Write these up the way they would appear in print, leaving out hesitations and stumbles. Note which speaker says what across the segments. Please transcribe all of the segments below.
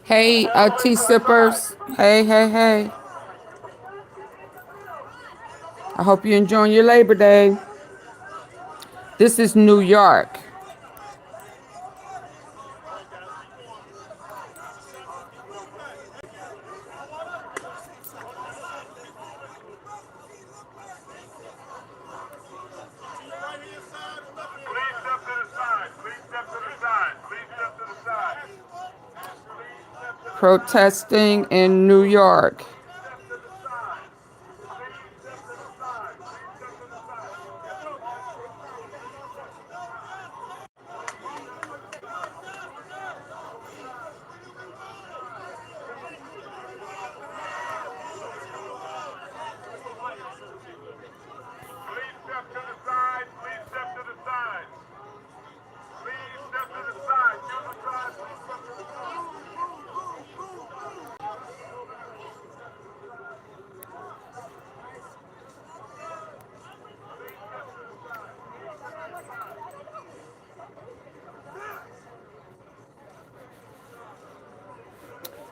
Speaker 1: Hey, tea sippers. Hey, hey, hey. I hope you're enjoying your Labor Day. This is New York. Protesting in New York.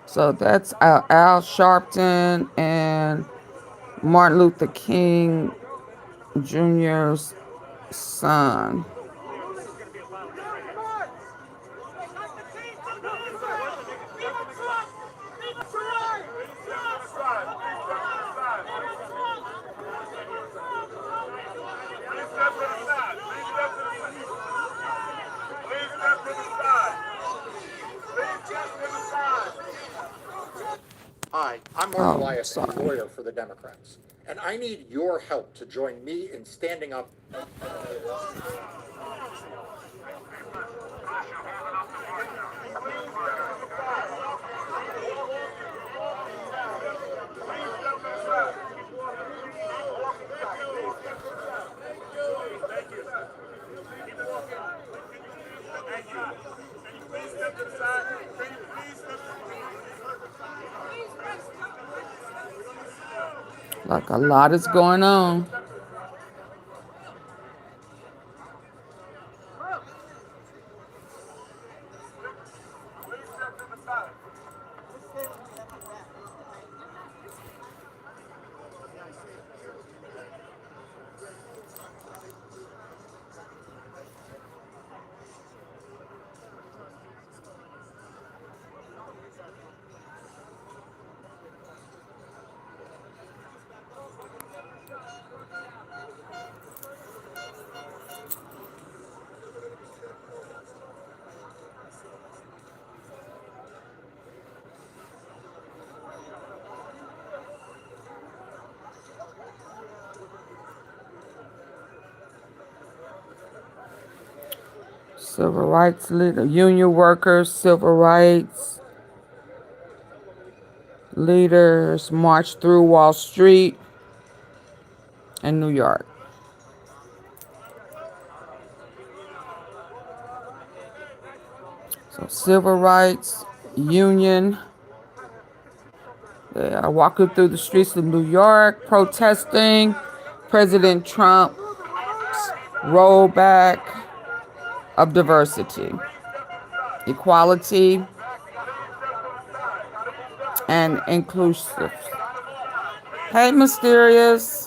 Speaker 1: So that's Al Sharpton and Martin Luther King Jr.'s son.
Speaker 2: Hi, I'm Mark Elias, a lawyer for the Democrats, and I need your help to join me in standing up.
Speaker 1: Like a lot is going on. Civil rights leader, union workers, civil rights leaders march through Wall Street in New York. So civil rights union, they are walking through the streets of New York protesting President Trump's rollback of diversity, equality, and inclusive. Hey, Mysterious.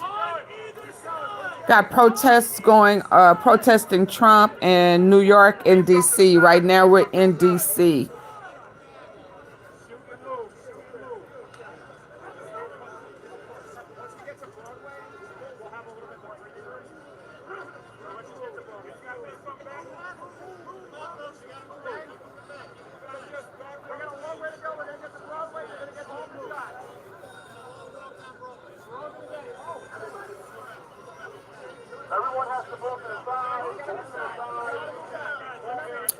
Speaker 1: Got protests going, protesting Trump in New York and D.C. Right now we're in D.C.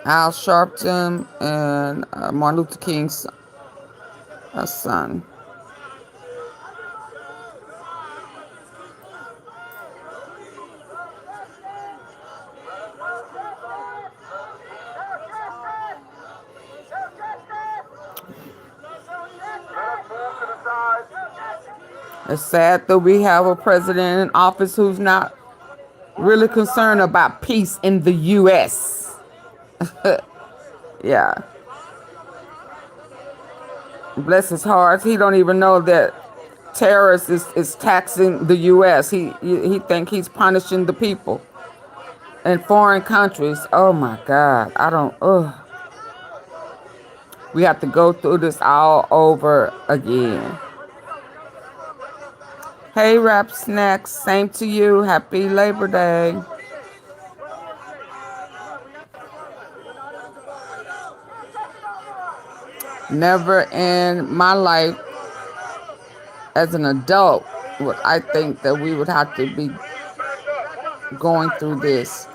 Speaker 1: Al Sharpton and Martin Luther King's son. It's sad that we have a president in office who's not really concerned about peace in the U.S. Yeah. bless his heart, he don't even know that terrorists is taxing the U.S. He think he's punishing the people in foreign countries. Oh my God, I don't. Ugh. We have to go through this all over again. Hey, Rap Snacks, same to you. Happy Labor Day. Never in my life as an adult would I think that we would have to be going through this.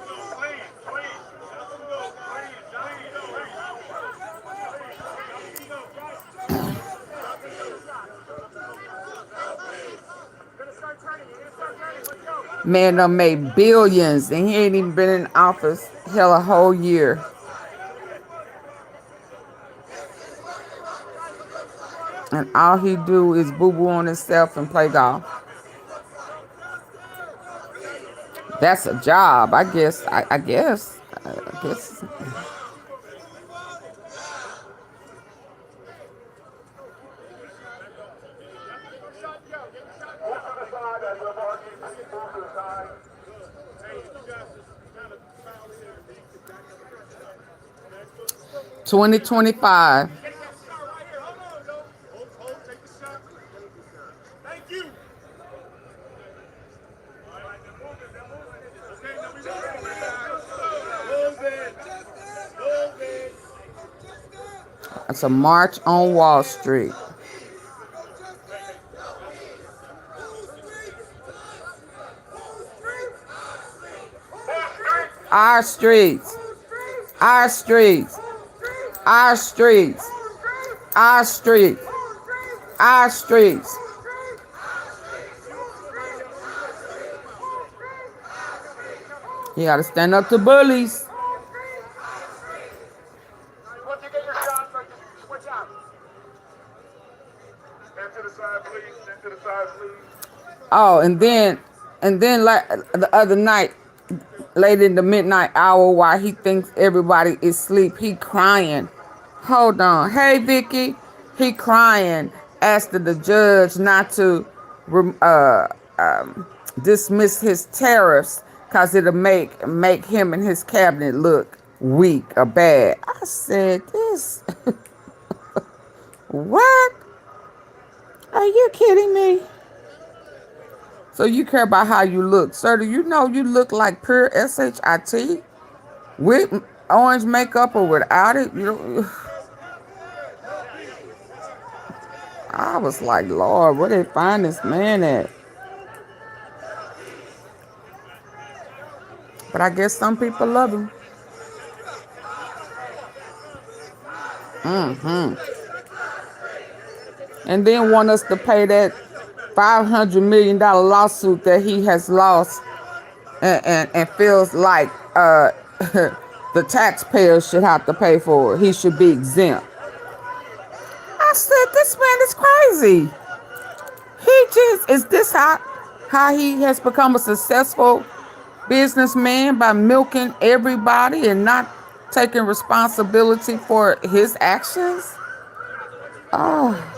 Speaker 1: Man done made billions and he ain't even been in office hell a whole year. And all he do is boo-boo on himself and play golf. That's a job, I guess. I guess. $20.25. It's a march on Wall Street. Our streets. Our streets. Our streets. Our streets. Our streets. You gotta stand up to bullies. Oh, and then like the other night, late in the midnight hour, while he thinks everybody is asleep, he crying. Hold on. Hey, Vicky. He crying, asking the judge not to dismiss his tariffs because it'll make him and his cabinet look weak or bad. I said, this. What? Are you kidding me? So you care about how you look. Sir, do you know you look like pure SHIT? With orange makeup or without it? You know, I was like, Lord, where they find this man at? But I guess some people love him. And then want us to pay that $500 million lawsuit that he has lost and feels like the taxpayers should have to pay for it. He should be exempt. I said, this man is crazy. Is this how he has become a successful businessman, by milking everybody and not taking responsibility for his actions? Oh.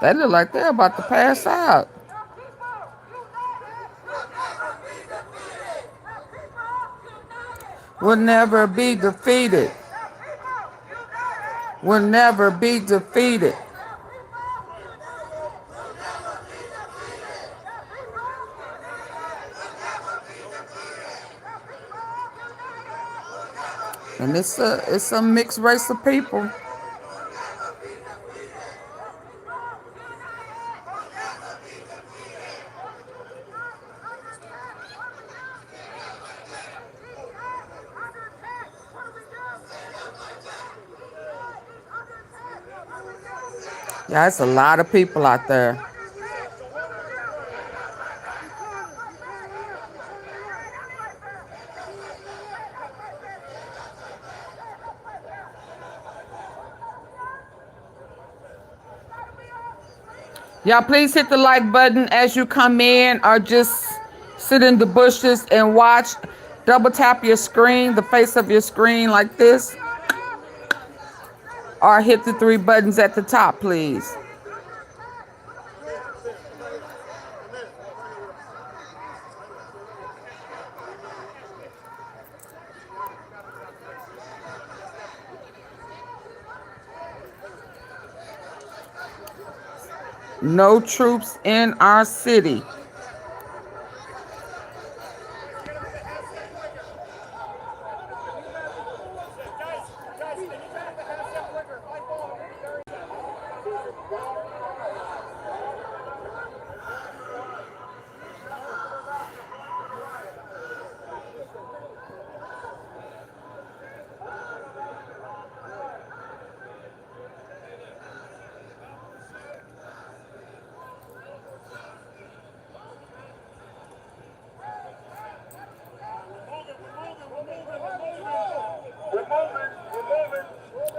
Speaker 1: They look like they're about to pass out. Will never be defeated. Will never be defeated. And it's a mixed race of people. Yeah, it's a lot of people out there. Y'all please hit the like button as you come in, or just sit in the bushes and watch. Double tap your screen, the face of your screen like this, or hit the three buttons at the top, please. No troops in our city.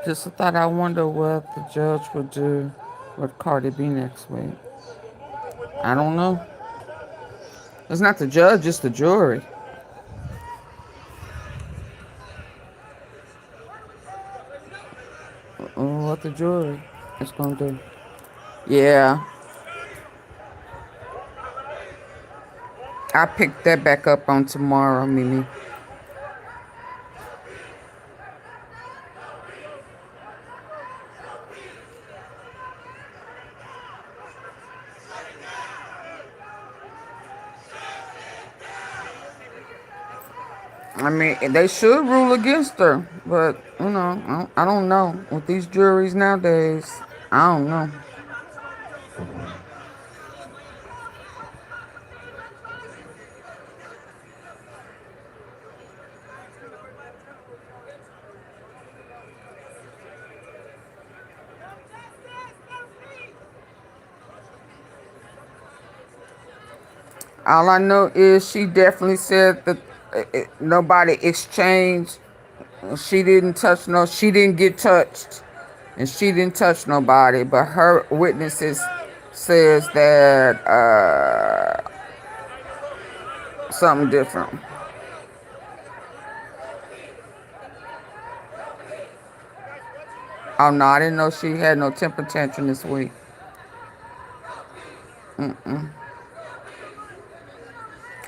Speaker 1: Just a thought, I wonder what the judge would do with Cardi B next week. I don't know. It's not the judge, it's the jury. What the jury is gonna do. Yeah. I picked that back up on tomorrow, Mimi. I mean, they should rule against her, but you know, I don't know. With these juries nowadays, I don't know. All I know is she definitely said that nobody exchanged. She didn't touch no. She didn't get touched, and she didn't touch nobody. But her witnesses says that something different. Oh no, I didn't know she had no temper tantrum this week.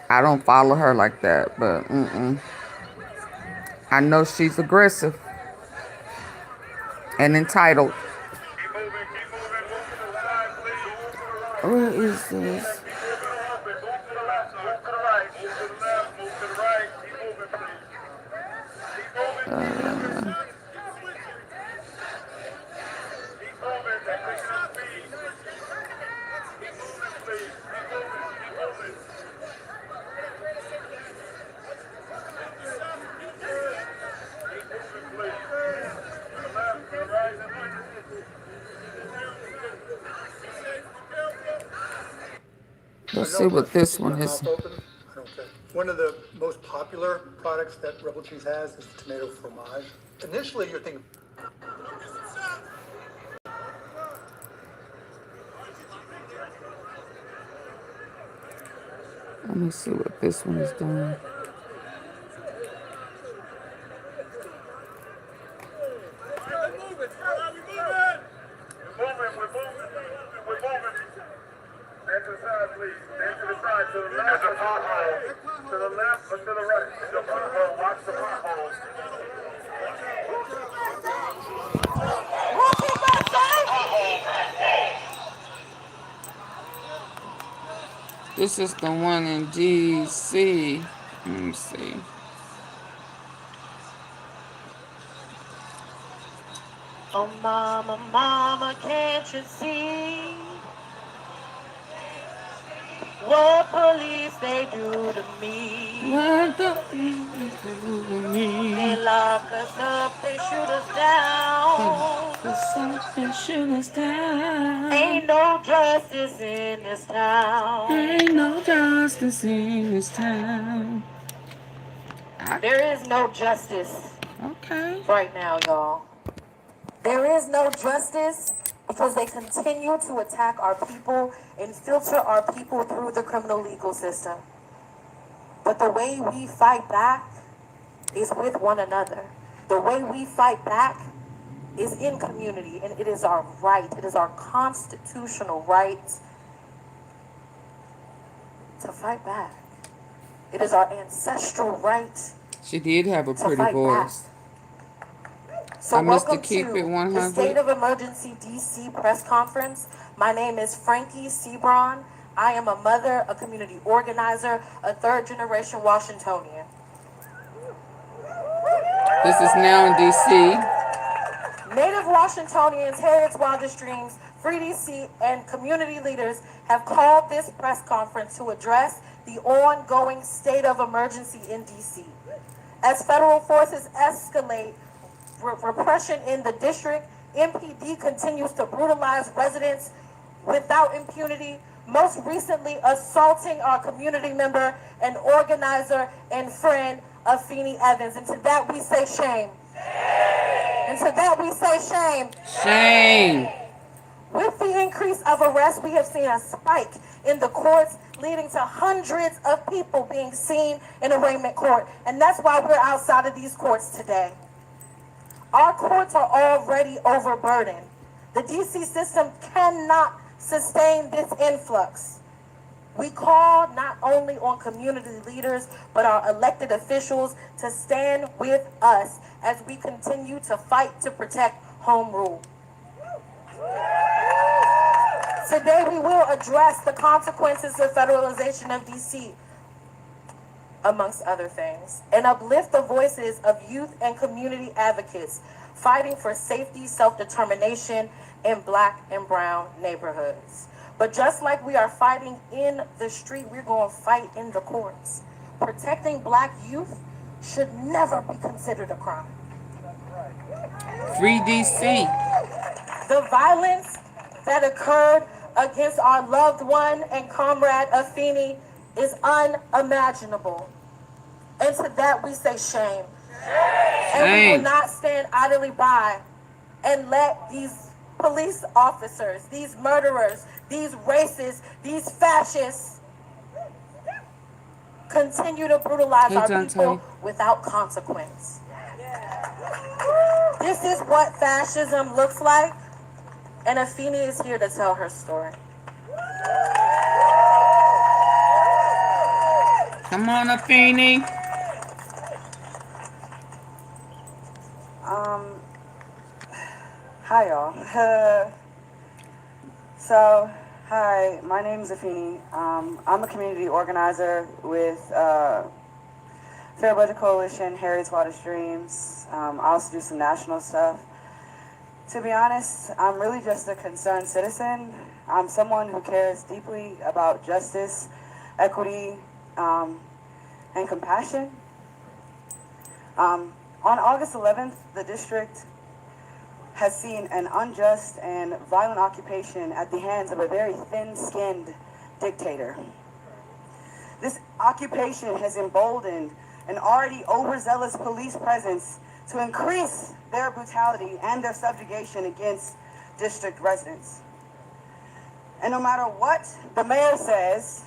Speaker 1: I don't follow her like that, but I know she's aggressive and entitled. Where is this? Let's see what this one is.
Speaker 3: One of the most popular products that Rebel Cheese has is the tomato fromage. Initially, you're thinking.
Speaker 1: Let me see what this one is doing. This is the one in D.C. Let me see.
Speaker 4: Oh, mama, mama, can't you see? What police they do to me.
Speaker 1: What the police do to me?
Speaker 4: They lock us up, they shoot us down.
Speaker 1: Something shoot us down.
Speaker 4: Ain't no justice in this town.
Speaker 1: Ain't no justice in this town.
Speaker 4: There is no justice
Speaker 1: Okay.
Speaker 4: right now, y'all. There is no justice because they continue to attack our people and filter our people through the criminal legal system. But the way we fight back is with one another. The way we fight back is in community, and it is our right. It is our constitutional right to fight back. It is our ancestral right.
Speaker 1: She did have a pretty voice.
Speaker 4: So
Speaker 1: I missed to
Speaker 4: welcome
Speaker 1: keep
Speaker 4: to
Speaker 1: it
Speaker 4: the
Speaker 1: 100.
Speaker 4: State of Emergency DC press conference. My name is Frankie Sebron. I am a mother, a community organizer, a third-generation Washingtonian.
Speaker 1: This is now in DC.
Speaker 4: Native Washingtonians, Harriet's Wildest Dreams, Free DC, and community leaders have called this press conference to address the ongoing state of emergency in DC. As federal forces escalate repression in the district, MPD continues to brutalize residents without impunity, most recently assaulting our community member and organizer and friend, Afeni Evans. And to that we say shame. And to that we say shame.
Speaker 1: Shame.
Speaker 4: With the increase of arrests, we have seen a spike in the courts, leading to hundreds of people being seen in arraignment court. And that's why we're outside of these courts today. Our courts are already overburdened. The DC system cannot sustain this influx. We call not only on community leaders, but our elected officials to stand with us as we continue to fight to protect home rule. Today we will address the consequences of federalization of DC, amongst other things, and uplift the voices of youth and community advocates fighting for safety, self-determination in Black and brown neighborhoods. But just like we are fighting in the street, we're going to fight in the courts. Protecting Black youth should never be considered a crime.
Speaker 1: Free DC.
Speaker 4: The violence that occurred against our loved one and comrade Afeni is unimaginable. And to that we say shame. And we will not stand idly by and let these police officers, these murderers, these racists, these fascists continue to brutalize our people without consequence. This is what fascism looks like, and Afeni is here to tell her story.
Speaker 1: Come on, Afeni.
Speaker 5: Hi, y'all. Hi, my name is Afeni. I'm a community organizer with Fair Budget Coalition, Harriet's Wildest Dreams. I also do some national stuff. To be honest, I'm really just a concerned citizen. I'm someone who cares deeply about justice, equity, and compassion. On August 11th, the district has seen an unjust and violent occupation at the hands of a very thin-skinned dictator. This occupation has emboldened an already overzealous police presence to increase their brutality and their subjugation against district residents. And no matter what the mayor says,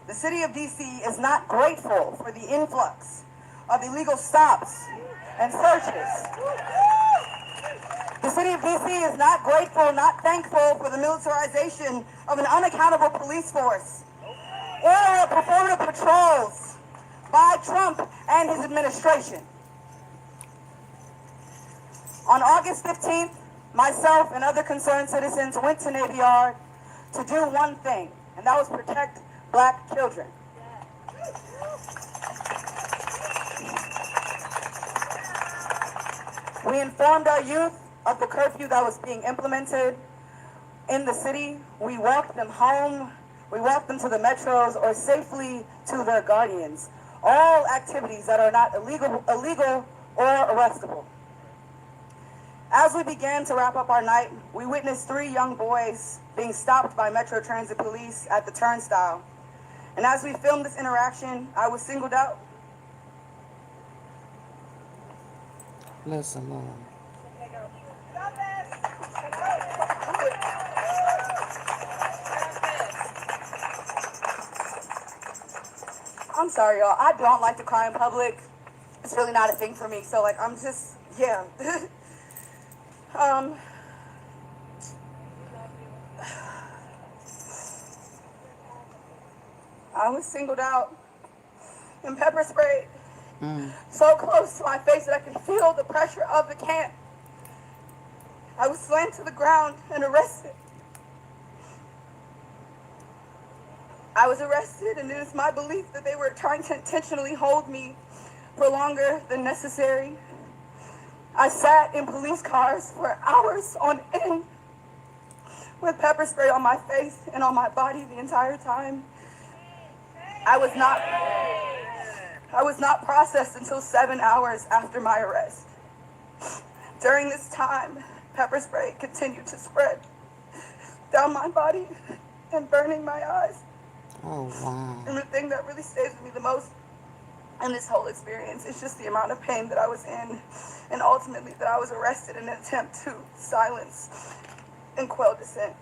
Speaker 5: the city of DC is not grateful for the influx of illegal stops and searches. The city of DC is not grateful, not thankful for the militarization of an unaccountable police force or performative patrols by Trump and his administration. On August 15th, myself and other concerned citizens went to Navy Yard to do one thing, and that was protect Black children. We informed our youth of the curfew that was being implemented in the city. We walked them home We walk them to the metros or safely to their guardians. All activities that are not illegal or arrestable. As we began to wrap up our night, we witnessed 3 young boys being stopped by Metro Transit Police at the turnstile. And as we filmed this interaction, I was singled out.
Speaker 1: Bless the Lord.
Speaker 5: I'm sorry, y'all. I don't like to cry in public. It's really not a thing for me. So, like, I'm just, yeah. I was singled out and pepper sprayed so close to my face that I could feel the pressure of the can. I was slammed to the ground and arrested. I was arrested, and it is my belief that they were trying to intentionally hold me for longer than necessary. I sat in police cars for hours on end with pepper spray on my face and on my body the entire time. I was not processed until 7 hours after my arrest. During this time, pepper spray continued to spread down my body and burning my eyes.
Speaker 1: Oh, wow.
Speaker 5: And the thing that really stays with me the most in this whole experience is just the amount of pain that I was in, and ultimately that I was arrested in an attempt to silence and quell dissent.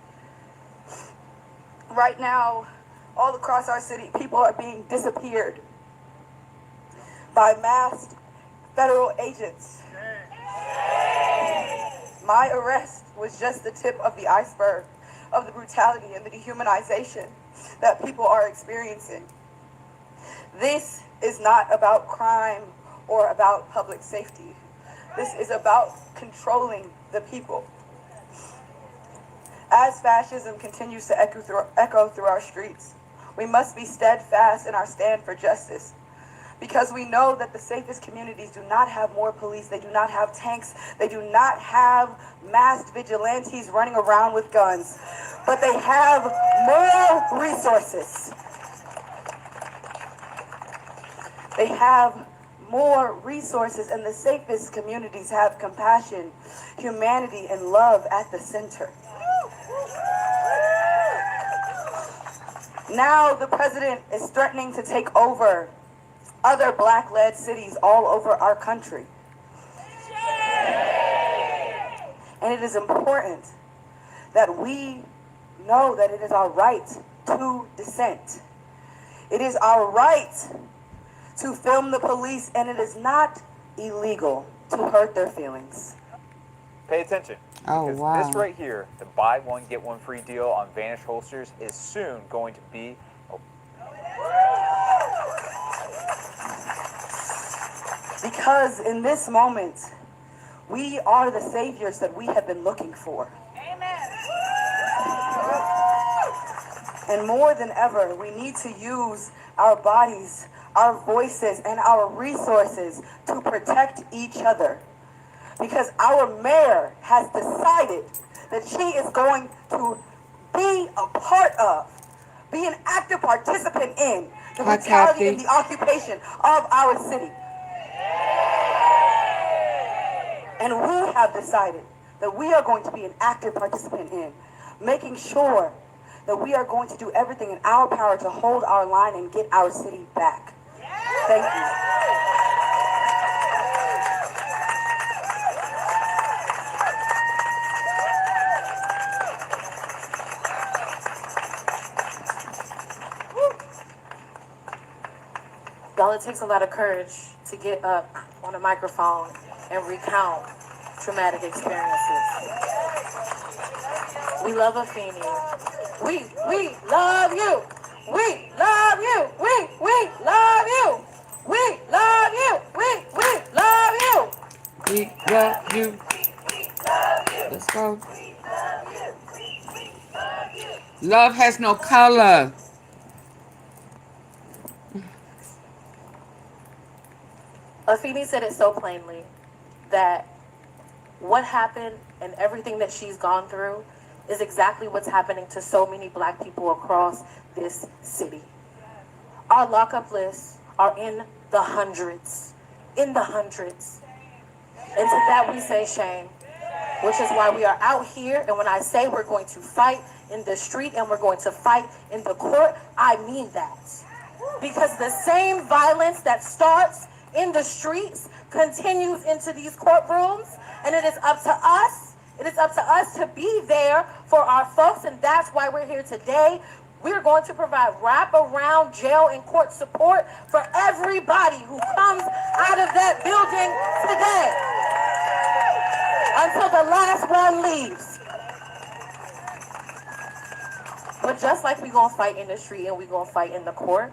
Speaker 5: Right now, all across our city, people are being disappeared by masked federal agents. My arrest was just the tip of the iceberg of the brutality and the dehumanization that people are experiencing. This is not about crime or about public safety. This is about controlling the people. As fascism continues to echo through our streets, we must be steadfast in our stand for justice, because we know that the safest communities do not have more police, they do not have tanks, they do not have masked vigilantes running around with guns, but they have more resources. They have more resources, and the safest communities have compassion, humanity, and love at the center. Now the president is threatening to take over other Black-led cities all over our country. And it is important that we know that it is our right to dissent. It is our right to film the police, and it is not illegal to hurt their feelings.
Speaker 6: Pay attention.
Speaker 1: Oh,
Speaker 6: because
Speaker 1: wow.
Speaker 6: this right here, the buy one, get one free deal on Vanish holsters, is soon going to be...
Speaker 5: Because in this moment, we are the saviors that we have been looking for. Amen. And more than ever, we need to use our bodies, our voices, and our resources to protect each other. Because our mayor has decided that she is going to be a part of, be an active participant in the brutality and the occupation of our city. And we have decided that we are going to be an active participant in making sure that we are going to do everything in our power to hold our line and get our city back. Thank you.
Speaker 4: Y'all, it takes a lot of courage to get up on a microphone and recount traumatic experiences. We love AunTeaFee. We love you. We love you. We love you. We love you. We love you.
Speaker 1: We love you. Let's go. Love has no color.
Speaker 4: AunTeaFee said it so plainly that what happened and everything that she's gone through is exactly what's happening to so many Black people across this city. Our lockup lists are in the hundreds. In the hundreds. And to that we say shame, which is why we are out here. And when I say we're going to fight in the street and we're going to fight in the court, I mean that. Because the same violence that starts in the streets continues into these courtrooms, and it is up to us. It is up to us to be there for our folks, and that's why we're here today. We're going to provide wraparound jail and court support for everybody who comes out of that building today until the last one leaves. But just like we're going to fight in the street and we're going to fight in the court,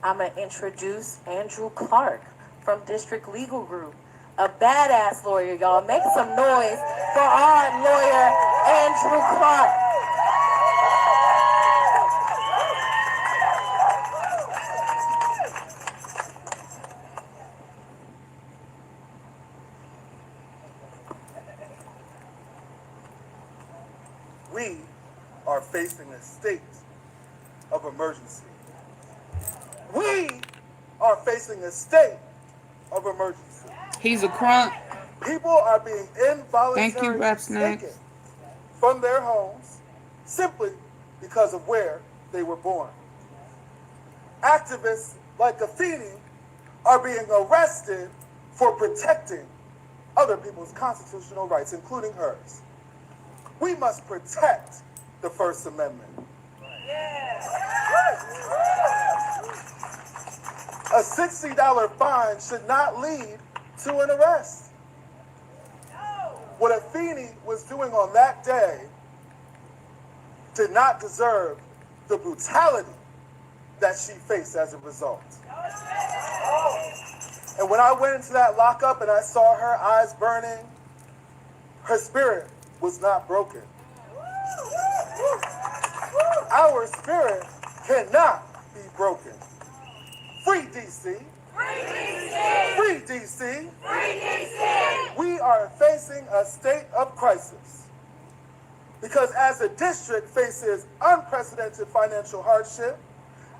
Speaker 4: I'm going to introduce Andrew Clark from District Legal Group, a badass lawyer, y'all. Make some noise for our lawyer, Andrew Clark.
Speaker 7: We are facing a state of emergency. We are facing a state of emergency.
Speaker 1: He's a crunk.
Speaker 7: People are being
Speaker 1: Thank you,
Speaker 7: involuntarily
Speaker 1: Rep
Speaker 7: taken
Speaker 1: Snacks.
Speaker 7: from their homes simply because of where they were born. Activists like AunTeaFee are being arrested for protecting other people's constitutional rights, including hers. We must protect the First Amendment. A $60 fine should not lead to an arrest. What AunTeaFee was doing on that day did not deserve the brutality that she faced as a result. And when I went into that lockup and I saw her eyes burning, her spirit was not broken. Our spirit cannot be broken. Free DC. Free DC. Free DC. Free DC. We are facing a state of crisis because as the district faces unprecedented financial hardship,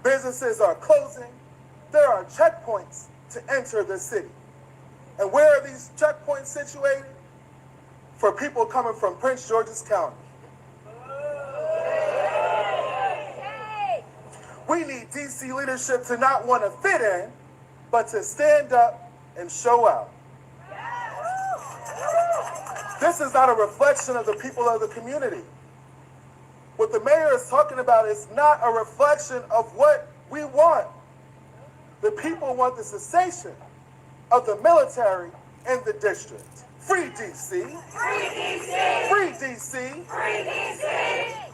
Speaker 7: businesses are closing, there are checkpoints to enter the city. And where are these checkpoints situated? For people coming from Prince George's County. We need DC leadership to not want to fit in, but to stand up and show out. This is not a reflection of the people of the community. What the mayor is talking about is not a reflection of what we want. The people want the cessation of the military in the district. Free DC. Free DC. Free DC. Free DC.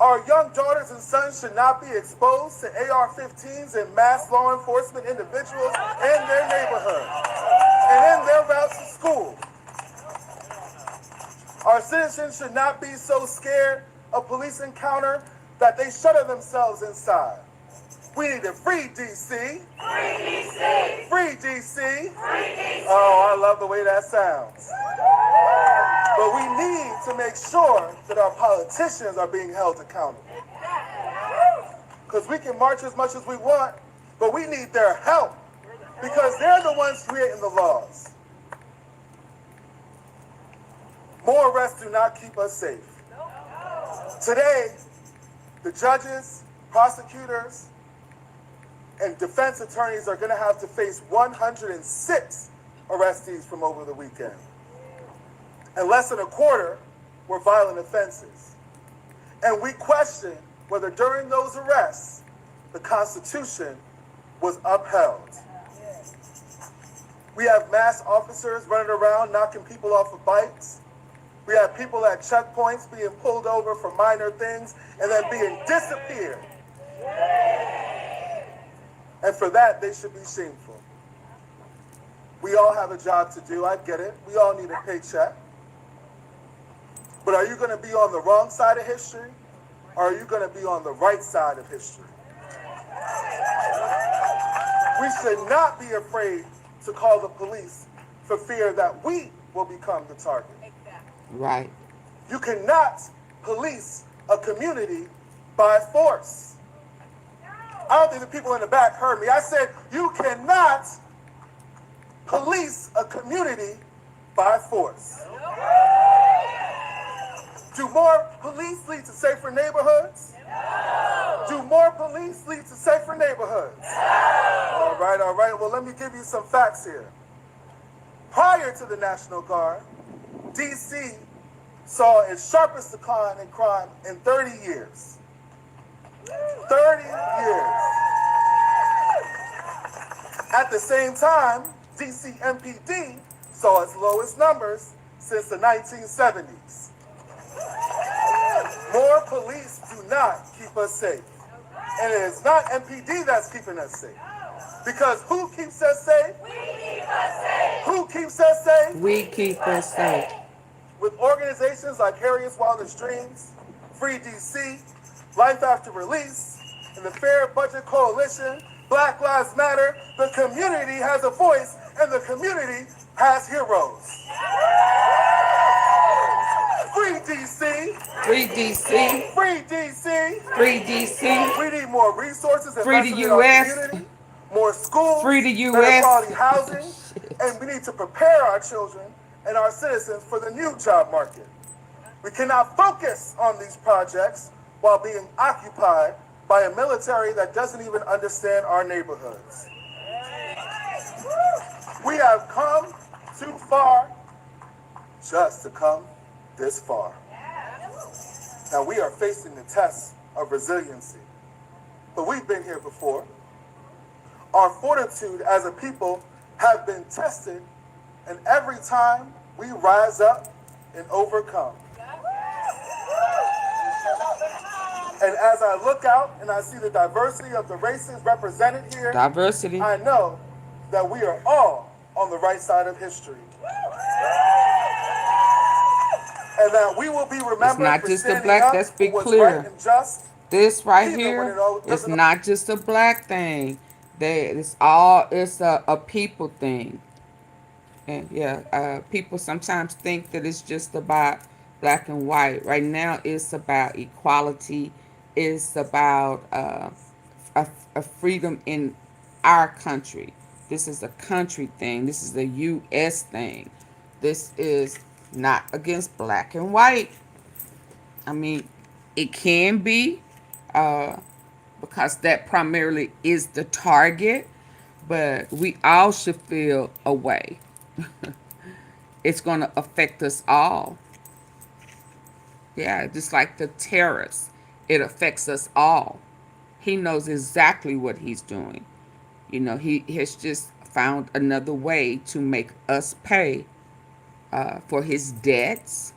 Speaker 7: Our young daughters and sons should not be exposed to AR-15s and mass law enforcement individuals in their neighborhood and in their routes to school. Our citizens should not be so scared of police encounter that they shutter themselves inside. We need a free DC. Free DC. Free DC. Free DC. Oh, I love the way that sounds. But we need to make sure that our politicians are being held accountable. Because we can march as much as we want, but we need their help because they're the ones creating the laws. More arrests do not keep us safe. Today, the judges, prosecutors, and defense attorneys are going to have to face 106 arrestees from over the weekend. And less than a quarter were violent offenses. And we question whether during those arrests, the Constitution was upheld. We have mass officers running around knocking people off of bikes. We have people at checkpoints being pulled over for minor things and then being disappeared. And for that, they should be shameful. We all have a job to do, I get it. We all need a paycheck. But are you going to be on the wrong side of history? Or are you going to be on the right side of history? We should not be afraid to call the police for fear that we will become the target.
Speaker 1: Right.
Speaker 7: You cannot police a community by force. I don't think the people in the back heard me. I said, you cannot police a community by force. Do more police lead to safer neighborhoods? Do more police lead to safer neighborhoods? All right, all right. Well, let me give you some facts here. Prior to the National Guard, D.C. saw its sharpest decline in crime in 30 years. 30 years. At the same time, D.C. MPD saw its lowest numbers since the 1970s. More police do not keep us safe. And it is not MPD that's keeping us safe. Because who keeps us safe? We keep us safe. Who keeps us safe?
Speaker 1: We keep us safe.
Speaker 7: With organizations like Harriet's Wildest Dreams, Free DC, Life After Release, and the Fair Budget Coalition, Black Lives Matter, the community has a voice and the community has heroes. Free DC.
Speaker 1: Free DC.
Speaker 7: Free DC.
Speaker 1: Free DC.
Speaker 7: We need more resources and
Speaker 1: Free the
Speaker 7: investment in our
Speaker 1: US.
Speaker 7: community, more schools,
Speaker 1: Free the US.
Speaker 7: better quality housing, and we need to prepare our children and our citizens for the new job market. We cannot focus on these projects while being occupied by a military that doesn't even understand our neighborhoods. We have come too far just to come this far. Now we are facing the test of resiliency, but we've been here before. Our fortitude as a people have been tested, and every time we rise up and overcome. And as I look out and I see the diversity of the races represented here,
Speaker 1: Diversity.
Speaker 7: I know that we are all on the right side of history. And that we will be remembered
Speaker 1: It's not
Speaker 7: for
Speaker 1: just the
Speaker 7: standing
Speaker 1: black,
Speaker 7: up
Speaker 1: let's be
Speaker 7: for what's
Speaker 1: clear.
Speaker 7: right and just.
Speaker 1: This right
Speaker 7: Even when
Speaker 1: here
Speaker 7: it all
Speaker 1: is
Speaker 7: doesn't-
Speaker 1: not just a black thing. It's a people thing. And yeah, people sometimes think that it's just about black and white. Right now, it's about equality. It's about a freedom in our country. This is a country thing. This is a U.S. thing. This is not against black and white. I mean, it can be because that primarily is the target, but we all should feel a way. It's going to affect us all. Yeah, just like the terrorists, it affects us all. He knows exactly what he's doing. You know, he has just found another way to make us pay for his debts,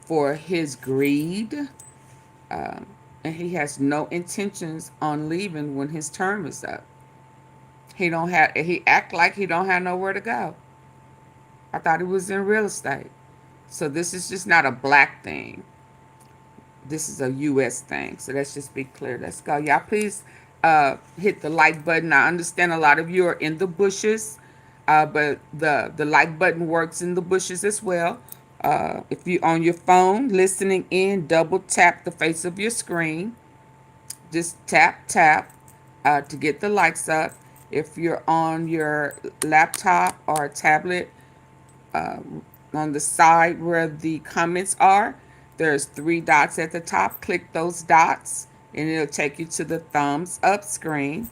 Speaker 1: for his greed, and he has no intentions on leaving when his term is up. He act like he don't have nowhere to go. I thought he was in real estate. So this is just not a black thing. This is a U.S. thing. So let's just be clear. Let's go. Y'all please hit the like button. I understand a lot of you are in the bushes, but the like button works in the bushes as well. If you're on your phone listening in, double tap the face of your screen. Just tap to get the likes up. If you're on your laptop or tablet, on the side where the comments are, there's 3 dots at the top. Click those dots and it'll take you to the thumbs up screen.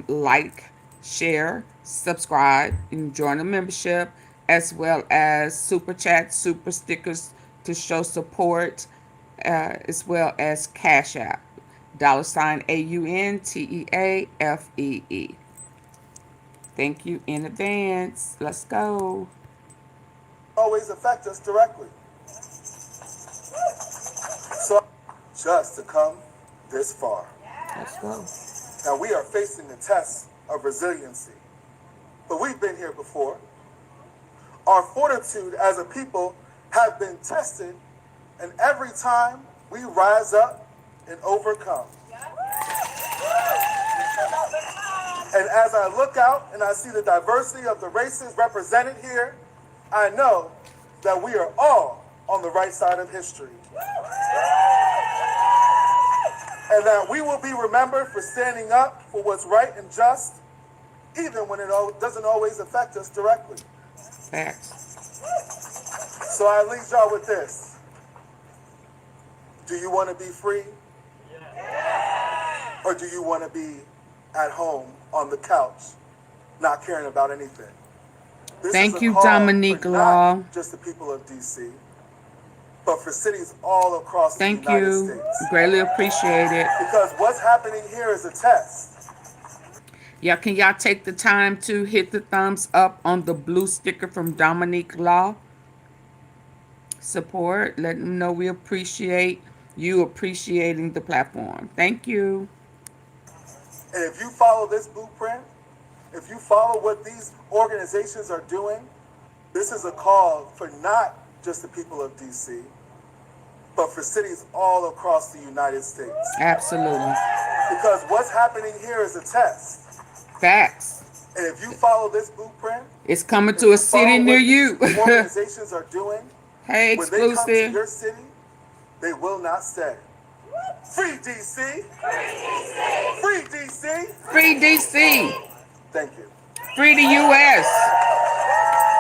Speaker 1: Like, share, subscribe, and join the membership, as well as super chats, super stickers to show support, as well as Cash App, $AUNTEAFEE. Thank you in advance. Let's go.
Speaker 7: Always affect us directly. So, just to come this far.
Speaker 1: Let's go.
Speaker 7: Now we are facing the test of resiliency, but we've been here before. Our fortitude as a people have been tested, and every time we rise up and overcome. And as I look out and I see the diversity of the races represented here, I know that we are all on the right side of history. And that we will be remembered for standing up for what's right and just, even when it doesn't always affect us directly.
Speaker 1: Facts.
Speaker 7: So I leave y'all with this. Do you want to be free? Or do you want to be at home on the couch, not caring about anything? This
Speaker 1: Thank
Speaker 7: is a
Speaker 1: you,
Speaker 7: call
Speaker 1: Dominique
Speaker 7: for
Speaker 1: Law.
Speaker 7: not just the people of D.C., but for cities all across
Speaker 1: Thank
Speaker 7: the United
Speaker 1: you.
Speaker 7: States.
Speaker 1: Greatly appreciate it.
Speaker 7: Because what's happening here is a test.
Speaker 1: Yeah, can y'all take the time to hit the thumbs up on the blue sticker from Dominique Law? Support. Let them know we appreciate you appreciating the platform. Thank you.
Speaker 7: And if you follow this blueprint, if you follow what these organizations are doing, this is a call for not just the people of D.C., but for cities all across the United States.
Speaker 1: Absolutely.
Speaker 7: Because what's happening here is a test.
Speaker 1: Facts.
Speaker 7: And if you follow this blueprint,
Speaker 1: It's coming to a city near you.
Speaker 7: organizations are doing,
Speaker 1: Hey,
Speaker 7: when they come to
Speaker 1: exclusive.
Speaker 7: your city, they will not stay. Free D.C. Free D.C.
Speaker 1: Free DC.
Speaker 7: Thank you.
Speaker 1: Free the U.S.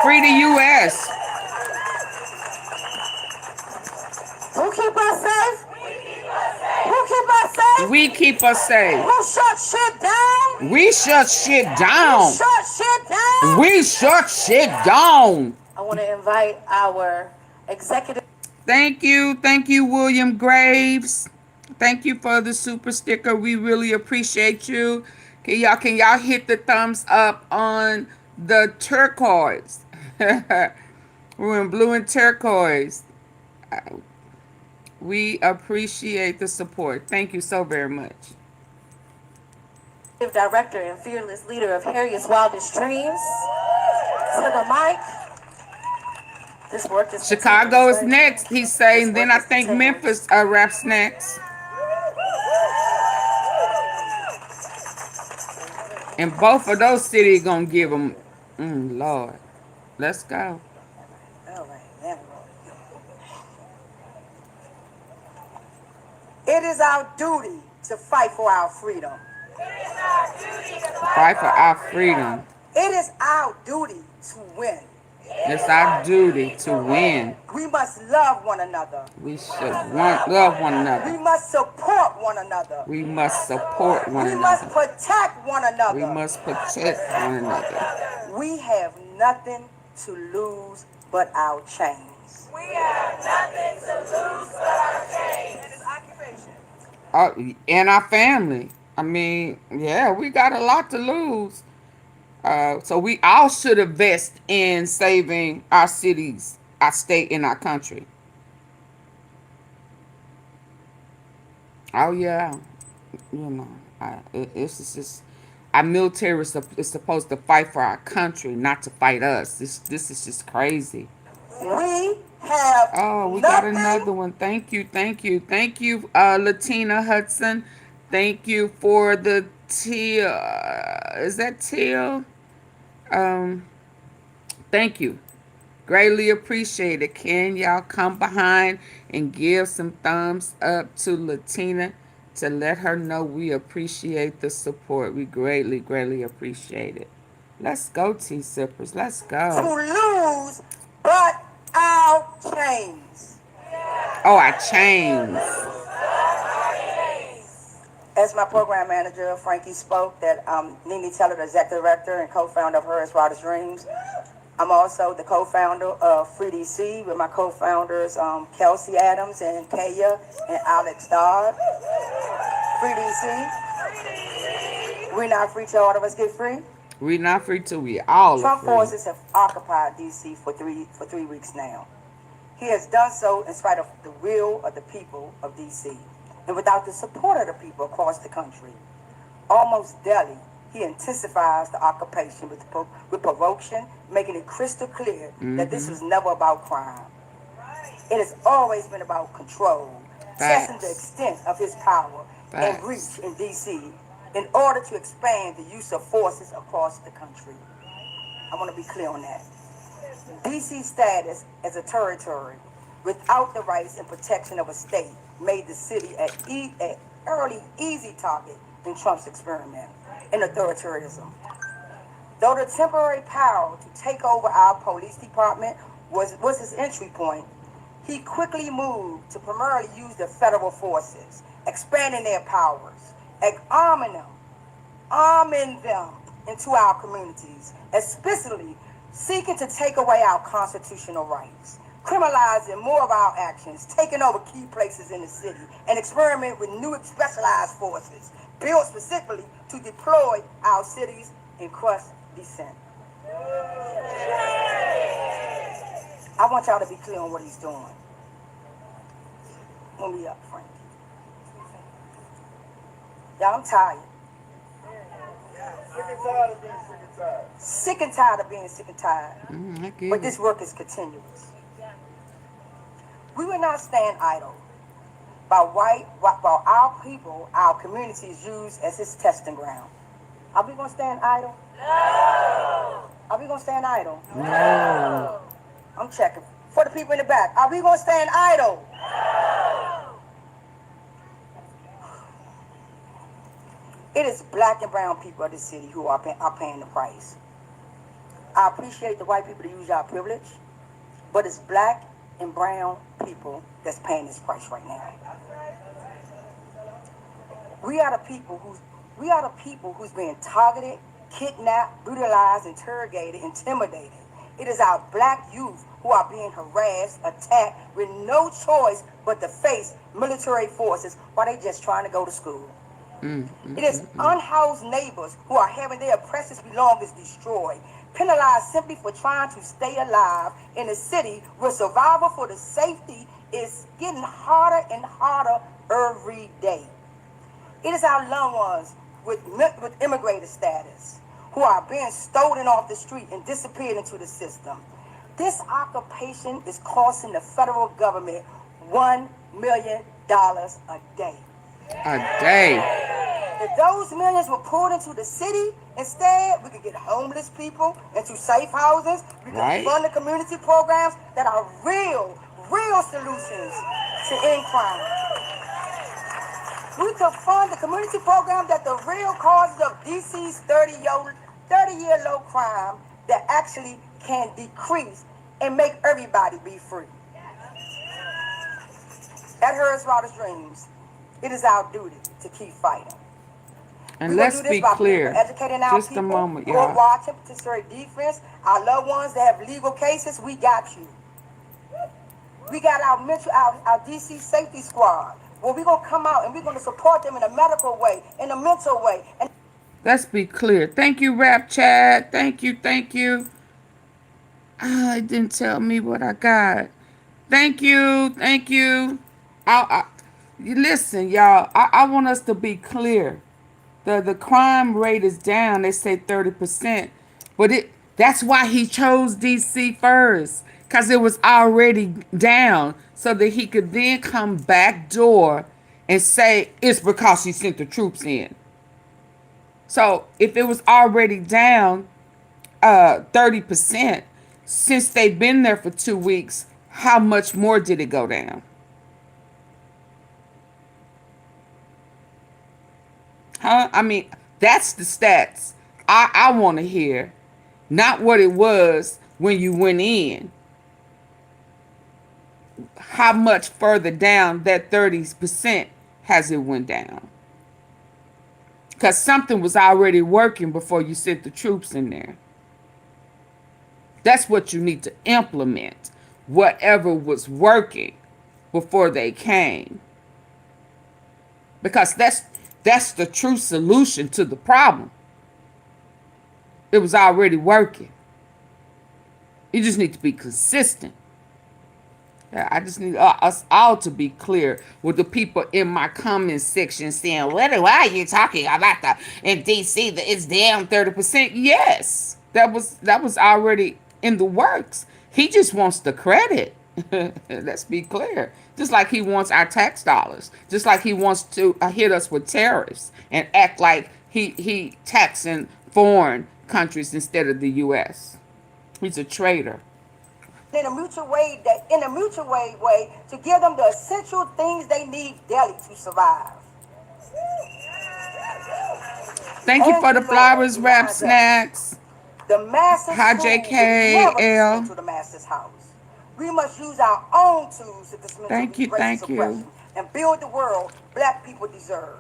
Speaker 1: Free the U.S.
Speaker 4: Who keep us safe? Who keep us safe?
Speaker 1: We keep us safe.
Speaker 4: Who shut shit down?
Speaker 1: We shut shit down.
Speaker 4: Shut shit down.
Speaker 1: We shut shit down.
Speaker 4: I want to invite our executive.
Speaker 1: Thank you, William Graves. Thank you for the super sticker. We really appreciate you. Can y'all hit the thumbs up on the turquoise? We're in blue and turquoise. We appreciate the support. Thank you so very much.
Speaker 4: Director and fearless leader of Harriet's Wildest Dreams. To the mic. This work is
Speaker 1: Chicago is next, he's saying. Then I think Memphis raps next. And both of those cities gonna give them, Lord. Let's go.
Speaker 5: It is our duty to fight for our freedom.
Speaker 1: Fight for our freedom.
Speaker 5: It is our duty to win.
Speaker 1: It's our duty to win.
Speaker 5: We must love one another.
Speaker 1: We should love one another.
Speaker 5: We must support one another.
Speaker 1: We must support one
Speaker 5: We must
Speaker 1: another.
Speaker 5: protect one another.
Speaker 1: We must protect one another.
Speaker 5: We have nothing to lose but our chains.
Speaker 4: We have nothing to lose but our chains. And it's occupation.
Speaker 1: And our family. I mean, yeah, we got a lot to lose. So we all should invest in saving our cities, our state, and our country. Oh yeah, you know, it's just our military is supposed to fight for our country, not to fight us. This is just crazy.
Speaker 5: We have
Speaker 1: We got another one. Thank you, Latina Hudson. Thank you for the teal. Is that teal? Thank you. Greatly appreciate it. Can y'all come behind and give some thumbs up to Latina to let her know we appreciate the support. We greatly appreciate it. Let's go, T-Sippers. Let's go.
Speaker 5: to lose but our chains.
Speaker 1: Oh, our chains.
Speaker 5: As my program manager, Frankie, spoke, that Nene Teller, the executive director and co-founder of Harriet's Wildest Dreams. I'm also the co-founder of Free DC with my co-founders Kelsey Adams and Kaya and Alex Dodd. Free DC. We're not free till all of us get free.
Speaker 1: We're not free till we all are
Speaker 5: Trump
Speaker 1: free.
Speaker 5: forces have occupied DC for three weeks now. He has done so in spite of the will of the people of DC and without the support of the people across the country. Almost daily, he intensifies the occupation with provocation, making it crystal clear that this was never about crime. It has always been about control, testing the extent of his power and reach in DC in order to expand the use of forces across the country. I want to be clear on that. DC's status as a territory
Speaker 8: without the rights and protection of a state made the city an early, easy target in Trump's experiment in authoritarianism. Though the temporary power to take over our police department was his entry point, he quickly moved to primarily use the federal forces, expanding their powers, arming them into our communities, especially seeking to take away our constitutional rights, criminalizing more of our actions, taking over key places in the city, and experiment with new specialized forces built specifically to deploy our cities in crush dissent. I want y'all to be clear on what he's doing. When we up, Frank. Y'all, I'm tired.
Speaker 7: Sick and tired of being sick and tired.
Speaker 8: Sick and tired of being sick and tired. But this work is continuous. We will not stand idle while our people, our communities used as his testing ground. Are we going to stand idle? No. Are we going to stand idle? No. I'm checking. For the people in the back, are we going to stand idle? No. It is black and brown people of the city who are paying the price. I appreciate the white people to use our privilege, but it's black and brown people that's paying this price right now. We are the people who's being targeted, kidnapped, brutalized, interrogated, intimidated. It is our black youth who are being harassed, attacked, with no choice but to face military forces while they just trying to go to school. It is unhoused neighbors who are having their precious belongings destroyed, penalized simply for trying to stay alive in a city where survival for the safety is getting harder and harder every day. It is our loved ones with immigrated status who are being stolen off the street and disappeared into the system. This occupation is costing the federal government $1 million a day.
Speaker 1: A day.
Speaker 8: If those millions were poured into the city, instead, we could get homeless people into safe houses. We could fund the community programs that are real solutions to end crime. We could fund the community program that the real causes of DC's 30-year low crime that actually can decrease and make everybody be free. At Harris Waters Dreams, it is our duty to keep fighting.
Speaker 1: And let's be clear. Just a moment, y'all.
Speaker 8: Watch temperature defense. Our loved ones that have legal cases, we got you. We got our DC safety squad. Well, we're going to come out and we're going to support them in a medical way, in a mental way. And
Speaker 1: let's be clear. Thank you, Rap Chad. Thank you. It didn't tell me what I got. Thank you. Listen, y'all. I want us to be clear. The crime rate is down. They say 30%. But that's why he chose DC first. Because it was already down. So that he could then come back door and say it's because he sent the troops in. So if it was already down 30%, since they've been there for 2 weeks, how much more did it go down? Huh? I mean, that's the stats I want to hear, not what it was when you went in. How much further down that 30% has it went down? Because something was already working before you sent the troops in there. That's what you need to implement. Whatever was working before they came. Because that's the true solution to the problem. It was already working. You just need to be consistent. I just need us all to be clear with the people in my comment section saying, why are you talking about in DC that it's down 30%? Yes, that was already in the works. He just wants the credit. Let's be clear. Just like he wants our tax dollars. Just like he wants to hit us with tariffs and act like he taxing foreign countries instead of the U.S. He's a traitor.
Speaker 8: in a mutual way to give them the essential things they need daily to survive.
Speaker 1: Thank you
Speaker 8: Thank
Speaker 1: for
Speaker 8: you,
Speaker 1: the
Speaker 8: Lord,
Speaker 1: flowers, rap
Speaker 8: reminds us
Speaker 1: snacks.
Speaker 8: the master's
Speaker 1: Hi,
Speaker 8: tool will never be sent
Speaker 1: JKL.
Speaker 8: to the master's house. We must use our own tools to dismantle
Speaker 1: Thank
Speaker 8: these
Speaker 1: you,
Speaker 8: racist
Speaker 1: thank you.
Speaker 8: oppression and build the world black people deserve.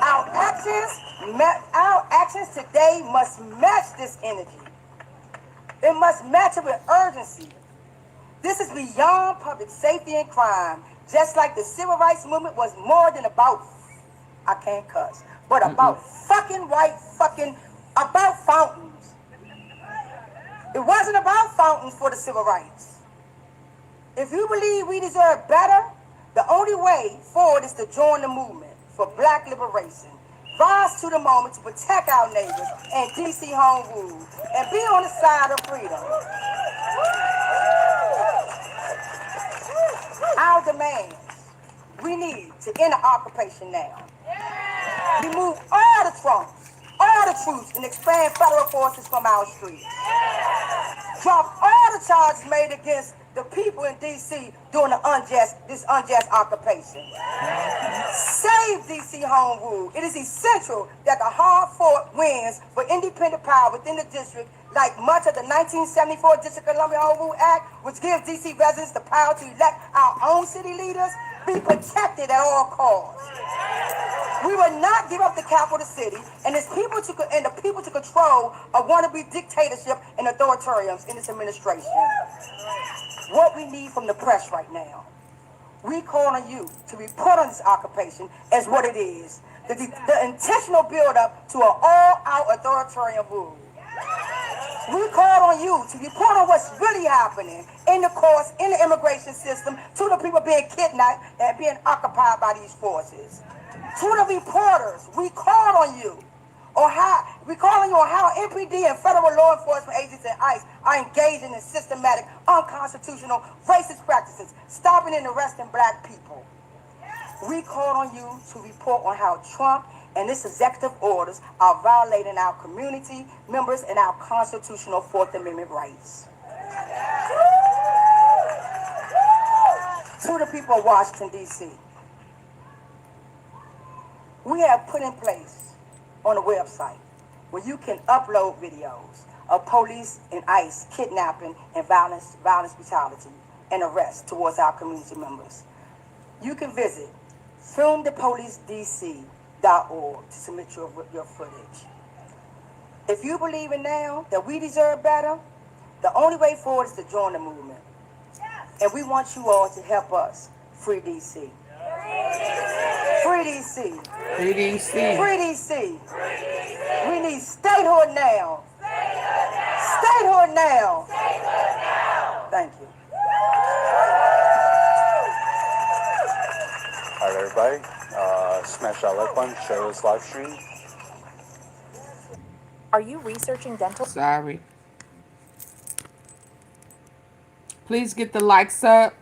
Speaker 8: Our actions today must match this energy. It must match it with urgency. This is beyond public safety and crime, just like the civil rights movement was more than about, I can't cuss, but about about fountains. It wasn't about fountains for the civil rights. If you believe we deserve better, the only way forward is to join the movement for black liberation. Rise to the moment to protect our neighbors and DC home rule and be on the side of freedom. Our demands, we need to end the occupation now. Remove all the troops, and expand federal forces from our streets. Drop all the charges made against the people in D.C. during this unjust occupation. Save D.C. home rule. It is essential that the hard-fought wins for independent power within the district, like much of the 1974 District of Columbia Home Rule Act, which gives D.C. residents the power to elect our own city leaders, be protected at all costs. We will not give up the capital city and the people to control a wannabe dictatorship and authoritarians in this administration. What we need from the press right now, we call on you to report on this occupation as what it is, the intentional build-up to an all-out authoritarian rule. We call on you to report on what's really happening in the courts, in the immigration system, to the people being kidnapped and being occupied by these forces. To the reporters, we call on you on how MPD and federal law enforcement agencies and ICE are engaging in systematic, unconstitutional, racist practices, stopping and arresting black people. We call on you to report on how Trump and his executive orders are violating our community members and our constitutional Fourth Amendment rights. To the people of Washington, D.C., we have put in place on the website where you can upload videos of police and ICE kidnapping and violence brutality and arrest towards our community members. You can visit filmthepolicedc.org to submit your footage. If you believe in now that we deserve better, the only way forward is to join the movement. And we want you all to help us free DC. Free DC.
Speaker 1: Free DC.
Speaker 8: Free DC. We need statehood now. Statehood now. Thank you.
Speaker 9: All right, everybody. Smash that like button, share this live stream.
Speaker 10: Are you researching dental?
Speaker 1: Sorry. Please get the likes up.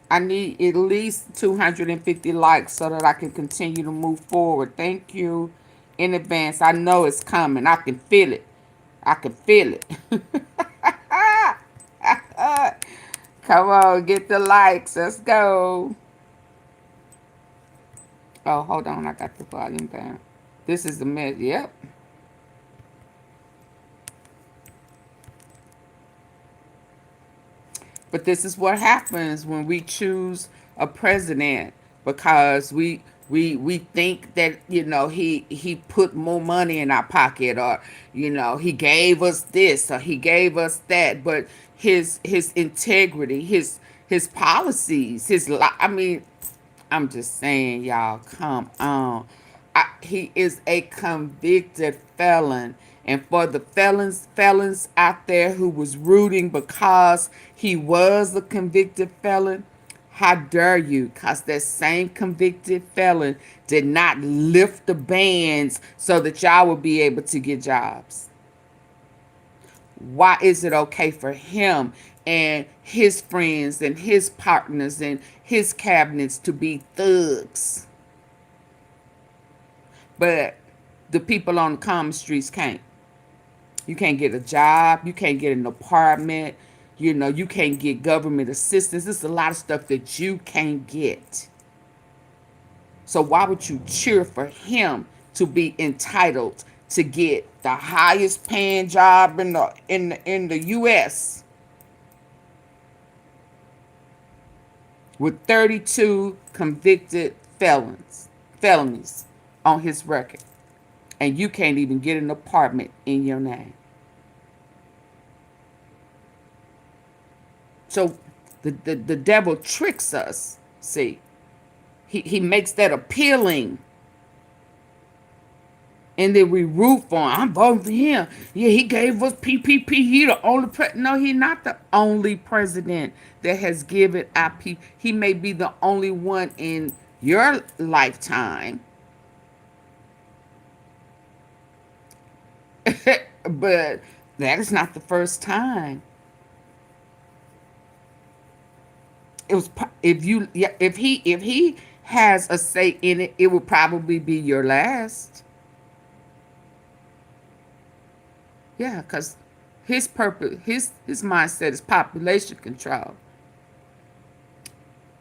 Speaker 1: I need at least 250 likes so that I can continue to move forward. Thank you in advance. I know it's coming. I can feel it. I can feel it. Come on, get the likes. Let's go. Oh, hold on. I got the volume down. This is the mess. Yep. But this is what happens when we choose a president, because we think that, you know, he put more money in our pocket, or, you know, he gave us this or he gave us that. But his integrity, his policies, I mean, I'm just saying, y'all, come on. He is a convicted felon. And for the felons out there who was rooting because he was a convicted felon, how dare you? Because that same convicted felon did not lift the bans so that y'all would be able to get jobs. Why is it okay for him and his friends and his partners and his cabinets to be thugs, but the people on the common streets can't? You can't get a job. You can't get an apartment. You know, you can't get government assistance. There's a lot of stuff that you can't get. So why would you cheer for him to be entitled to get the highest paying job in the US with 32 convicted felonies on his record, and you can't even get an apartment in your name? So the devil tricks us. See, he makes that appealing, and then we root for him. I'm voting for him. Yeah, he gave us PPP. He the only no, he's not the only president that has given out PPP. He may be the only one in your lifetime, but that is not the first time. It was if he has a say in it, it would probably be your last. Yeah, because his purpose, his mindset is population control.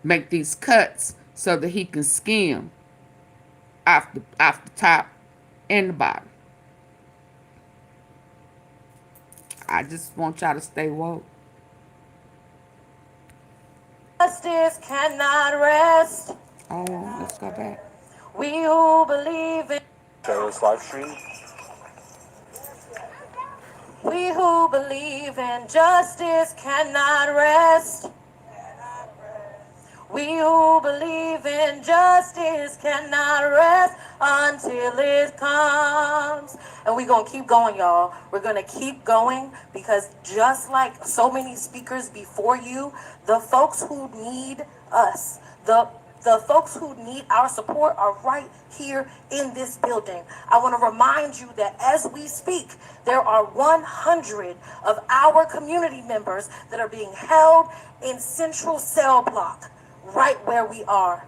Speaker 1: Make these cuts so that he can skim off the top and the bottom. I just want y'all to stay woke.
Speaker 4: Justice cannot rest.
Speaker 1: Oh, let's go back.
Speaker 4: We who believe in
Speaker 9: Shows live stream.
Speaker 4: We who believe in justice cannot rest. We who believe in justice cannot rest until it comes. And we're going to keep going, y'all. We're going to keep going because just like so many speakers before you, the folks who need us, the folks who need our support are right here in this building. I want to remind you that as we speak, there are 100 of our community members that are being held in Central Cell Block, right where we are.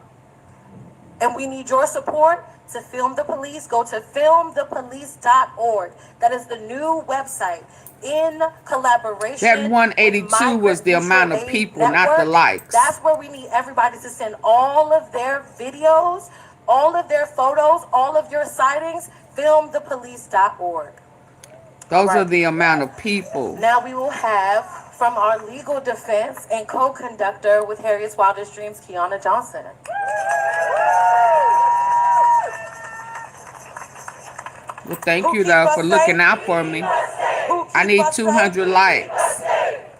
Speaker 4: And we need your support to film the police. Go to filmthepolice.org. That is the new website in collaboration.
Speaker 1: That 182 was the amount of people, not the likes.
Speaker 4: That's where we need everybody to send all of their videos, all of their photos, all of your sightings. Filmthepolice.org.
Speaker 1: Those are the amount of people.
Speaker 4: Now we will have from our legal defense and co-conductor with Harriet's Wildest Dreams, Kiana Johnson.
Speaker 1: Well, thank you, though, for looking out for me. I need 200 likes.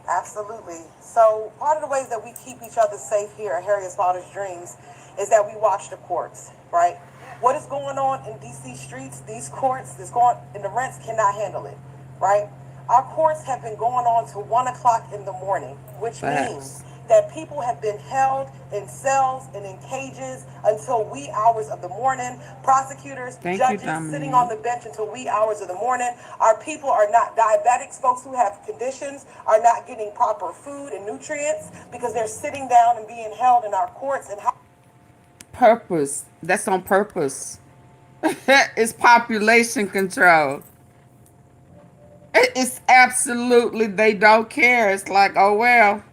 Speaker 8: Absolutely. So part of the ways that we keep each other safe here at Harriet's Wildest Dreams is that we watch the courts, right? What is going on in DC streets, these courts, and the rents cannot handle it, right? Our courts have been going on till 1 o'clock in the morning, which means that people have been held in cells and in cages until wee hours of the morning. Prosecutors, judges sitting on the bench until wee hours of the morning. Our people are not diabetics. Folks who have conditions are not getting proper food and nutrients because they're sitting down and being held in our courts. And
Speaker 1: purpose. That's on purpose. It's population control. It's absolutely, they don't care. It's like, oh, well,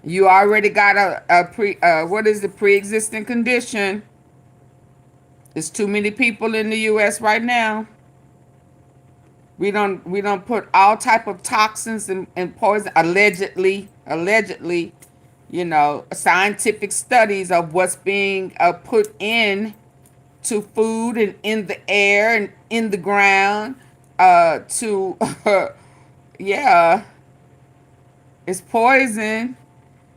Speaker 1: you already got a pre-existing condition. There's too many people in the U.S. right now. We don't put all type of toxins and poison, allegedly, you know, scientific studies of what's being put in to food and in the air and in the ground yeah, it's poison.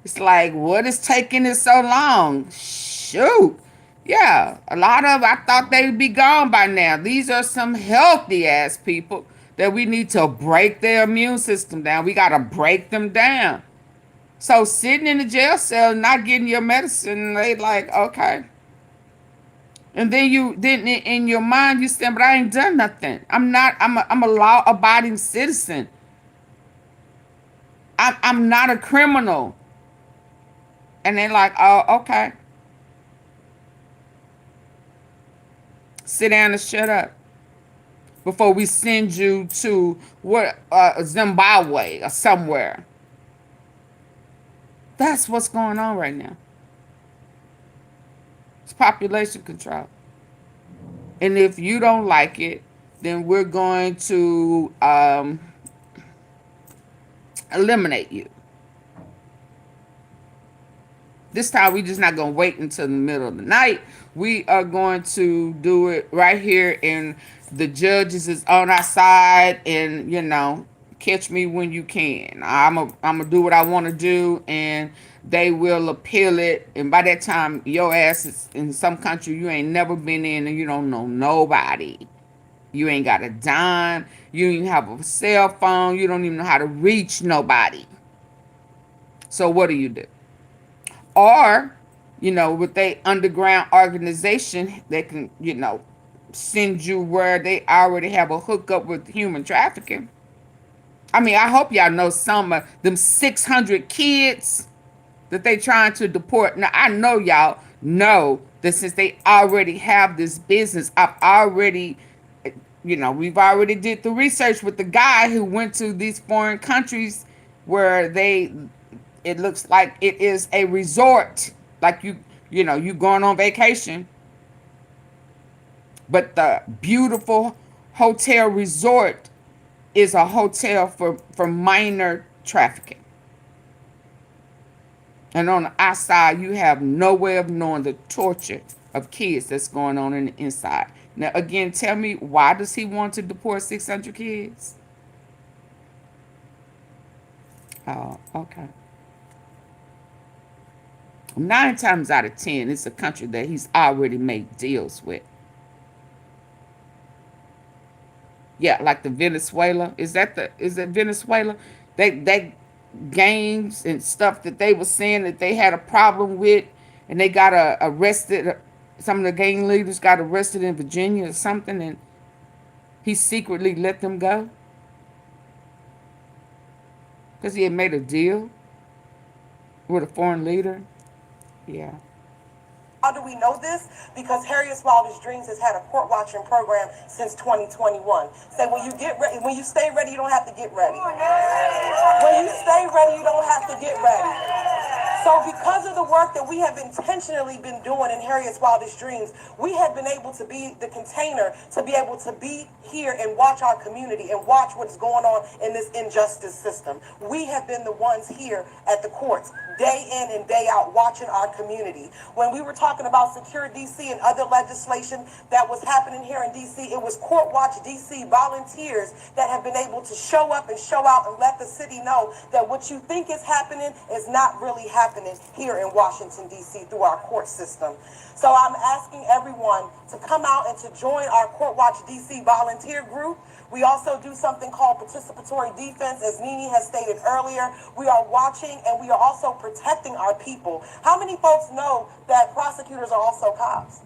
Speaker 1: It's like, what is taking it so long? Shoot. Yeah, a lot of, I thought they would be gone by now. These are some healthy ass people that we need to break their immune system down. We got to break them down. So sitting in the jail cell, not getting your medicine, they like, okay. And then in your mind, you say, but I ain't done nothing. I'm a law-abiding citizen. I'm not a criminal. And they're like, oh, okay. Sit down and shut up. before we send you to Zimbabwe or somewhere. That's what's going on right now. It's population control. And if you don't like it, then we're going to eliminate you. This time, we're just not going to wait until the middle of the night. We are going to do it right here, and the judges is on our side, and, you know, catch me when you can. I'm gonna do what I want to do, and they will appeal it. And by that time, your ass is in some country you ain't never been in, and you don't know nobody. You ain't got a dime. You don't even have a cell phone. You don't even know how to reach nobody. So what do? Or, you know, with they underground organization, they can, you know, send you where they already have a hookup with human trafficking. I mean, I hope y'all know some of them 600 kids that they trying to deport. Now, I know y'all know that since they already have this business, I've already, you know, we've already did the research with the guy who went to these foreign countries where it looks like it is a resort, like you know, you going on vacation, but the beautiful hotel resort is a hotel for minor trafficking. And on the outside, you have no way of knowing the torture of kids that's going on in the inside. Now, again, tell me, why does he want to deport 600 kids? Oh, okay. 9 times out of 10, it's a country that he's already made deals with. Yeah, like the Venezuela. Is it Venezuela? They gangs and stuff that they were saying that they had a problem with, and they got arrested. Some of the gang leaders got arrested in Virginia or something, and he secretly let them go because he had made a deal with a foreign leader. Yeah.
Speaker 4: How do we know this? Because Harriet's Wildest Dreams has had a court watching program since 2021. Say when you get ready, when you stay ready, you don't have to get ready. When you stay ready, you don't have to get ready. So because of the work that we have intentionally been doing in Harriet's Wildest Dreams, we have been able to be the container to be able to be here and watch our community and watch what's going on in this injustice system. We have been the ones here at the courts, day in and day out, watching our community. When we were talking about Secure DC and other legislation that was happening here in DC, it was Court Watch DC volunteers that have been able to show up and show out and let the city know that what you think is happening is not really happening here in Washington, DC through our court system. So I'm asking everyone to come out and to join our Court Watch DC volunteer group. We also do something called participatory defense, as Nene has stated earlier. We are watching and we are also protecting our people. How many folks know that prosecutors are also cops?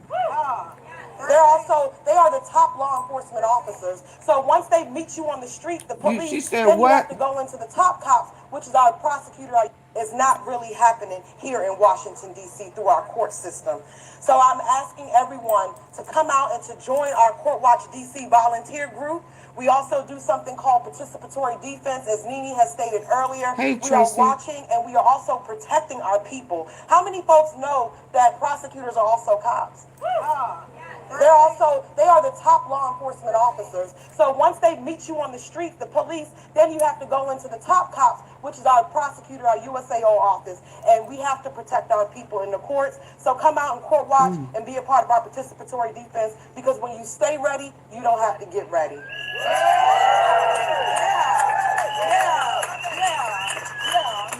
Speaker 4: They are the top law enforcement officers. So once they meet you on the street, the police, then you have to go into the top cops, which is our prosecutor. Is not really happening here in Washington, D.C. through our court system. So I'm asking everyone to come out and to join our Court Watch DC volunteer group. We also do something called participatory defense, as Nene has stated earlier. We are watching and we are also protecting our people. How many folks know that prosecutors are also cops? They are the top law enforcement officers. So once they meet you on the street, the police, then you have to go into the top cops, which is our prosecutor, our USAO office, and we have to protect our people in the courts. So come out and court watch and be a part of our participatory defense, because when you stay ready, you don't have to get ready.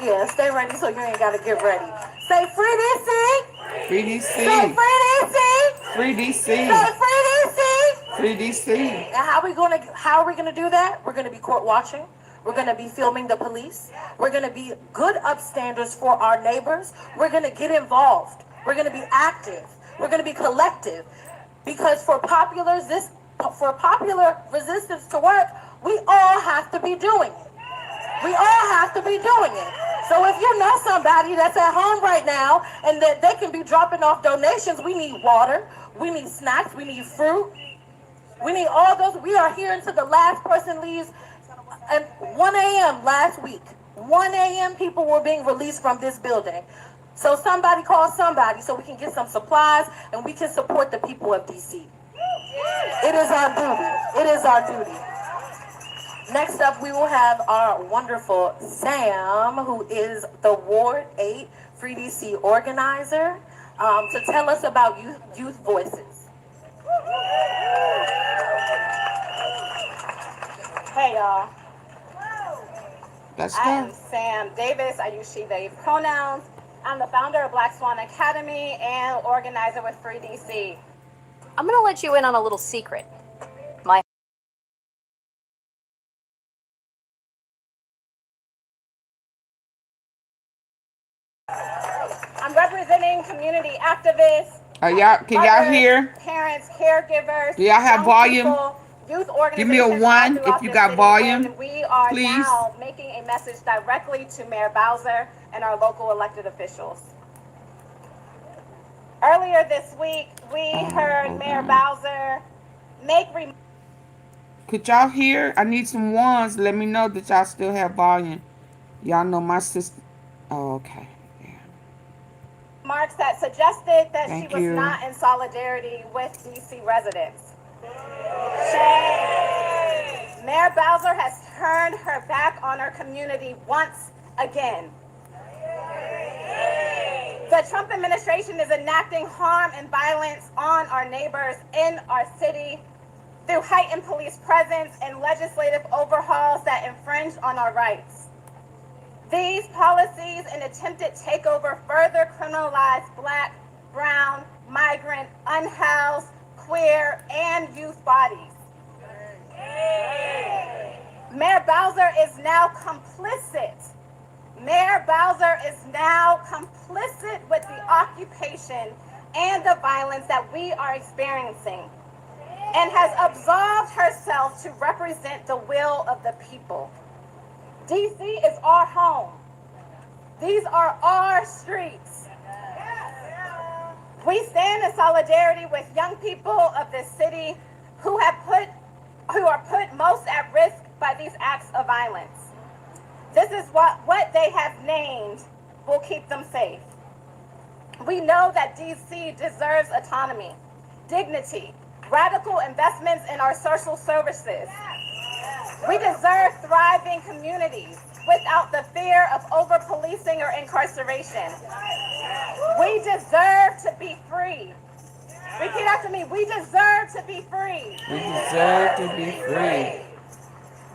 Speaker 4: Yeah, stay ready so you ain't got to get ready. Say free DC.
Speaker 1: Free DC.
Speaker 4: Say free DC.
Speaker 1: Free DC.
Speaker 4: Say free DC.
Speaker 1: Free DC.
Speaker 4: And how are we gonna do that? We're gonna be court watching. We're gonna be filming the police. We're gonna be good upstanders for our neighbors. We're gonna get involved. We're gonna be active. We're gonna be collective. Because for popular resistance to work, we all have to be doing it. We all have to be doing it. So if you know somebody that's at home right now and that they can be dropping off donations, we need water, we need snacks, we need fruit. We need all those. We are here until the last person leaves. At 1 a.m. last week, 1 a.m. people were being released from this building. So somebody call somebody so we can get some supplies and we can support the people of DC. It is our duty. It is our duty. Next up, we will have our wonderful Sam, who is the Ward 8 Free DC organizer, to tell us about youth voices.
Speaker 11: Hey, y'all.
Speaker 1: Let's
Speaker 11: I
Speaker 1: go.
Speaker 11: am Sam Davis. I use she, they pronouns. I'm the founder of Black Swan Academy and organizer with Free DC.
Speaker 10: I'm gonna let you in on a little secret. My
Speaker 11: I'm representing community activists.
Speaker 1: Y'all, can y'all
Speaker 11: mothers,
Speaker 1: hear?
Speaker 11: Parents, caregivers.
Speaker 1: Do y'all have
Speaker 11: young
Speaker 1: volume?
Speaker 11: people, youth organizations.
Speaker 1: Give me a 1 if you got volume,
Speaker 11: And we are
Speaker 1: please.
Speaker 11: now making a message directly to Mayor Bowser and our local elected officials. Earlier this week, we heard Mayor Bowser make
Speaker 1: Could y'all hear? I need some ones. Let me know that y'all still have volume. Y'all know my sister. Oh, okay.
Speaker 11: remarks that suggested that
Speaker 1: Thank
Speaker 11: she was
Speaker 1: you.
Speaker 11: not in solidarity with DC residents. Shame. Mayor Bowser has turned her back on our community once again. The Trump administration is enacting harm and violence on our neighbors in our city through heightened police presence and legislative overhauls that infringe on our rights. These policies and attempted takeover further criminalize Black, brown, migrant, unhoused, queer, and youth bodies. Mayor Bowser is now complicit. Mayor Bowser is now complicit with the occupation and the violence that we are experiencing and has absolved herself to represent the will of the people. DC is our home. These are our streets. We stand in solidarity with young people of this city who are put most at risk by these acts of violence. This is what they have named will keep them safe. We know that DC deserves autonomy, dignity, radical investments in our social services. We deserve thriving communities without the fear of over-policing or incarceration. We deserve to be free. Repeat after me. We deserve to be free.
Speaker 1: We deserve to be free.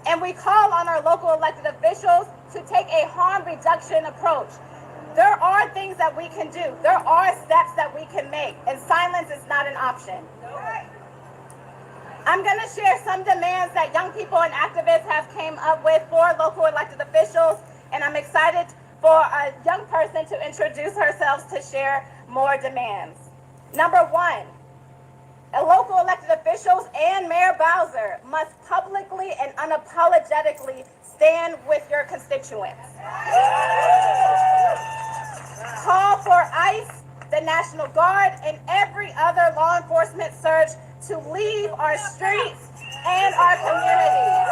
Speaker 11: And we call on our local elected officials to take a harm reduction approach. There are things that we can do. There are steps that we can make, and silence is not an option. I'm going to share some demands that young people and activists have came up with for local elected officials, and I'm excited for a young person to introduce herself to share more demands. Number one, local elected officials and Mayor Bowser must publicly and unapologetically stand with your constituents. Call for ICE, the National Guard, and every other law enforcement surge to leave our streets and our communities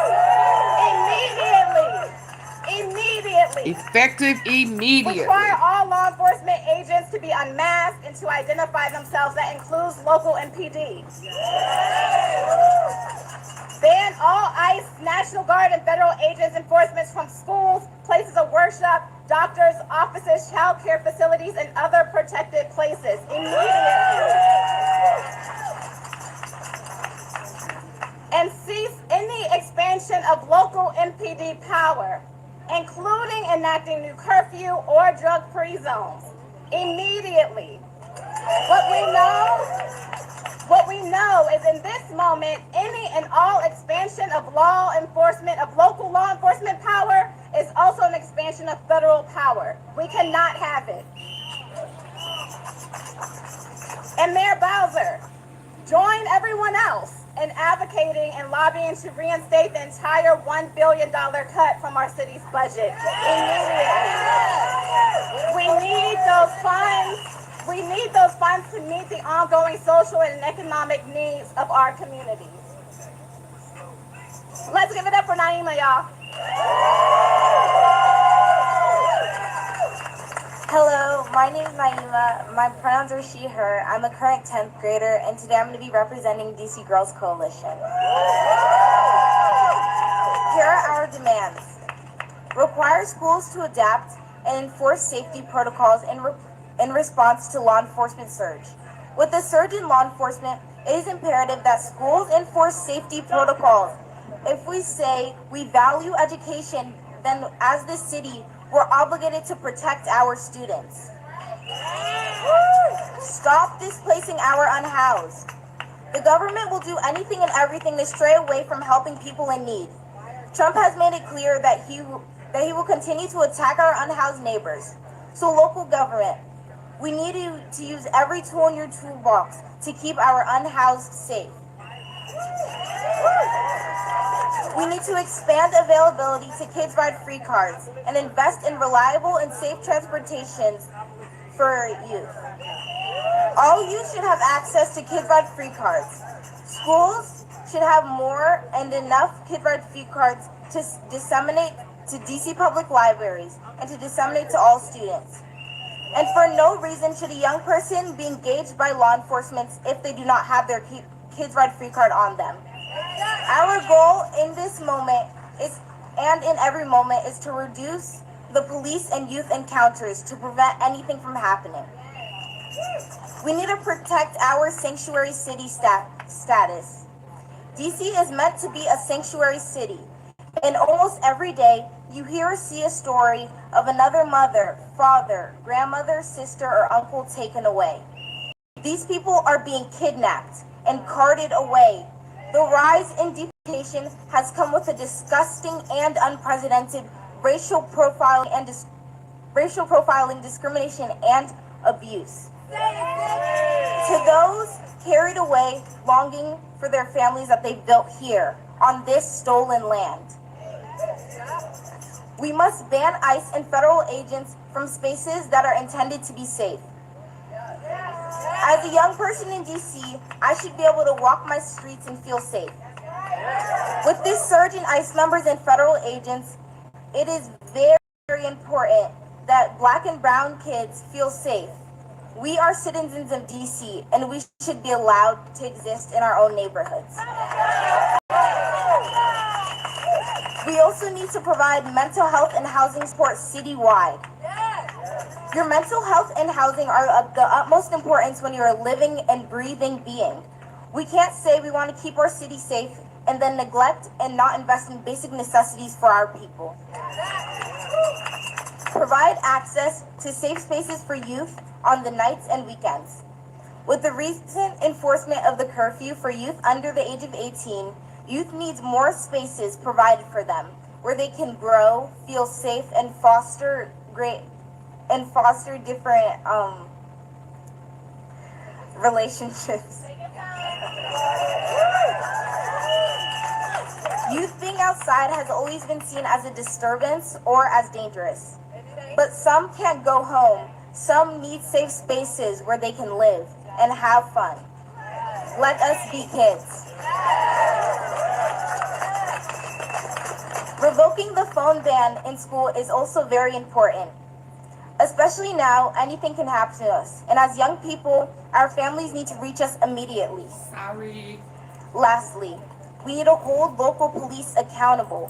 Speaker 11: immediately.
Speaker 1: Effective immediately.
Speaker 11: Require all law enforcement agents to be unmasked and to identify themselves. That includes local MPD. Ban all ICE, National Guard, and federal agents enforcement from schools, places of worship, doctors' offices, child care facilities, and other protected places immediately. And cease any expansion of local MPD power, including enacting new curfew or drug-free zones immediately. What we know is in this moment, any and all expansion of local law enforcement power is also an expansion of federal power. We cannot have it. And Mayor Bowser, join everyone else in advocating and lobbying to reinstate the entire $1 billion cut from our city's budget immediately. We need those funds. We need those funds to meet the ongoing social and economic needs of our communities. Let's give it up for Naima, y'all.
Speaker 12: Hello, my name is Naima. My pronouns are she, her. I'm a current 10th grader, and today I'm going to be representing DC Girls Coalition. Here are our demands. Require schools to adapt and enforce safety protocols in response to law enforcement surge. With the surge in law enforcement, it is imperative that schools enforce safety protocols. If we say we value education, then as the city, we're obligated to protect our students. Stop displacing our unhoused. The government will do anything and everything to stray away from helping people in need. Trump has made it clear that he will continue to attack our unhoused neighbors. So local government, we need to use every tool in your toolbox to keep our unhoused safe. We need to expand availability to Kids Ride free cards and invest in reliable and safe transportations for youth. All youth should have access to Kids Ride free cards. Schools should have more and enough Kids Ride free cards to disseminate to DC public libraries and to disseminate to all students. And for no reason should a young person be engaged by law enforcement if they do not have their Kids Ride free card on them. Our goal in this moment and in every moment is to reduce the police and youth encounters to prevent anything from happening. We need to protect our sanctuary city status. DC is meant to be a sanctuary city, and almost every day you hear or see a story of another mother, father, grandmother, sister, or uncle taken away. These people are being kidnapped and carted away. The rise in deportation has come with a disgusting and unprecedented racial profiling, discrimination, and abuse. To those carried away longing for their families that they built here on this stolen land, we must ban ICE and federal agents from spaces that are intended to be safe. As a young person in DC, I should be able to walk my streets and feel safe. With this surge in ICE numbers and federal agents, it is very, very important that Black and brown kids feel safe. We are citizens of DC, and we should be allowed to exist in our own neighborhoods. We also need to provide mental health and housing support citywide. Your mental health and housing are of the utmost importance when you're a living and breathing being. We can't say we want to keep our city safe and then neglect and not invest in basic necessities for our people. Provide access to safe spaces for youth on the nights and weekends. With the recent enforcement of the curfew for youth under the age of 18, youth needs more spaces provided for them where they can grow, feel safe, and foster different relationships. Youth being outside has always been seen as a disturbance or as dangerous. But some can't go home. Some need safe spaces where they can live and have fun. Let us be kids. Revoking the phone ban in school is also very important. Especially now, anything can happen to us. And as young people, our families need to reach us immediately.
Speaker 1: Sorry.
Speaker 12: Lastly, we need to hold local police accountable.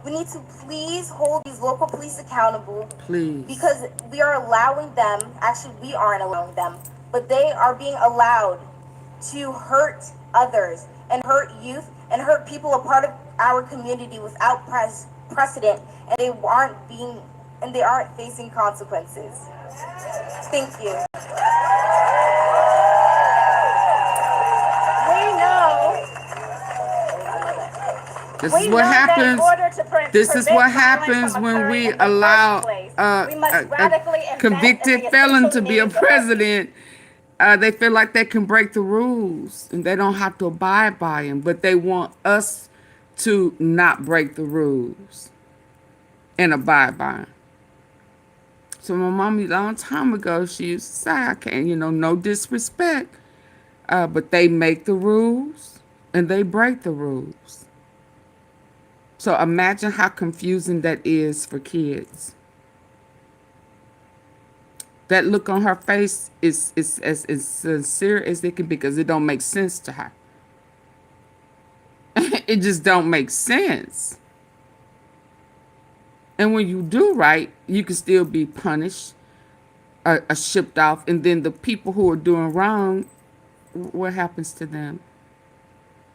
Speaker 12: We need to please hold these local police accountable.
Speaker 1: Please.
Speaker 12: Because we are allowing them, actually we aren't allowing them, but they are being allowed to hurt others and hurt youth and hurt people a part of our community without precedent, and they aren't facing consequences. Thank you.
Speaker 1: This is what happens. This is what happens when we allow a convicted felon to be a president. They feel like they can break the rules and they don't have to abide by them, but they want us to not break the rules and abide by them. So my mommy, a long time ago, she used to say, I can't, no disrespect, but they make the rules and they break the rules. So imagine how confusing that is for kids. That look on her face is as sincere as it can be because it don't make sense to her. It just don't make sense. And when you do right, you can still be punished or shipped off. And then the people who are doing wrong, what happens to them?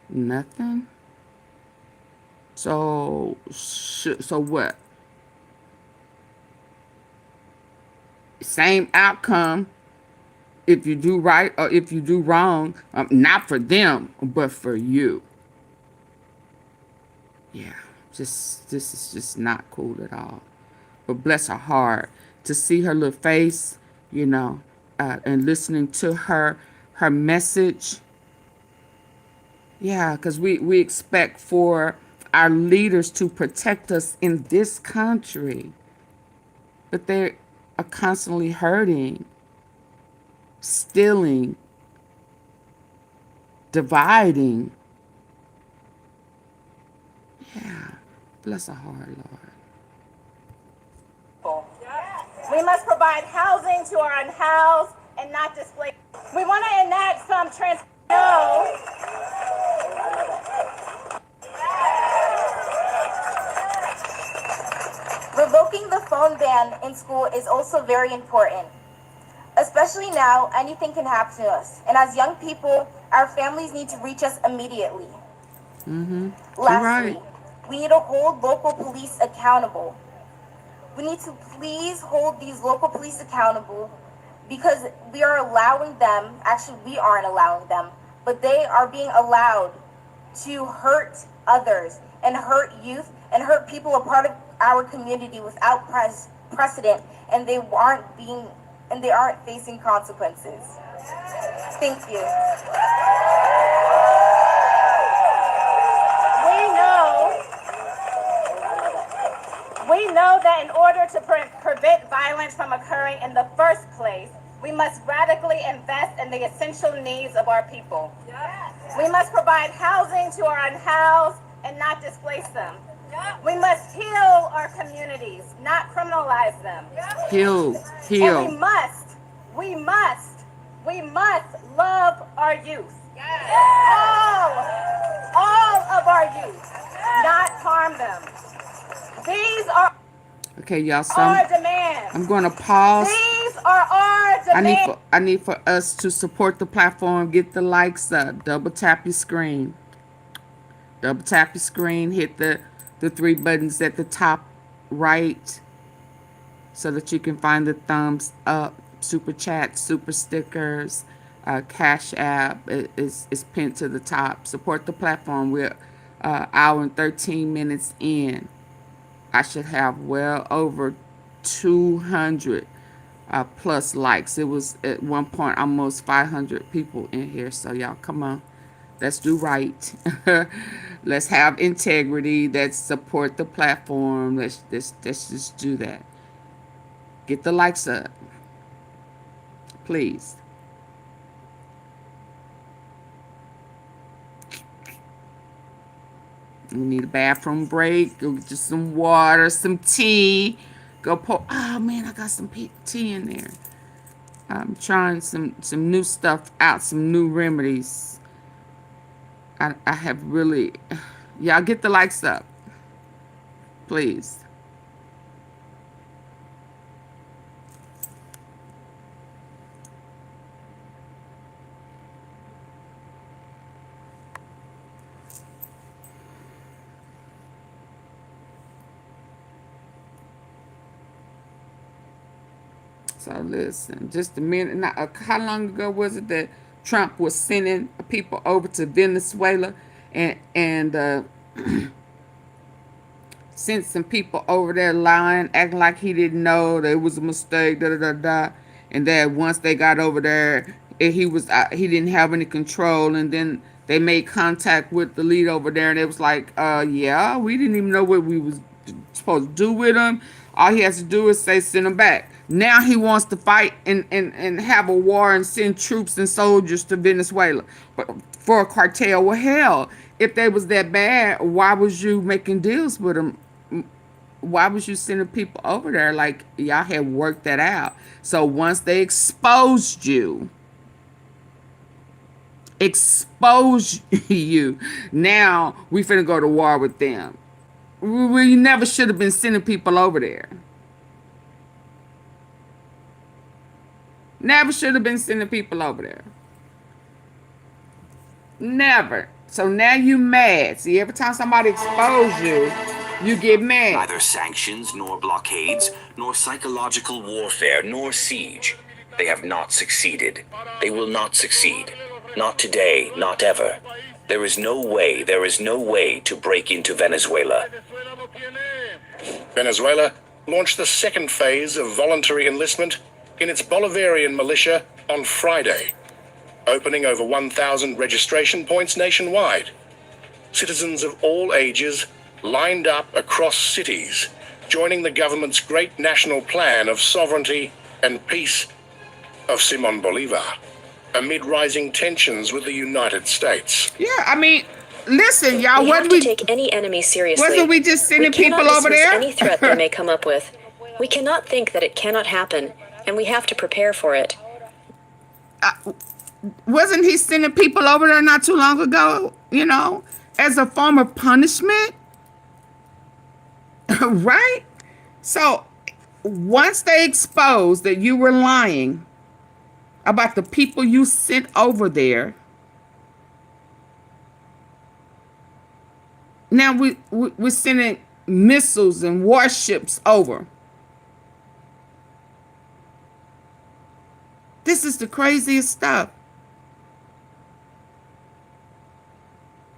Speaker 1: Nothing. So what? Same outcome if you do right or if you do wrong, not for them, but for you. Yeah, this is just not cool at all. But bless her heart to see her little face, you know, and listening to her message. Yeah, because we expect for our leaders to protect us in this country, but they are constantly hurting, stealing, dividing. Yeah, bless her heart, Lord.
Speaker 11: We must provide housing to our unhoused and not displaced. We want to enact some
Speaker 12: Revoking the phone ban in school is also very important. Especially now, anything can happen to us. And as young people, our families need to reach us immediately. Lastly, we need to hold local police accountable. We need to please hold these local police accountable because we are allowing them, actually we aren't allowing them, but they are being allowed to hurt others and hurt youth and hurt people a part of our community without precedent, and they aren't facing consequences. Thank you.
Speaker 11: We know that in order to prevent violence from occurring in the first place, we must radically invest in the essential needs of our people. We must provide housing to our unhoused and not displace them. We must heal our communities, not criminalize them.
Speaker 1: Heal.
Speaker 11: And we must love our youth. All of our youth, not harm them. These are
Speaker 1: okay, y'all.
Speaker 11: our demands.
Speaker 1: I'm going to pause.
Speaker 11: These are our demands.
Speaker 1: I need for us to support the platform. Get the likes up. Double tap your screen. Double tap your screen. Hit the three buttons at the top right so that you can find the thumbs up, super chat, super stickers, Cash App is pinned to the top. Support the platform. We're hour and 13 minutes in. I should have well over 200 plus likes. It was at one point almost 500 people in here. So y'all, come on. Let's do right. Let's have integrity. Let's support the platform. Let's just do that. Get the likes up. Please. We need a bathroom break. Go get you some water, some tea. Go pour. Oh man, I got some tea in there. I'm trying some new stuff out, some new remedies. I have really, y'all get the likes up, please. So listen, just a minute. Now, how long ago was it that Trump was sending people over to Venezuela and sent some people over there lying, acting like he didn't know that it was a mistake, and that once they got over there, he didn't have any control, and then they made contact with the lead over there, and it was like, yeah, we didn't even know what we was supposed to do with him. All he has to do is say send them back. Now he wants to fight and have a war and send troops and soldiers to Venezuela but for a cartel. Well, hell, if they was that bad, why was you making deals with them? Why was you sending people over there? Like, y'all had worked that out. So once they exposed you, now we finna go to war with them. We never should have been sending people over there. Never should have been sending people over there. Never. So now you mad. See, every time somebody expose you, you get mad.
Speaker 13: Neither sanctions, nor blockades, nor psychological warfare, nor siege. They have not succeeded. They will not succeed. Not today, not ever. There is no way to break into Venezuela.
Speaker 14: Venezuela launched the second phase of voluntary enlistment in its Bolivarian militia on Friday, opening over 1,000 registration points nationwide. Citizens of all ages lined up across cities, joining the government's great national plan of sovereignty and peace of Simón Bolívar, amid rising tensions with the United States.
Speaker 1: Yeah, I mean, listen, y'all,
Speaker 15: we have to take any enemy seriously.
Speaker 1: Wasn't we just sending people over there?
Speaker 15: Any threat they may come up with. We cannot think that it cannot happen, and we have to prepare for it.
Speaker 1: Wasn't he sending people over there not too long ago, you know, as a form of punishment? Right? So once they exposed that you were lying about the people you sent over there, now we're sending missiles and warships over. This is the craziest stuff.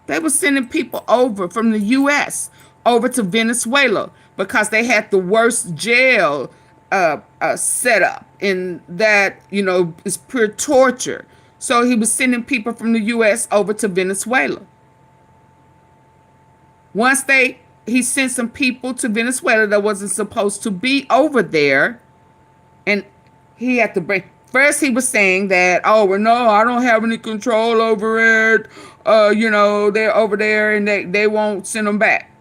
Speaker 1: They were sending people over from the U.S. over to Venezuela because they had the worst jail set up, and that, you know, is pure torture. So he was sending people from the U.S. over to Venezuela. Once he sent some people to Venezuela that wasn't supposed to be over there, and he had to bring. First, he was saying that, oh, well, no, I don't have any control over it. You know, they're over there and they won't send them back.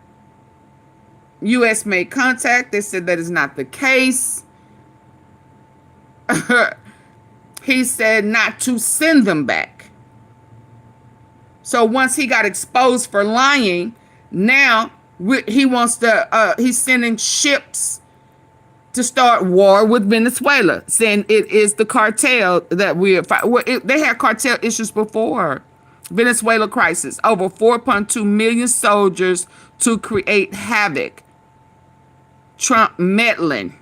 Speaker 1: U.S. made contact. They said that is not the case. He said not to send them back. So once he got exposed for lying, now he wants to, he's sending ships to start war with Venezuela, saying it is the cartel that we're fighting. Well, they had cartel issues before. Venezuela crisis. Over 4.2 million soldiers to create havoc. Trump meddling.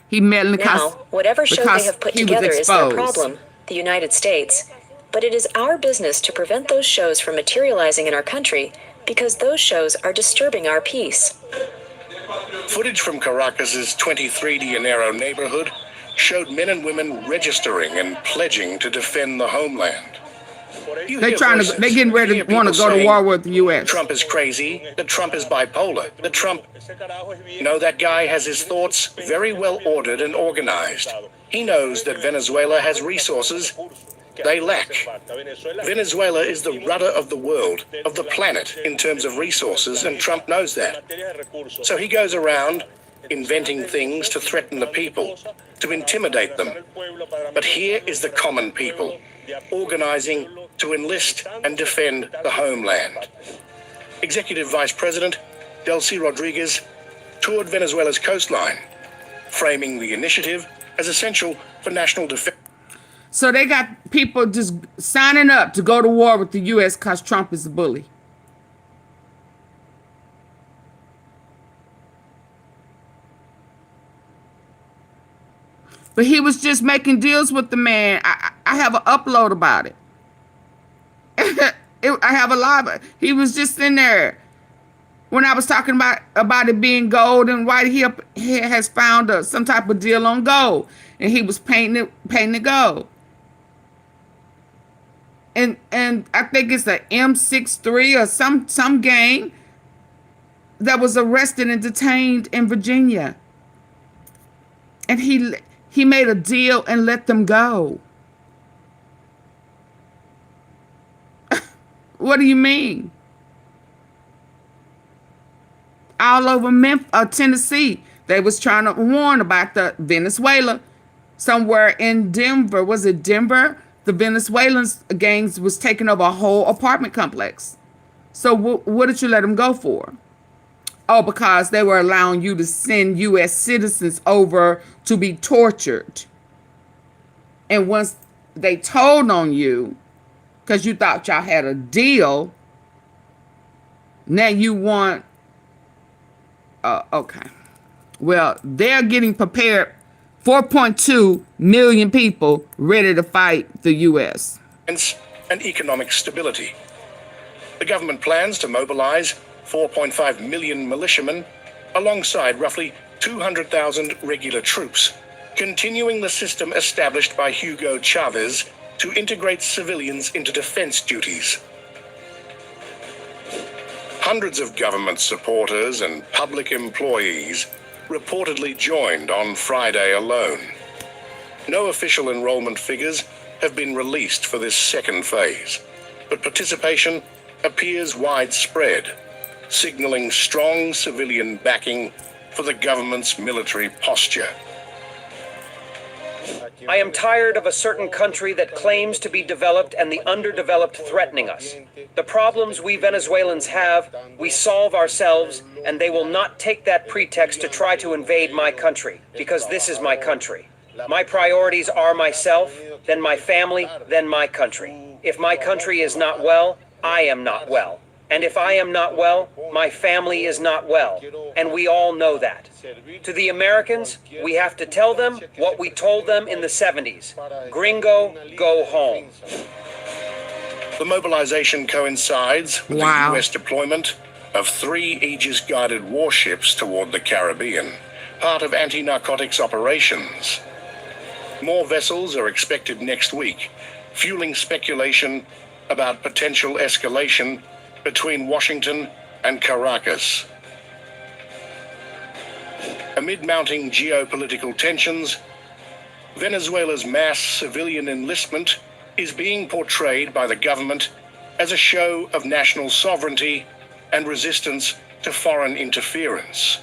Speaker 1: He meddling.
Speaker 15: Now, whatever show they have put together is their problem, the United States. But it is our business to prevent those shows from materializing in our country, because those shows are disturbing our peace.
Speaker 14: Footage from Caracas's 23 de Janeiro neighborhood showed men and women registering and pledging to they homeland.
Speaker 1: They're getting ready to want to go to war with the U.S.
Speaker 14: Trump is crazy, that Trump is bipolar, that Trump... No, that guy has his thoughts very well ordered and organized. He knows that Venezuela has resources they lack. Venezuela is the rudder of the world, of the planet, in terms of resources, and Trump knows that. So he goes around inventing things to threaten the people, to intimidate them. But here is the common people, organizing to enlist and defend the homeland. Executive Vice President Delcy Rodriguez toured Venezuela's coastline, framing the initiative as essential for national defense.
Speaker 1: So they got people just signing up to go to war with the U.S. because Trump is a bully. But he was just making deals with the man. I have an upload about it. I have a live. He was just in there when I was talking about it being gold and white. He has found some type of deal on gold, and he was painting it gold. And I think it's a M63 or some game. that was arrested and detained in Virginia. And he made a deal and let them go. What do you mean? All over Tennessee, they was trying to warn about the Venezuela. Somewhere in Denver, was it Denver? The Venezuelan gangs was taking over a whole apartment complex. So what did you let them go for? Oh, because they were allowing you to send U.S. citizens over to be tortured. And once they told on you, because you thought y'all had a deal, now you want, okay. Well, they're getting prepared. 4.2 million people ready to fight the U.S.
Speaker 14: And economic stability. The government plans to mobilize 4.5 million militiamen alongside roughly 200,000 regular troops, continuing the system established by Hugo Chavez to integrate civilians into defense duties. Hundreds of government supporters and public employees reportedly joined on Friday alone. No official enrollment figures have been released for this second phase, but participation appears widespread, signaling strong civilian backing for the government's military posture.
Speaker 16: I am tired of a certain country that claims to be developed and the underdeveloped threatening us. The problems we Venezuelans have, we solve ourselves, and they will not take that pretext to try to invade my country, because this is my country. My priorities are myself, then my family, then my country. If my country is not well, I am not well. And if I am not well, my family is not well. And we all know that. To the Americans, we have to tell them what we told them in the 70s. Gringo, go home.
Speaker 14: The mobilization coincides with the U.S. deployment of 3 Aegis-guided warships toward the Caribbean, part of anti-narcotics operations. More vessels are expected next week, fueling speculation about potential escalation between Washington and Caracas. Amid mounting geopolitical tensions, Venezuela's mass civilian enlistment is being portrayed by the government as a show of national sovereignty and resistance to foreign interference.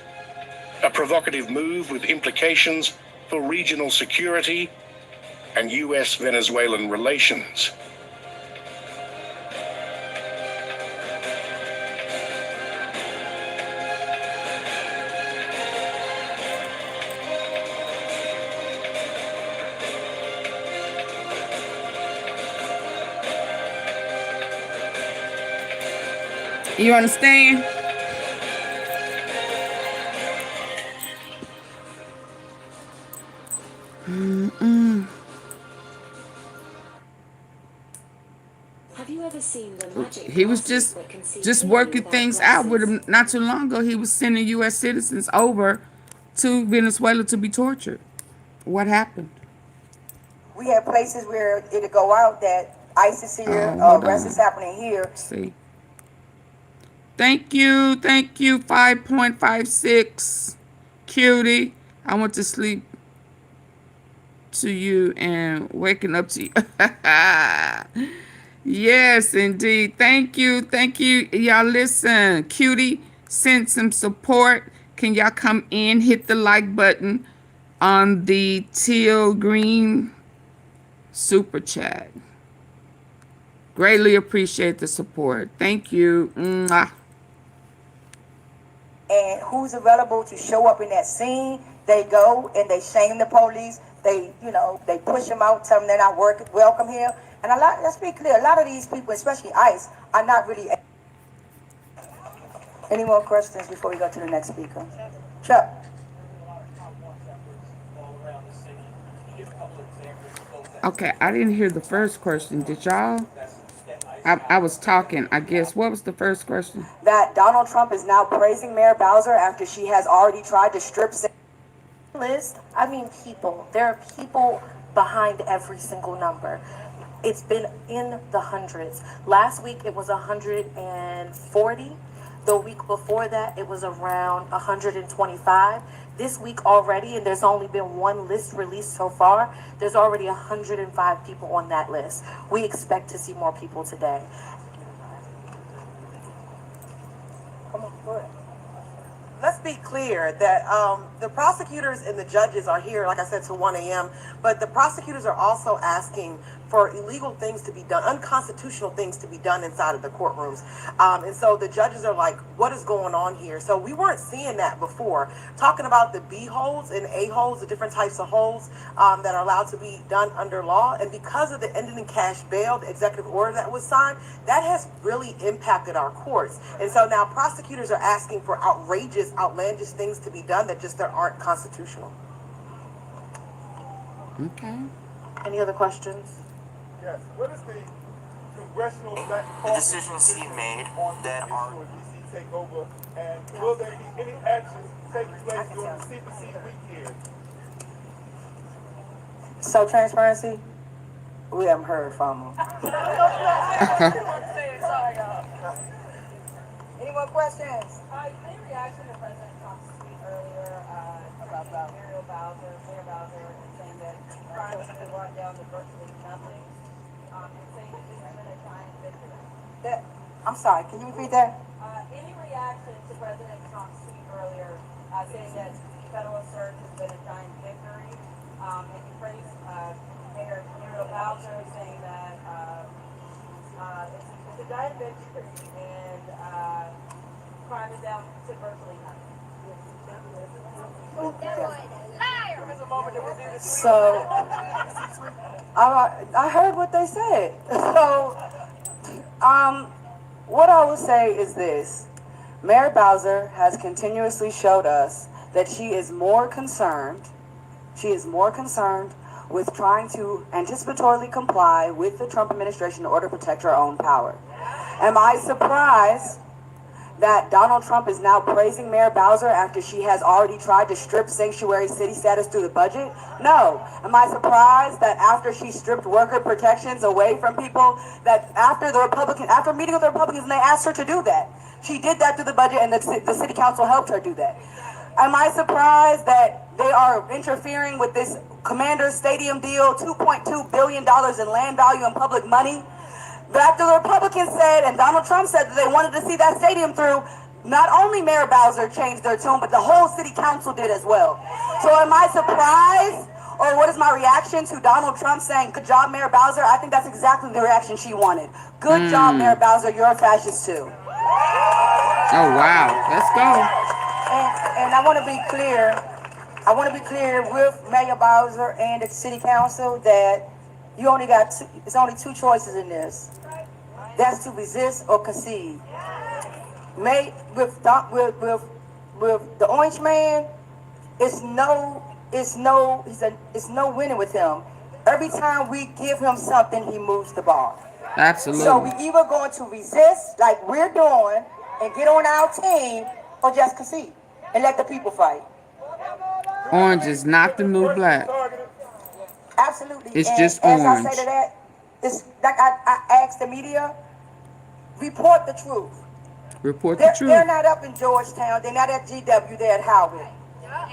Speaker 14: A provocative move with implications for regional security and U.S.-Venezuelan relations.
Speaker 1: You understand?
Speaker 15: Have you ever seen the magic?
Speaker 1: He was just working things out with him not too long ago. He was sending U.S. citizens over to Venezuela to be tortured. What happened?
Speaker 8: We have places where it'll go out that ISIS here, arrest is happening here.
Speaker 1: See. Thank you, 5.56, cutie. I went to sleep to you and waking up to you. Yes, indeed. Thank you. Y'all listen, cutie sent some support. Can y'all come in, hit the like button on the teal green super chat. Greatly appreciate the support. Thank you. Mwah.
Speaker 8: And who's available to show up in that scene, they go and they shame the police. They, they push them out, tell them they're not welcome here. And let's be clear, a lot of these people, especially ICE, are not really. Any more questions before we go to the next speaker? Chuck.
Speaker 1: Okay, I didn't hear the first question. Did y'all? I was talking, I guess. What was the first question?
Speaker 8: That Donald Trump is now praising Mayor Bowser after she has already tried to strip.
Speaker 4: List, I mean people. There are people behind every single number. It's been in the hundreds. Last week it was 140. The week before that, it was around 125. This week already, and there's only been one list released so far, there's already 105 people on that list. We expect to see more people today.
Speaker 17: Come on, go ahead. Let's be clear that the prosecutors and the judges are here, like I said, till 1 a.m., but the prosecutors are also asking for illegal things to be done, unconstitutional things to be done inside of the courtrooms. And so the judges are like, what is going on here? So we weren't seeing that before. Talking about the B holes and A holes, the different types of holes that are allowed to be done under law. And because of the ending in cash bail, the executive order that was signed, that has really impacted our courts. And so now prosecutors are asking for outrageous, outlandish things to be done that just aren't constitutional.
Speaker 1: Okay.
Speaker 4: Any other questions?
Speaker 7: Yes. What is the congressional black
Speaker 18: The decisions he made that are
Speaker 7: DC takeover, and will there be any actions taking place during the CPC week here?
Speaker 8: So transparency, we haven't heard from them. Any more questions?
Speaker 4: Any reaction to President Trump's tweet earlier about Mayor Bowser, saying that crime has been brought down to virtually nothing, and saying that this has been a giant victory?
Speaker 8: I'm sorry, can you repeat that?
Speaker 4: Any reaction to President Trump's tweet earlier saying that federal surge has been a giant victory, and he praised Mayor Bowser, saying that it's a giant victory and crime is down to virtually nothing.
Speaker 8: So, I heard what they said. So, what I will say is this. Mayor Bowser has continuously showed us that she is more concerned with trying to anticipatorily comply with the Trump administration in order to protect her own power. Am I surprised that Donald Trump is now praising Mayor Bowser after she has already tried to strip sanctuary city status through the budget? No. Am I surprised that after she stripped worker protections away from people, that after meeting with the Republicans and they asked her to do that, she did that through the budget and the city council helped her do that? Am I surprised that they are interfering with this Commander's Stadium deal, $2.2 billion in land value and public money? But after the Republicans said, and Donald Trump said that they wanted to see that stadium through, not only Mayor Bowser changed their tune, but the whole city council did as well. So am I surprised? Or what is my reaction to Donald Trump saying, good job, Mayor Bowser? I think that's exactly the reaction she wanted. Good job, Mayor Bowser. You're a fascist too.
Speaker 1: Oh, wow. Let's go.
Speaker 8: And I want to be clear. I want to be clear with Mayor Bowser and the city council that you only got it's only two choices in this. That's to resist or concede. With the Orange Man, it's no winning with him. Every time we give him something, he moves the ball.
Speaker 1: Absolutely.
Speaker 8: So we either going to resist like we're doing and get on our team, or just concede and let the people fight.
Speaker 1: Orange is not the new black.
Speaker 8: Absolutely.
Speaker 1: It's
Speaker 8: and
Speaker 1: just
Speaker 8: as
Speaker 1: orange.
Speaker 8: I say to that, it's like I asked the media, report the truth.
Speaker 1: Report the truth.
Speaker 8: They're not up in Georgetown. They're not at GW. They're at Howard.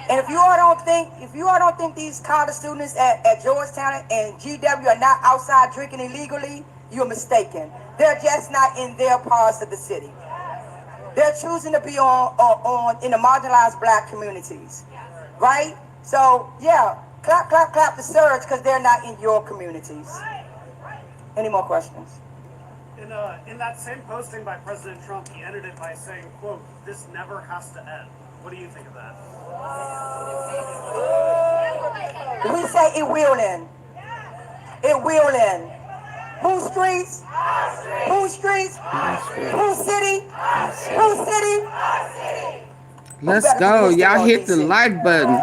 Speaker 8: And if you all don't think these college students at Georgetown and GW are not outside drinking illegally, you're mistaken. They're just not in their parts of the city. They're choosing to be in the marginalized black communities, right? So yeah, clap the surge because they're not in your communities. Any more questions?
Speaker 19: In that same posting by President Trump, he ended it by saying, quote, "This never has to end." What do you think of that?
Speaker 8: We say it will end. It will end. Whose streets? Whose streets? Whose city? Whose city?
Speaker 1: Let's go. Y'all hit the like button.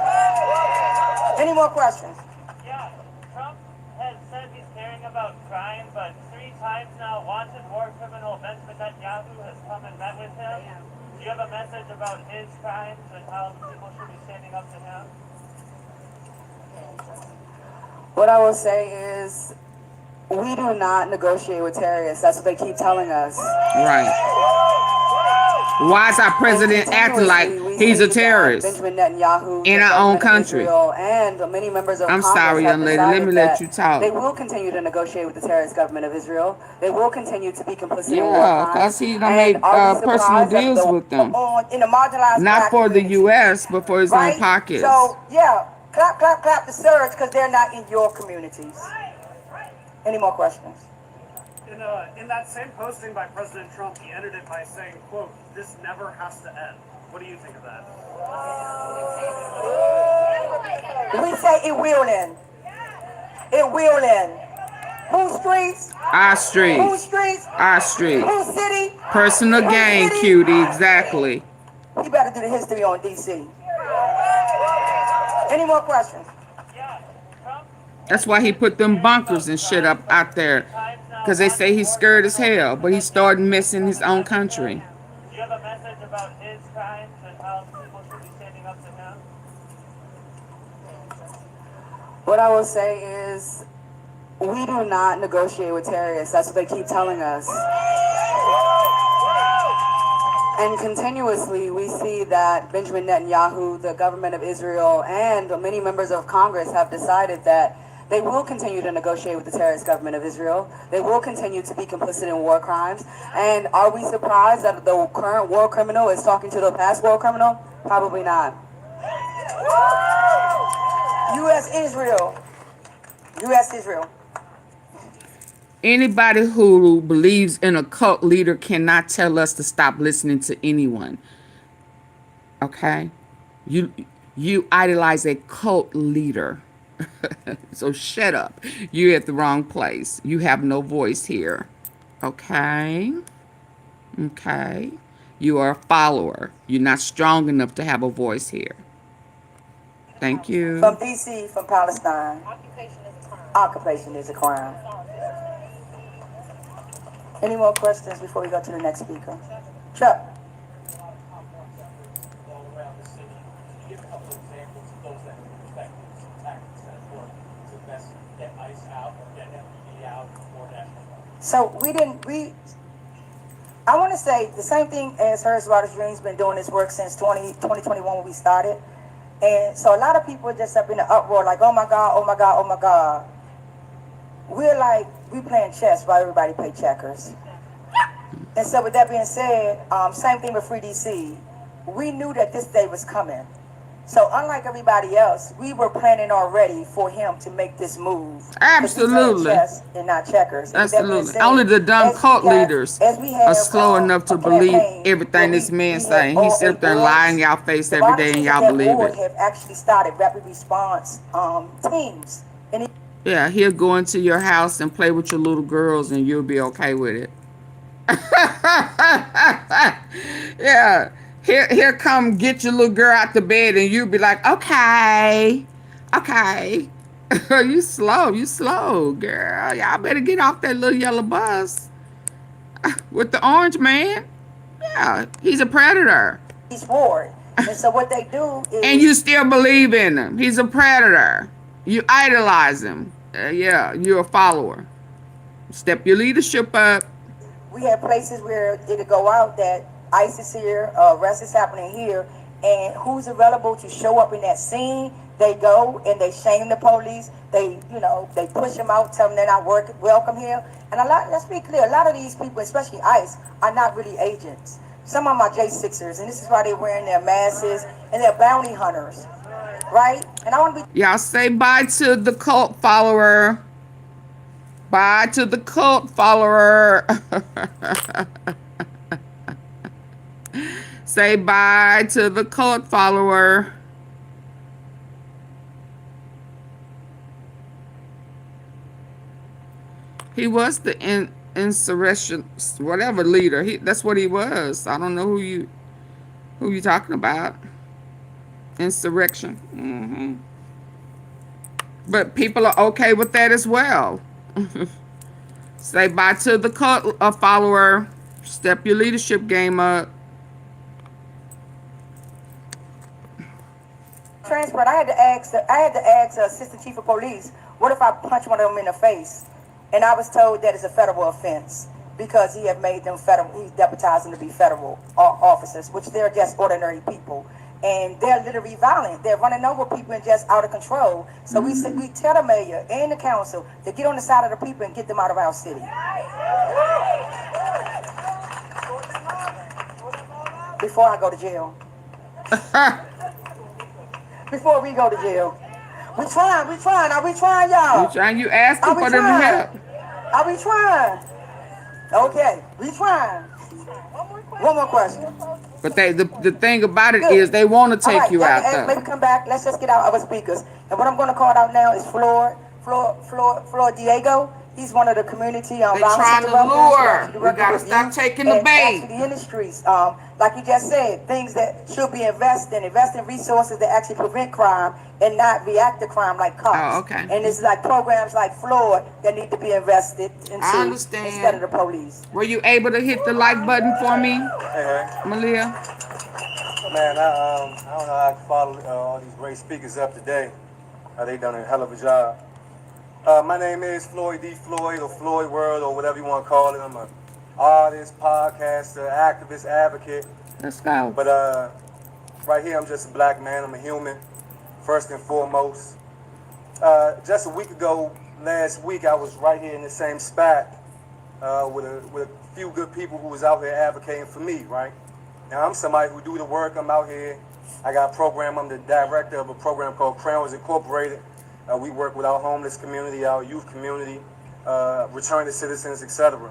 Speaker 8: Any more questions?
Speaker 20: Yeah. Trump has said he's caring about crime, but 3 times now, wanted war criminal Benjamin Netanyahu has come and met with him. Do you have a message about his crimes and how people should be standing up to him?
Speaker 8: What I will say is, we do not negotiate with terrorists. That's what they keep telling us.
Speaker 1: Right. Why is our president acting like he's a terrorist
Speaker 5: Benjamin Netanyahu,
Speaker 1: in
Speaker 5: the
Speaker 1: our own
Speaker 5: government of
Speaker 1: country?
Speaker 5: Israel, and many members of
Speaker 1: I'm
Speaker 5: Congress
Speaker 1: sorry,
Speaker 5: have
Speaker 1: young lady. Let me
Speaker 5: decided
Speaker 1: let
Speaker 5: that
Speaker 1: you talk.
Speaker 5: they will continue to negotiate with the terrorist government of Israel. They will continue to be complicit in war
Speaker 1: Yeah,
Speaker 5: crimes.
Speaker 1: because he done
Speaker 5: And
Speaker 1: made
Speaker 5: are we
Speaker 1: personal
Speaker 5: surprised that
Speaker 1: deals with them.
Speaker 5: in the marginalized
Speaker 1: Not
Speaker 5: black
Speaker 1: for the
Speaker 5: community,
Speaker 1: U.S., but for his own
Speaker 5: right?
Speaker 1: pockets.
Speaker 5: So yeah, clap, clap, clap the surge because they're not in your communities. Any more questions?
Speaker 19: In that same posting by President Trump, he ended it by saying, quote, "This never has to end." What do you think of that?
Speaker 8: We say it will end. It will end. Whose streets?
Speaker 1: Our
Speaker 8: Whose
Speaker 1: streets.
Speaker 8: streets?
Speaker 1: Our streets.
Speaker 8: Whose city?
Speaker 1: Personal
Speaker 8: Whose
Speaker 1: gain,
Speaker 8: city?
Speaker 1: cutie. Exactly.
Speaker 8: He better do the history on DC. Any more questions?
Speaker 1: That's why he put them bunkers and shit up out there. Because they say he's scared as hell, but he started missing his own country.
Speaker 20: Do you have a message about his crimes and how people should be standing up to him?
Speaker 5: What I will say is, we do not negotiate with terrorists. That's what they keep telling us. And continuously, we see that Benjamin Netanyahu, the government of Israel, and many members of Congress have decided that they will continue to negotiate with the terrorist government of Israel. They will continue to be complicit in war crimes. And are we surprised that the current war criminal is talking to the past war criminal? Probably not.
Speaker 8: U.S. Israel. U.S. Israel.
Speaker 1: Anybody who believes in a cult leader cannot tell us to stop listening to anyone. Okay? You idolize a cult leader. So shut up. You're at the wrong place. You have no voice here. Okay? Okay? You are a follower. You're not strong enough to have a voice here. Thank you.
Speaker 8: From D.C., from Palestine. Occupation is a crime. Any more questions before we go to the next speaker? Chuck. So I want to say the same thing as Hers Wildest Dreams been doing this work since 2021 when we started. And so a lot of people are just up in the uproar like, oh my God, oh my God, oh my God. We're like, we playing chess while everybody play checkers. And so with that being said, same thing with Free DC. We knew that this day was coming. So unlike everybody else, we were planning already for him to make this move.
Speaker 1: Absolutely.
Speaker 8: Chess and not checkers.
Speaker 1: Absolutely. Only the dumb cult leaders are slow enough to believe everything this man saying. He sit there and lie in y'all face every day and y'all believe it.
Speaker 8: Have actually started rapid response teams.
Speaker 1: Yeah, he'll go into your house and play with your little girls and you'll be okay with it. Yeah. Here come get your little girl out the bed and you'll be like, okay. Okay. You slow, girl. Y'all better get off that little yellow bus. With the orange man. Yeah, he's a predator.
Speaker 8: He's bored. And so what they do is...
Speaker 1: And you still believe in him. He's a predator. You idolize him. Yeah, you're a follower. Step your leadership up.
Speaker 8: We have places where it'll go out that ICE is here, arrest is happening here, and who's available to show up in that scene, they go and they shame the police. They, they push them out, tell them they're not welcome here. And let's be clear, a lot of these people, especially ICE, are not really agents. Some of them are J6ers, and this is why they're wearing their masks, and they're bounty hunters, right? And I want to be...
Speaker 1: Y'all say bye to the cult follower. Bye to the cult follower. Say bye to the cult follower. He was the insurrection, whatever leader. That's what he was. I don't know who you talking about. Insurrection. Mm-hmm. But people are okay with that as well. Say bye to the cult follower. Step your leadership game up.
Speaker 8: Transport. I had to ask the assistant chief of police, what if I punch one of them in the face? And I was told that it's a federal offense. because he have made them federal, he deputized them to be federal officers, which they're just ordinary people. And they're literally violent. They're running over people and just out of control. So we tell the mayor and the council to get on the side of the people and get them out of our city. Before I go to jail. Before we go to jail. We trying, are we trying, y'all?
Speaker 1: We trying, you asking for them to help.
Speaker 8: Are we trying? Okay, we trying. One more question.
Speaker 1: But the thing about it is they want to take you out though.
Speaker 8: Maybe come back. Let's just get out our speakers. And what I'm going to call out now is Floyd Diego. He's one of the community
Speaker 1: they trying to lure. We gotta stop taking the bait.
Speaker 8: The industries, like you just said, things that should be invest in resources that actually prevent crime and not react to crime like cops.
Speaker 1: Oh, okay.
Speaker 8: And it's like programs like Floyd that need to be invested into
Speaker 1: I understand.
Speaker 8: instead of the police.
Speaker 1: Were you able to hit the like button for me, Malia?
Speaker 21: Man, I don't know how I can follow all these great speakers up today. They done a hell of a job. My name is Floyd D. Floyd, or Floyd World, or whatever you want to call it. I'm an artist, podcaster, activist, advocate.
Speaker 1: Let's go.
Speaker 21: But right here, I'm just a black man. I'm a human, first and foremost. Just a week ago, last week, I was right here in the same spot with a few good people who was out here advocating for me, right? Now, I'm somebody who do the work. I'm out here. I got a program. I'm the director of a program called Crowns Incorporated. We work with our homeless community, our youth community, returning citizens, etc.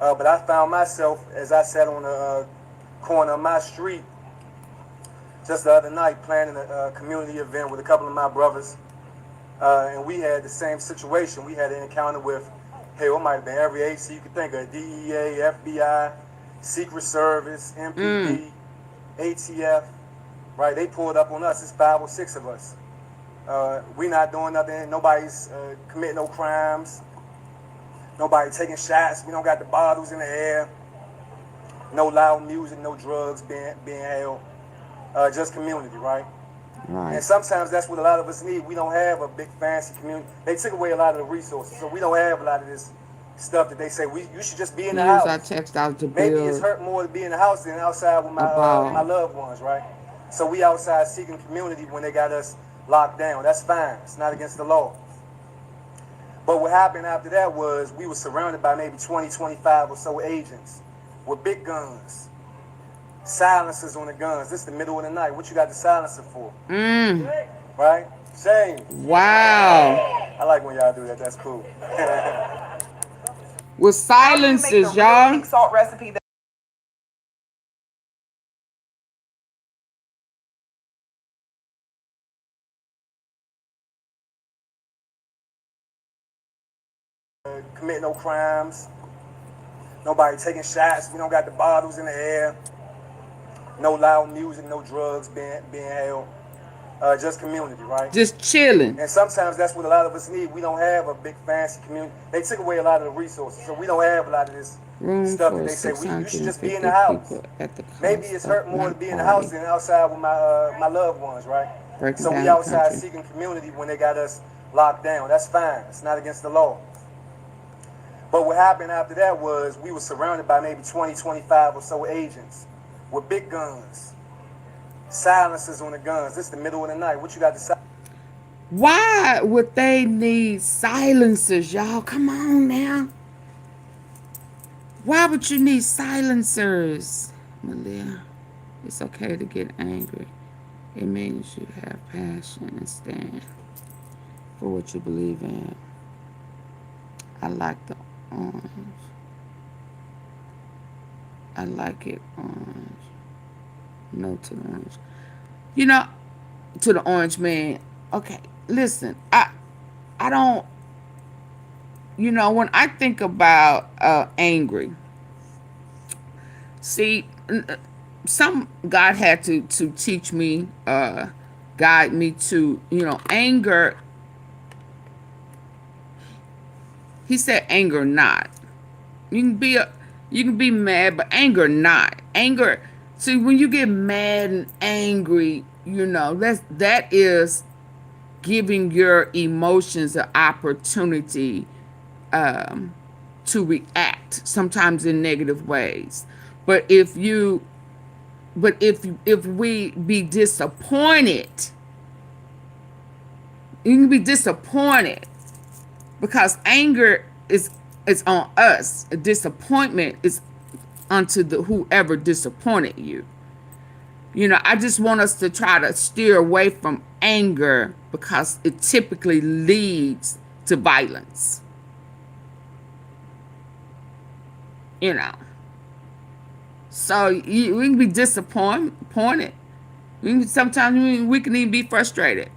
Speaker 21: But I found myself, as I sat on the corner of my street just the other night, planning a community event with a couple of my brothers, and we had the same situation. We had an encounter with, it might have been every agency you could think of: DEA, FBI, Secret Service, MPD, ATF. Right? They pulled up on us. It's 5 or 6 of us. We not doing nothing. Nobody's committing no crimes. Nobody taking shots. We don't got the bottles in the air. No loud music, no drugs being held. Just community, right?
Speaker 1: Right.
Speaker 21: And sometimes that's what a lot of us need. We don't have a big fancy community. They took away a lot of the resources, so we don't have a lot of this stuff that they say you should just be in the house.
Speaker 1: I text out to
Speaker 21: Maybe
Speaker 1: build
Speaker 21: it's hurt more to be in the house than outside with my loved ones, right? So we outside seeking community when they got us locked down. That's fine. It's not against the law. But what happened after that was we were surrounded by maybe 20, 25 or so agents with big guns, silencers on the guns. This is the middle of the night. What you got the silencer for? Right? Shame.
Speaker 1: Wow.
Speaker 21: I like when y'all do that. That's cool.
Speaker 1: With silencers, y'all.
Speaker 22: Salt recipe that
Speaker 21: Commit no crimes. Nobody taking shots. We don't got the bottles in the air. No loud music, no drugs being held. Just community, right?
Speaker 1: Just chilling.
Speaker 21: And sometimes that's what a lot of us need. We don't have a big fancy community. They took away a lot of the resources, so we don't have a lot of this stuff that they say you should just be in the house. Maybe it's hurt more to be in the house than outside with my loved ones, right? So we outside seeking community when they got us locked down. That's fine. It's not against the law. But what happened after that was we were surrounded by maybe 20, 25 or so agents with big guns, silencers on the guns. This is the middle of the night. What you got to say?
Speaker 1: Why would they need silencers, y'all? Come on now. Why would you need silencers, Malia? It's okay to get angry. It means you have passion and stand for what you believe in. I like the orange. I like it orange. No to the orange. You know, to the orange man. Okay, listen. I don't. You know, when I think about angry. See, some God had to teach me, guide me to, you know, anger. He said anger not. You can be mad, but anger not. Anger. See, when you get mad and angry, you know, that is giving your emotions an opportunity to react. act sometimes in negative ways. But if we be disappointed, you can be disappointed because anger is on us. Disappointment is unto the whoever disappointed you. You know, I just want us to try to steer away from anger because it typically leads to violence. You know. So we can be disappointed. Sometimes we can even be frustrated.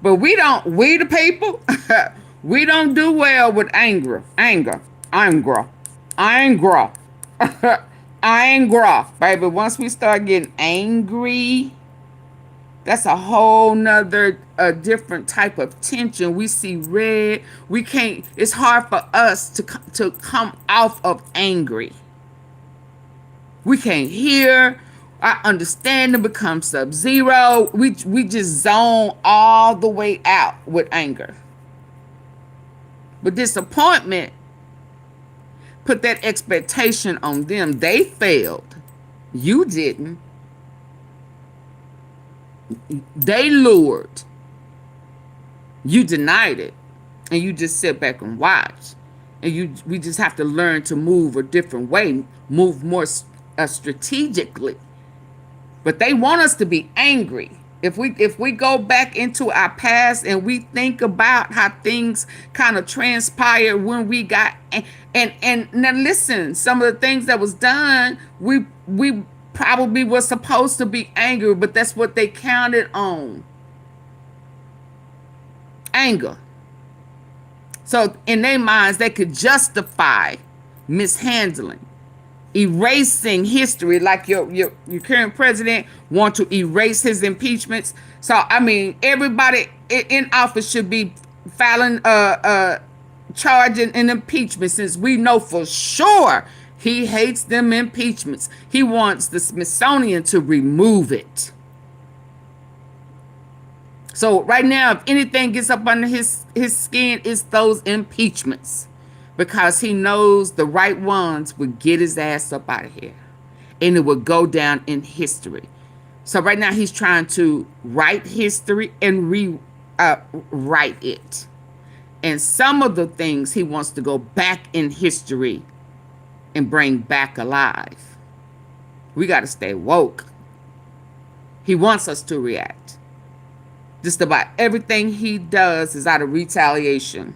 Speaker 1: But we the people, we don't do well with anger, baby. Once we start getting angry, that's a whole nother different type of tension. We see red. We can't. It's hard for us to come off of angry. We can't hear. Our understanding becomes sub-zero. We just zone all the way out with anger. But disappointment put that expectation on them. They failed. You didn't. They lured. You denied it. And you just sit back and watch. And we just have to learn to move a different way. Move more strategically. But they want us to be angry. If we go back into our past and we think about how things kind of transpired when we got and now listen, some of the things that was done, we probably were supposed to be angry, but that's what they counted on. Anger. So in their minds, they could justify mishandling. Erasing history, like your current president want to erase his impeachments. So I mean, everybody in office should be filing charging an impeachment, since we know for sure he hates them impeachments. He wants the Smithsonian to remove it. So right now, if anything gets up under his skin, it's those impeachments. Because he knows the right ones would get his ass up out of here. And it would go down in history. So right now he's trying to write history and rewrite it. And some of the things he wants to go back in history and bring back alive. We got to stay woke. He wants us to react. Just about everything he does is out of retaliation.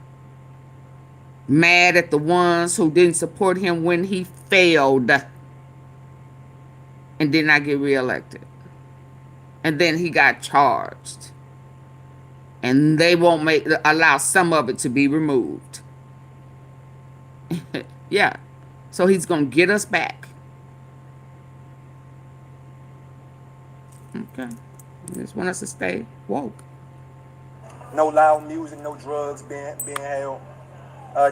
Speaker 1: Mad at the ones who didn't support him when he failed and did not get reelected. And then he got charged. And they won't allow some of it to be removed. Yeah. So he's going to get us back. Okay. I just want us to stay woke.
Speaker 21: No loud music, no drugs being held.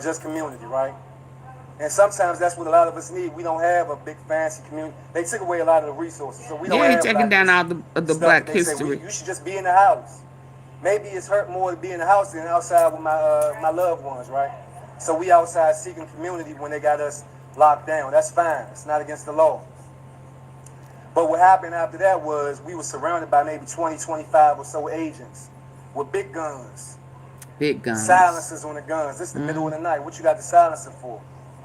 Speaker 21: Just community, right? And sometimes that's what a lot of us need. We don't have a big fancy community. They took away a lot of the resources, so we don't have.
Speaker 1: Yeah, taking down all the black history.
Speaker 21: You should just be in the house. Maybe it's hurt more to be in the house than outside with my loved ones, right? So we outside seeking community when they got us locked down. That's fine. It's not against the law. But what happened after that was we were surrounded by maybe 20, 25 or so agents with big guns.
Speaker 1: Big guns.
Speaker 21: Silencers on the guns. This is the middle of the night. What you got the silencer for?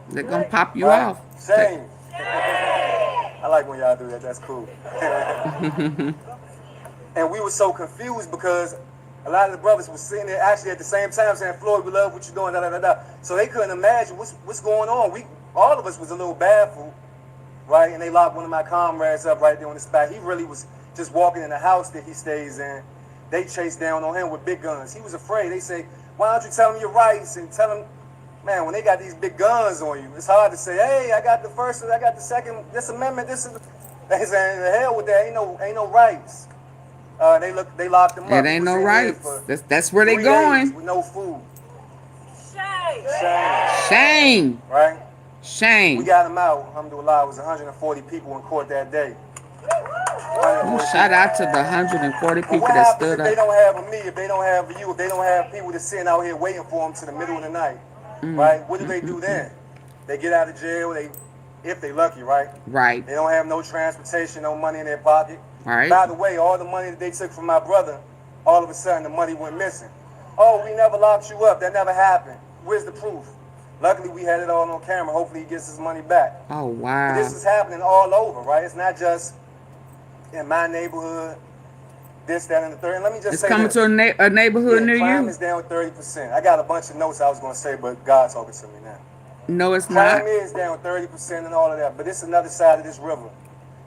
Speaker 1: They're going to pop you off.
Speaker 21: Shame. I like when y'all do that. That's cool. And we were so confused because a lot of the brothers were sitting there actually at the same time saying, Floyd, we love what you're doing, da, da, da, da. So they couldn't imagine what's going on. All of us was a little baffled, right? And they locked one of my comrades up right there on the spot. He really was just walking in the house that he stays in. They chased down on him with big guns. He was afraid. They say, why don't you tell him your rights? And tell him, man, when they got these big guns on you, it's hard to say, hey, I got the first, I got the second, this amendment, this is, they say, the hell with that, ain't no rights. They locked them up.
Speaker 1: It ain't no rights. That's where they going.
Speaker 21: With no food.
Speaker 1: Shame.
Speaker 21: Right?
Speaker 1: Shame.
Speaker 21: We got them out. Alhamdulillah, it was 140 people in court that day.
Speaker 1: Shout out to the 140 people that stood up.
Speaker 21: If they don't have me, if they don't have you, if they don't have people that's sitting out here waiting for them to the middle of the night, right? What do they do then? They get out of jail, if they lucky, right?
Speaker 1: Right.
Speaker 21: They don't have no transportation, no money in their pocket.
Speaker 1: Right.
Speaker 21: By the way, all the money that they took from my brother, all of a sudden the money went missing. Oh, we never locked you up. That never happened. Where's the proof? Luckily, we had it all on camera. Hopefully, he gets his money back.
Speaker 1: Oh, wow.
Speaker 21: But this is happening all over, right? It's not just in my neighborhood, this, that, and the third. And let me just say
Speaker 1: coming
Speaker 21: this.
Speaker 1: to a neighborhood near
Speaker 21: crime
Speaker 1: you?
Speaker 21: is down 30%. I got a bunch of notes I was going to say, but God's talking to me now.
Speaker 1: No, it's
Speaker 21: Crime
Speaker 1: not.
Speaker 21: is down 30% and all of that, but it's another side of this river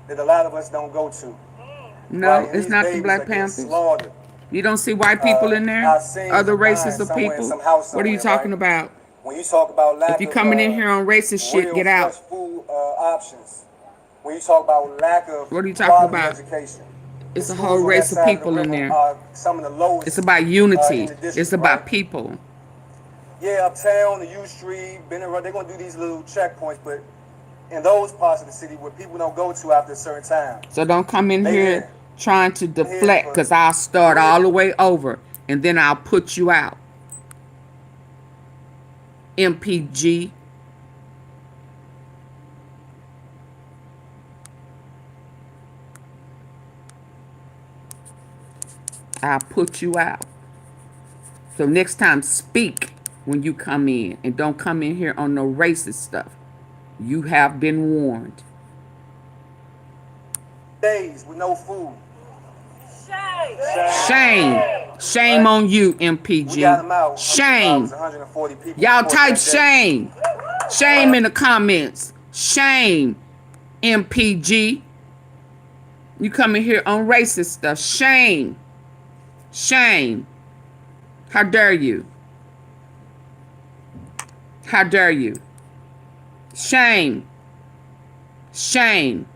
Speaker 21: that a lot of us don't go to.
Speaker 1: No,
Speaker 21: right?
Speaker 1: it's not the Black Panthers.
Speaker 21: Slaughtered.
Speaker 1: You don't see white people in there? Other races of people? What are you talking about?
Speaker 21: When you talk about lack
Speaker 1: if you're coming in here on racist shit, get out.
Speaker 21: Food options. When you talk about lack of
Speaker 1: what are you talking about?
Speaker 21: Education.
Speaker 1: It's a whole race of people in there.
Speaker 21: Some of the lowest.
Speaker 1: It's about unity. It's about people.
Speaker 21: Yeah, uptown, the U Street, they're gonna do these little checkpoints, but in those parts of the city where people don't go to after a certain time.
Speaker 1: So don't come in here trying to deflect, because I'll start all the way over and then I'll put you out. MPG. I'll put you out. So next time, speak when you come in, and don't come in here on no racist stuff. You have been warned.
Speaker 21: Days with no food.
Speaker 1: Shame. Shame on you, MPG. Shame. Y'all type shame. Shame in the comments. Shame, MPG. You come in here on racist stuff. Shame. Shame. How dare you? How dare you? Shame. Shame.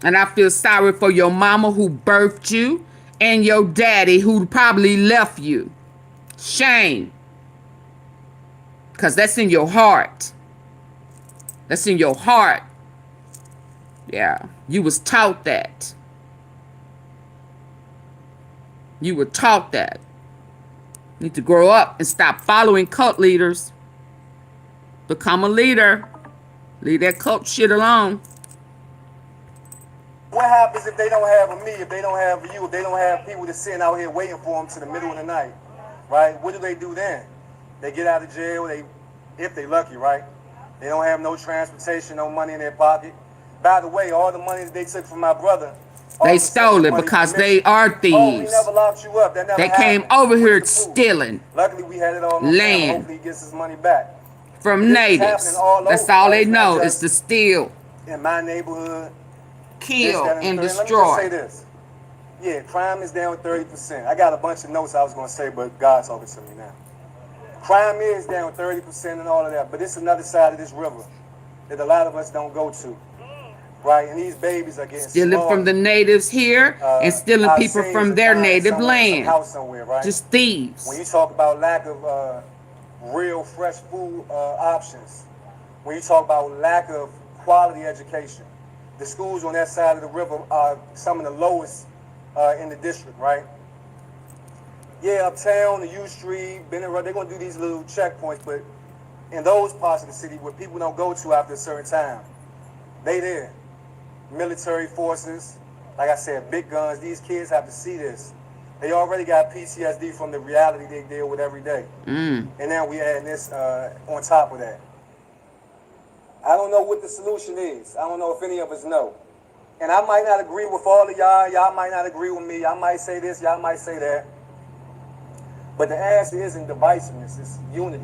Speaker 1: And I feel sorry for your mama who birthed you and your daddy who probably left you. Shame. Because that's in your heart. That's in your heart. Yeah. You was taught that. You were taught that. You need to grow up and stop following cult leaders. Become a leader. Leave that cult shit alone.
Speaker 21: What happens if they don't have me, if they don't have you, if they don't have people that's sitting out here waiting for them to the middle of the night, right? What do they do then? They get out of jail, if they lucky, right? They don't have no transportation, no money in their pocket. By the way, all the money that they took from my brother,
Speaker 1: they stole it because they are thieves.
Speaker 21: Oh, we never locked you up. That never
Speaker 1: they came over here stealing.
Speaker 21: Luckily, we had it all on land. Hopefully, he gets his money back.
Speaker 1: From natives. That's all they know is to steal.
Speaker 21: In my neighborhood.
Speaker 1: Kill and destroy.
Speaker 21: Let me just say this. Yeah, crime is down 30%. I got a bunch of notes I was going to say, but God's talking to me now. Crime is down 30% and all of that, but it's another side of this river that a lot of us don't go to. Right, and these babies are getting
Speaker 1: stealing from the natives here and stealing people from their native land.
Speaker 21: Right?
Speaker 1: Just thieves.
Speaker 21: When you talk about lack of real fresh food options, when you talk about lack of quality education, the schools on that side of the river are some of the lowest in the district, right? Yeah, uptown, the U Street, they're going to do these little checkpoints, but in those parts of the city where people don't go to after a certain time, they there. Military forces, like I said, big guns. These kids have to see this. They already got PTSD from the reality they deal with every day. And now we add this on top of that. I don't know what the solution is. I don't know if any of us know. And I might not agree with all of y'all. Y'all might not agree with me. Y'all might say this. Y'all might say that. But the answer isn't divisiveness. It's unity.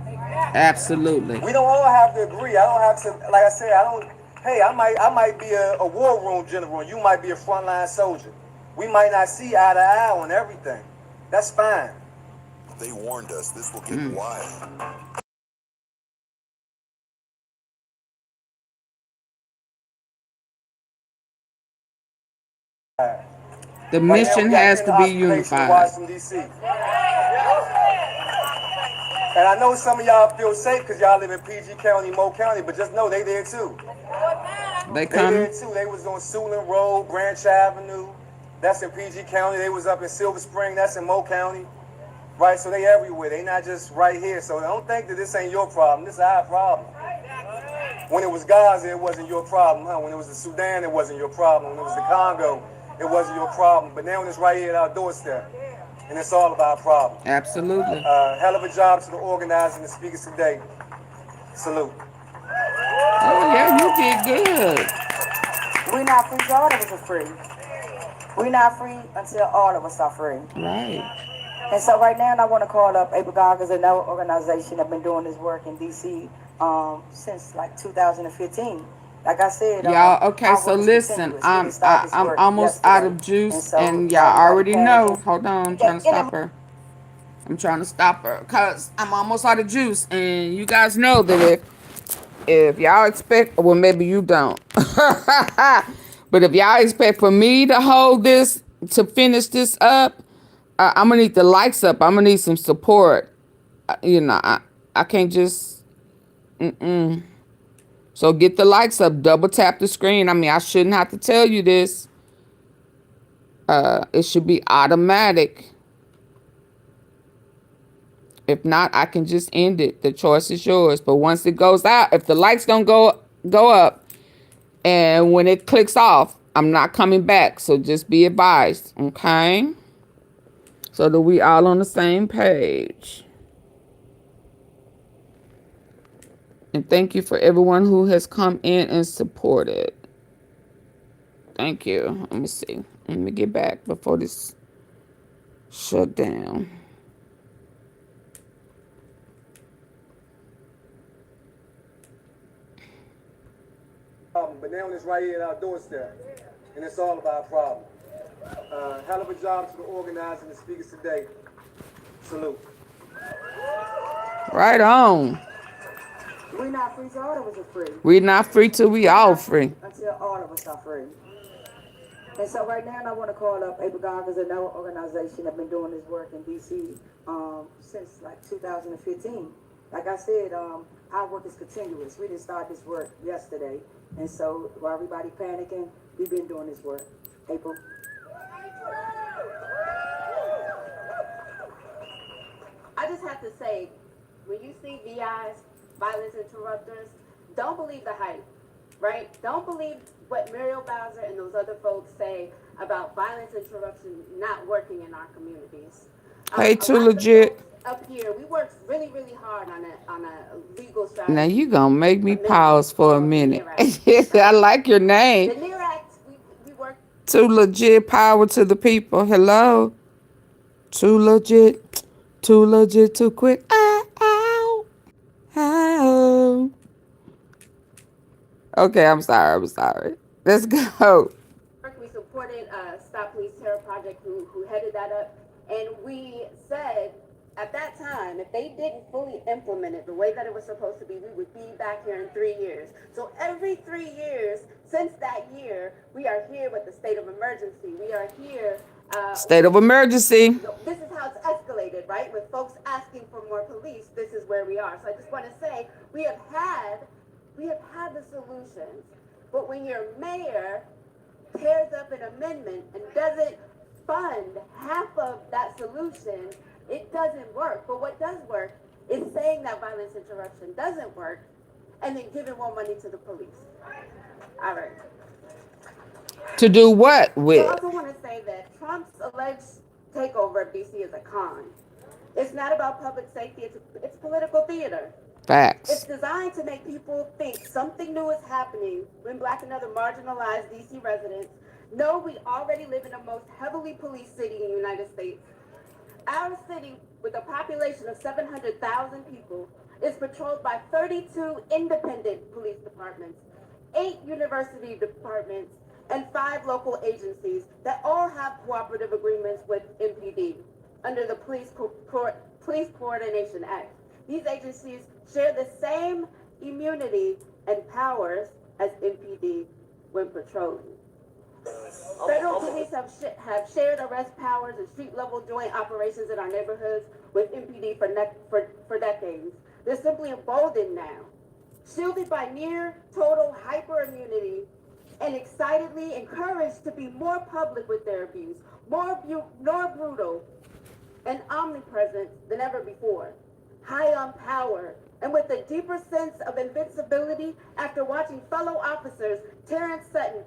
Speaker 1: Absolutely.
Speaker 21: We don't all have to agree. I don't have to, like I said, hey, I might be a war room general. You might be a frontline soldier. We might not see eye to eye on everything. That's fine.
Speaker 2: They warned us this will get wild.
Speaker 1: The mission has to be unified.
Speaker 21: And I know some of y'all feel safe because y'all live in PG County, Mo County, but just know they there too.
Speaker 1: They there
Speaker 21: too. They was on Suitland Road, Branch Avenue. That's in PG County. They was up in Silver Spring. That's in Mo County. right? So they everywhere. They not just right here. So don't think that this ain't your problem. This is our problem. When it was Gaza, it wasn't your problem, huh? When it was the Sudan, it wasn't your problem. When it was the Congo, it wasn't your problem. But now it's right here at our doorstep, and it's all of our problem.
Speaker 1: Absolutely.
Speaker 21: Hell of a job to the organizers and the speakers today. Salute.
Speaker 1: Oh yeah, you did good.
Speaker 8: We're not free till all of us are free. We're not free until all of us are free.
Speaker 1: Right.
Speaker 8: And so right now, I want to call up ADOLPH is another organization that been doing this work in D.C. Since like 2015. Like I said,
Speaker 1: Y'all, okay, so listen, I'm almost out of juice, and y'all already know. Hold on, I'm trying to stop her. I'm trying to stop her because I'm almost out of juice, and you guys know that if y'all expect, well, maybe you don't, but if y'all expect for me to hold this, to finish this up, I'm gonna need the likes up. I'm gonna need some support. You know, I can't just, So get the likes up, double tap the screen. I mean, I shouldn't have to tell you this. It should be automatic. If not, I can just end it. The choice is yours. But once it goes out, if the likes don't go up, and when it clicks off, I'm not coming back. So just be advised, okay? So that we all on the same page. And thank you for everyone who has come in and supported. Thank you. Let me see. Let me get back before this shut down.
Speaker 21: But now it's right here at our doorstep, and it's all of our problem. Hell of a job to the organizers and the speakers today. Salute.
Speaker 1: Right on.
Speaker 8: We're not free till all of us are free.
Speaker 1: We're not free till we all free.
Speaker 8: Until all of us are free. And so right now, I want to call up ADOLPH is another organization that been doing this work in D.C. Since like 2015. Like I said, our work is continuous. We didn't start this work yesterday. And so while everybody panicking, we've been doing this work. April.
Speaker 3: I just have to say, when you see VIs, violence interrupters, don't believe the hype, right? Don't believe what Muriel Bowser and those other folks say about violence interruption not working in our communities.
Speaker 1: Hey, too legit.
Speaker 3: Up here, we worked really, really hard on a legal strategy.
Speaker 1: Now you gonna make me pause for a minute. I like your name.
Speaker 3: The NEAR Act, we worked.
Speaker 1: Too legit, power to the people. Hello. Too legit, too quick. Ow. Okay, I'm sorry. Let's go.
Speaker 3: We supported Stop Police Terror Project, who headed that up, and we said at that time, if they didn't fully implement it the way that it was supposed to be, we would be back here in 3 years. So every 3 years since that year, we are here with the state of emergency. We are here.
Speaker 1: State of emergency.
Speaker 3: This is how it's escalated, right? With folks asking for more police, this is where we are. So I just want to say, we have had the solutions, but when your mayor tears up an amendment and doesn't fund half of that solution, it doesn't work. But what does work is saying that violence interruption doesn't work and then giving more money to the police. All right.
Speaker 1: To do what with?
Speaker 3: I also want to say that Trump's alleged takeover of D.C. is a con. It's not about public safety. It's political theater.
Speaker 1: Facts.
Speaker 3: It's designed to make people think something new is happening when Black and other marginalized D.C. residents know we already live in the most heavily policed city in the United States. Our city, with a population of 700,000 people, is patrolled by 32 independent police departments, 8 university departments, and 5 local agencies that all have cooperative agreements with MPD under the Police Coordination Act. These agencies share the same immunity and powers as MPD when patrolling. Federal police have shared arrest powers and street-level joint operations in our neighborhoods with MPD for decades. They're simply emboldened now, shielded by near total hyper-immunity, and excitedly encouraged to be more public with their abuse, more brutal, and omnipresent presence than ever before. High on power, and with a deeper sense of invincibility after watching fellow officers Terrence Sutton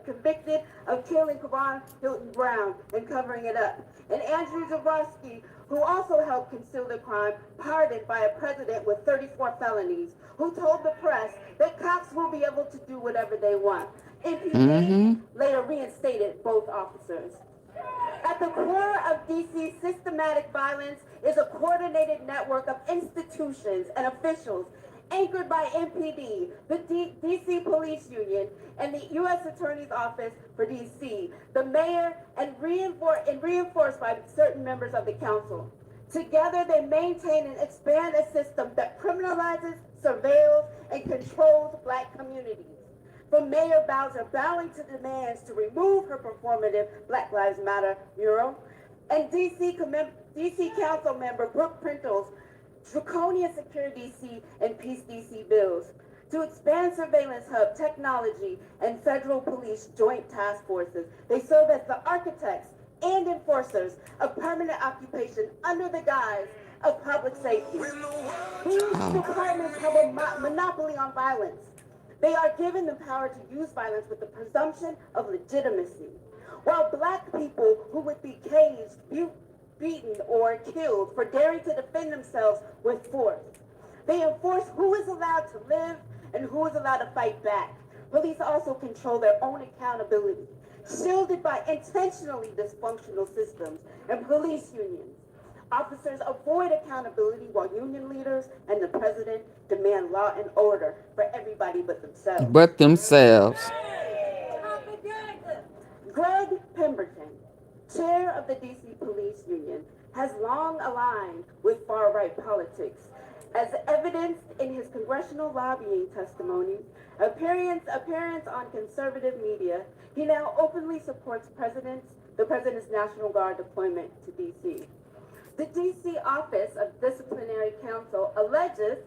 Speaker 3: convicted of killing Karan Hilton Brown and covering it up, and Andrew Jaworski, who also helped conceal the crime, pardoned by a president with 34 felonies, who told the press that cops will be able to do whatever they want. MPD later reinstated both officers. At the core of DC's systematic violence is a coordinated network of institutions and officials anchored by MPD, the DC Police Union, and the U.S. Attorney's Office for DC, the mayor, and reinforced by certain members of the council. Together, they maintain and expand a system that criminalizes, surveils, and controls Black communities. From Mayor Bowser bowing to demands to remove her performative Black Lives Matter mural, and DC Council member Brooke Printle's draconian Secure DC and Peace DC bills, to expand surveillance hub technology and federal police joint task forces. They serve as the architects and enforcers of permanent occupation under the guise of public safety. These departments have a monopoly on violence. They are given the power to use violence with the presumption of legitimacy. While Black people who would be caged, beaten, or killed for daring to defend themselves with force, they enforce who is allowed to live and who is allowed to fight back. Police also control their own accountability, shielded by intentionally dysfunctional systems and police unions. Officers avoid accountability while union leaders and the president demand law and order for everybody but themselves. Greg Pemberton, chair of the DC Police Union, has long aligned with far-right politics. As evidenced in his congressional lobbying testimony, appearance on conservative media, he now openly supports the President's National Guard deployment to DC. The DC Office of Disciplinary Counsel alleges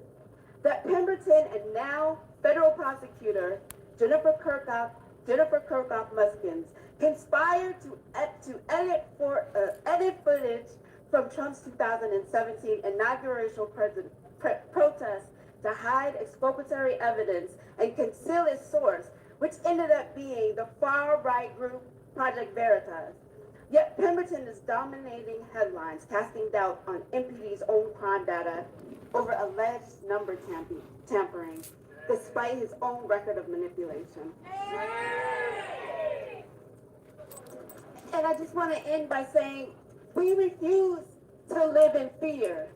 Speaker 3: that Pemberton and now federal prosecutor Jennifer Kirkhoff Muskins conspired to edit footage from Trump's 2017 inaugural protest to hide exculpatory evidence and conceal its source, which ended up being the far-right group Project Veritas. Yet Pemberton is dominating headlines, casting doubt on MPD's own crime data over alleged number tampering, despite his own record of manipulation. And I just want to end by saying, we refuse to live in fear.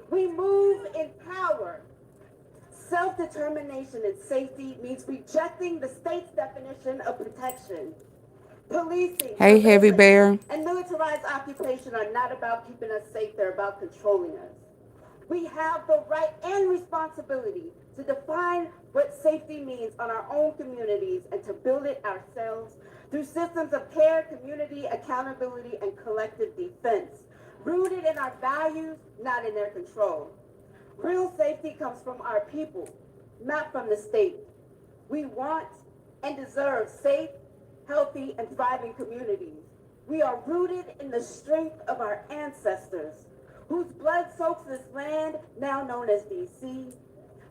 Speaker 3: We move in power. Self-determination and safety means rejecting the state's definition of protection. Policing,
Speaker 1: hey, Heavy Bear,
Speaker 3: and militarized occupation are not about keeping us safe, they're about controlling us. We have the right and responsibility to define what safety means on our own communities and to build it ourselves through systems of care, community, accountability, and collective defense, rooted in our values, not in their control. Real safety comes from our people, not from the state. We want and deserve safe, healthy, and thriving communities. We are rooted in the strength of our ancestors, whose blood soaks this land, now known as DC,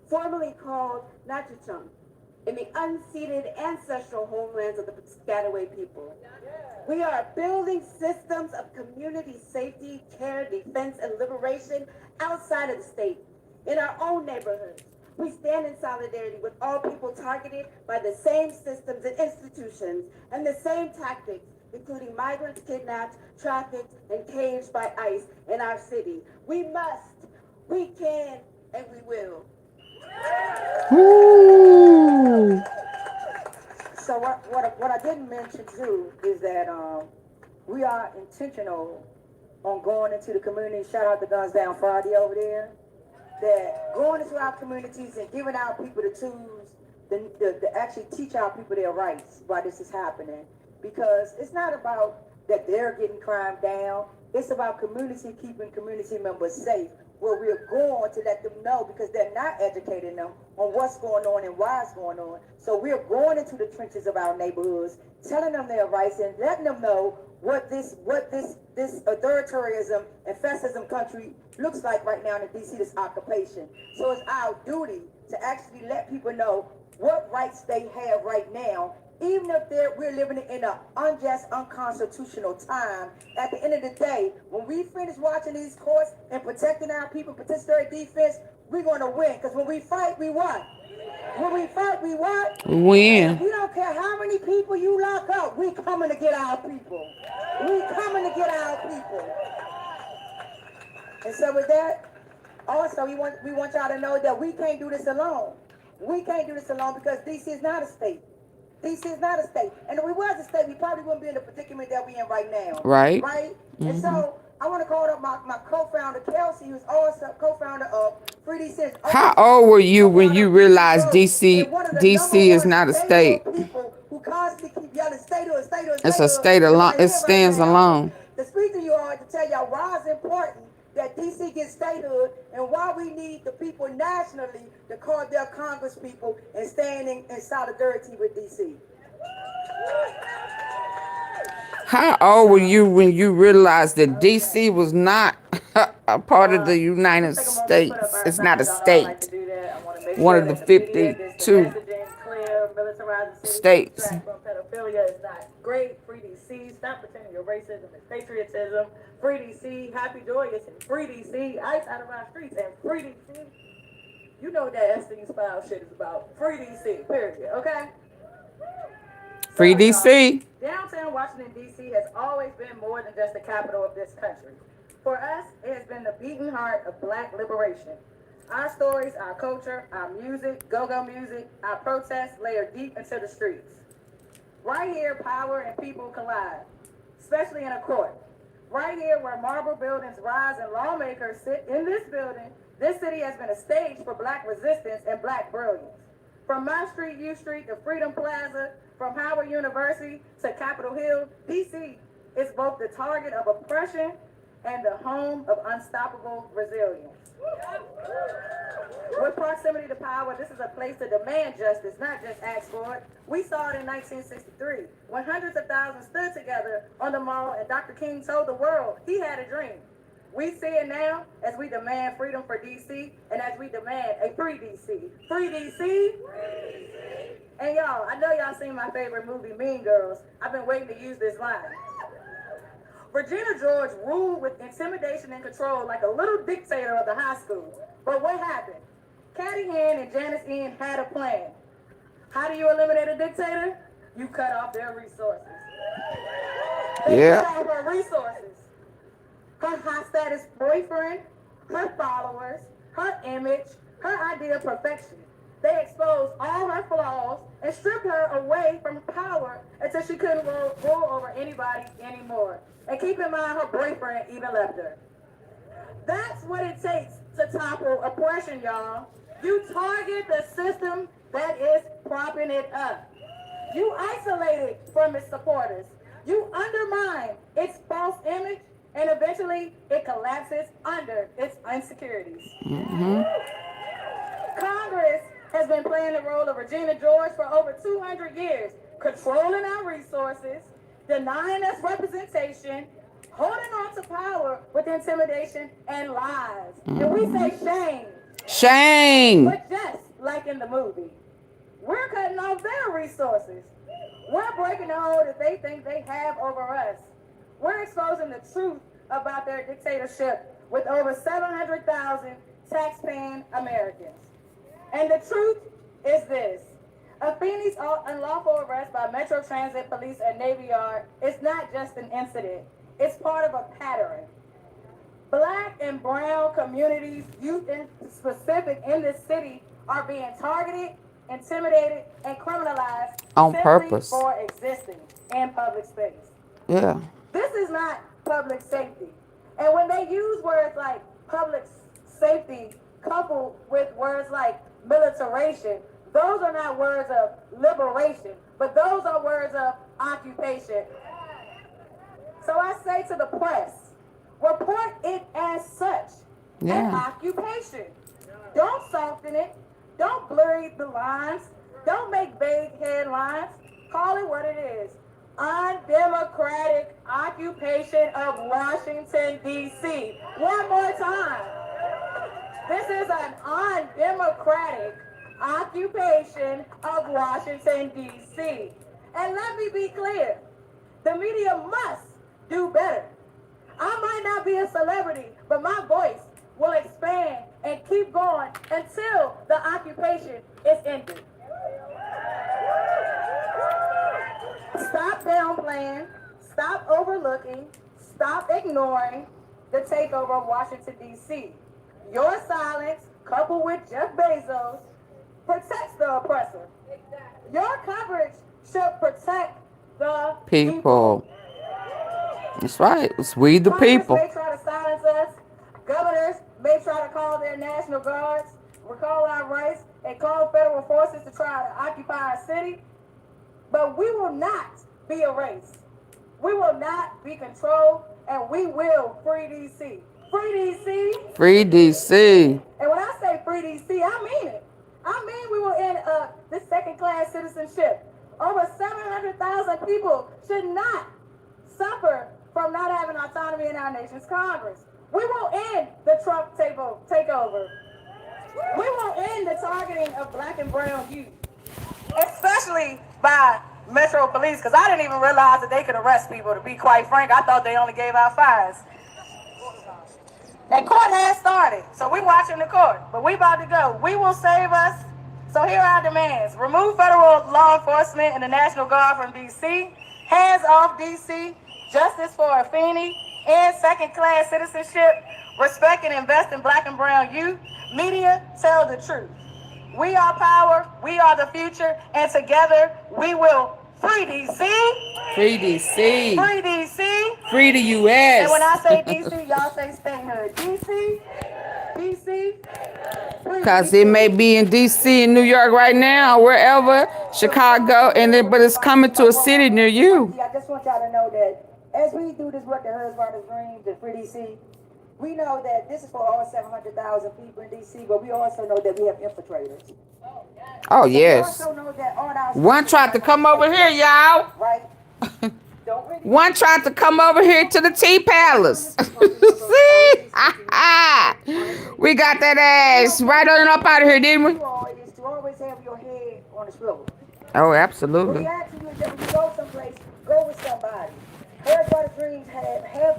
Speaker 3: formerly called Natchitoches, in the unceded ancestral homelands of the Piscataway people. We are building systems of community safety, care, defense, and liberation outside of the state, in our own neighborhoods. We stand in solidarity with all people targeted by the same systems and institutions and the same tactics, including migrants kidnapped, trafficked, and caged by ICE in our city. We must, we can, and we will.
Speaker 1: Woo!
Speaker 8: So what I didn't mention too is that we are intentional on going into the community. Shout out to Guns Down Friday over there. That going into our communities and giving our people the tools to actually teach our people their rights while this is happening. Because it's not about that they're getting crime down. It's about community keeping community members safe, where we're going to let them know, because they're not educating them on what's going on and why it's going on. So we're going into the trenches of our neighborhoods, telling them their rights and letting them know what this authoritarianism and fascism country looks like right now in DC, this occupation. So it's our duty to actually let people know what rights they have right now, even if we're living in an unjust, unconstitutional time. At the end of the day, when we finish watching these courts and protecting our people, participatory defense, we're going to win. Because when we fight, we won. When we fight, we what?
Speaker 1: Win.
Speaker 8: We don't care how many people you lock up. We coming to get our people. We coming to get our people. And so with that, also we want y'all to know that we can't do this alone. We can't do this alone because DC is not a state. DC is not a state. And if we was a state, we probably wouldn't be in the predicament that we in right now.
Speaker 1: Right.
Speaker 8: Right? And so I want to call up my co-founder, Kelsey, who's also co-founder of Free DC.
Speaker 1: How old were you when you realized DC is not a state?
Speaker 8: Who constantly keep yelling statehood, statehood,
Speaker 1: It's a state alone. It stands alone.
Speaker 8: To speak to you all to tell y'all why it's important that DC gets statehood and why we need the people nationally to call their Congress people and standing in solidarity with DC.
Speaker 1: How old were you when you realized that DC was not a part of the United States? It's not a state. One of the 52 states.
Speaker 4: Pedophilia is not great. Free DC. Stop pretending your racism and patriotism. Free DC. Happy, joyous, and free DC. Ice out of our streets and free DC. You know what that Epstein's file shit is about. Free DC. Period. Okay.
Speaker 1: Free DC.
Speaker 4: Downtown Washington, D.C. has always been more than just the capital of this country. For us, it has been the beating heart of Black liberation. Our stories, our culture, our music, go-go music, our protests layer deep into the streets. Right here, power and people collide, especially in a court. Right here where marble buildings rise and lawmakers sit in this building, this city has been a stage for Black resistance and Black brilliance. From my street, U Street, to Freedom Plaza, from Howard University to Capitol Hill, D.C. is both the target of oppression and the home of unstoppable resilience. With proximity to power, this is a place to demand justice, not just ask for it. We saw it in 1963, when hundreds of thousands stood together on the mall and Dr. King told the world he had a dream. We see it now as we demand freedom for D.C. and as we demand a free D.C. Free D.C. And y'all, I know y'all seen my favorite movie, Mean Girls. I've been waiting to use this line. Regina George ruled with intimidation and control like a little dictator of the high school. But what happened? Catty Hand and Janice Ian had a plan. How do you eliminate a dictator? You cut off their resources. They cut off her resources. Her high status boyfriend, her followers, her image, her idea of perfection. They exposed all her flaws and stripped her away from power until she couldn't rule over anybody anymore. And keep in mind, her boyfriend even left her. That's what it takes to topple oppression, y'all. You target the system that is propping it up. You isolate it from its supporters. You undermine its false image, and eventually it collapses under its insecurities. Congress has been playing the role of Regina George for over 200 years, controlling our resources, denying us representation, holding on to power with intimidation and lies. And we say shame.
Speaker 1: Shame.
Speaker 4: But just like in the movie, we're cutting off their resources. We're breaking the hold that they think they have over us. We're exposing the truth about their dictatorship with over 700,000 tax-paying Americans. And the truth is this. Afeni's unlawful arrest by Metro Transit Police at Navy Yard is not just an incident. It's part of a pattern. Black and brown communities, youth in specific in this city, are being targeted, intimidated, and criminalized
Speaker 1: on
Speaker 4: simply
Speaker 1: purpose
Speaker 4: for existing in public space.
Speaker 1: Yeah.
Speaker 4: This is not public safety. And when they use words like public safety coupled with words like militarization, those are not words of liberation, but those are words of occupation. So I say to the press, report it as such, an occupation. Don't soften it. Don't blur the lines. Don't make vague headlines. Call it what it is. undemocratic occupation of Washington, D.C. One more time. This is an undemocratic occupation of Washington, D.C. And let me be clear, the media must do better. I might not be a celebrity, but my voice will expand and keep going until the occupation is ended. Stop downplaying, stop overlooking, stop ignoring the takeover of Washington, D.C. Your silence, coupled with Jeff Bezos, protects the oppressor. Your coverage should protect the people.
Speaker 1: That's right. It's we the people.
Speaker 4: Congress may try to silence us. Governors may try to call their National Guards, recall our rights, and call federal forces to try to occupy our city. But we will not be erased. We will not be controlled, and we will free D.C. Free D.C.
Speaker 1: Free D.C.
Speaker 4: And when I say free D.C., I mean it. I mean we will end this second-class citizenship. Over 700,000 people should not suffer from not having autonomy in our nation's Congress. We will end the Trump takeover. We will end the targeting of black and brown youth, especially by Metro Police, because I didn't even realize that they could arrest people. To be quite frank, I thought they only gave out fines. That court has started, so we watching the court, but we about to go. We will save us. So here are our demands. Remove federal law enforcement and the National Guard from D.C. Hands off D.C. Justice for AunTeaFee. And second-class citizenship. Respect and invest in black and brown youth. Media, tell the truth. We are power. We are the future. And together, we will free D.C.
Speaker 1: Free D.C.
Speaker 4: Free D.C.
Speaker 1: Free the U.S.
Speaker 4: And when I say D.C., y'all say statehood. D.C. D.C.
Speaker 1: Because it may be in D.C. in New York right now, wherever, Chicago, but it's coming to a city near you.
Speaker 4: I just want y'all to know that as we do this work, the Hers Riders Dreams and Free D.C., we know that this is for all 700,000 people in D.C., but we also know that we have infiltrators.
Speaker 1: Oh, yes.
Speaker 4: We also know that on our
Speaker 1: One tried to come over here, y'all.
Speaker 4: Right?
Speaker 1: One tried to come over here to the Tea Palace. See? We got that ass right on up out of here, didn't we?
Speaker 4: Is to always have your head on the swivel.
Speaker 1: Oh, absolutely.
Speaker 4: We ask you that when you go someplace, go with somebody. Hers Riders Dreams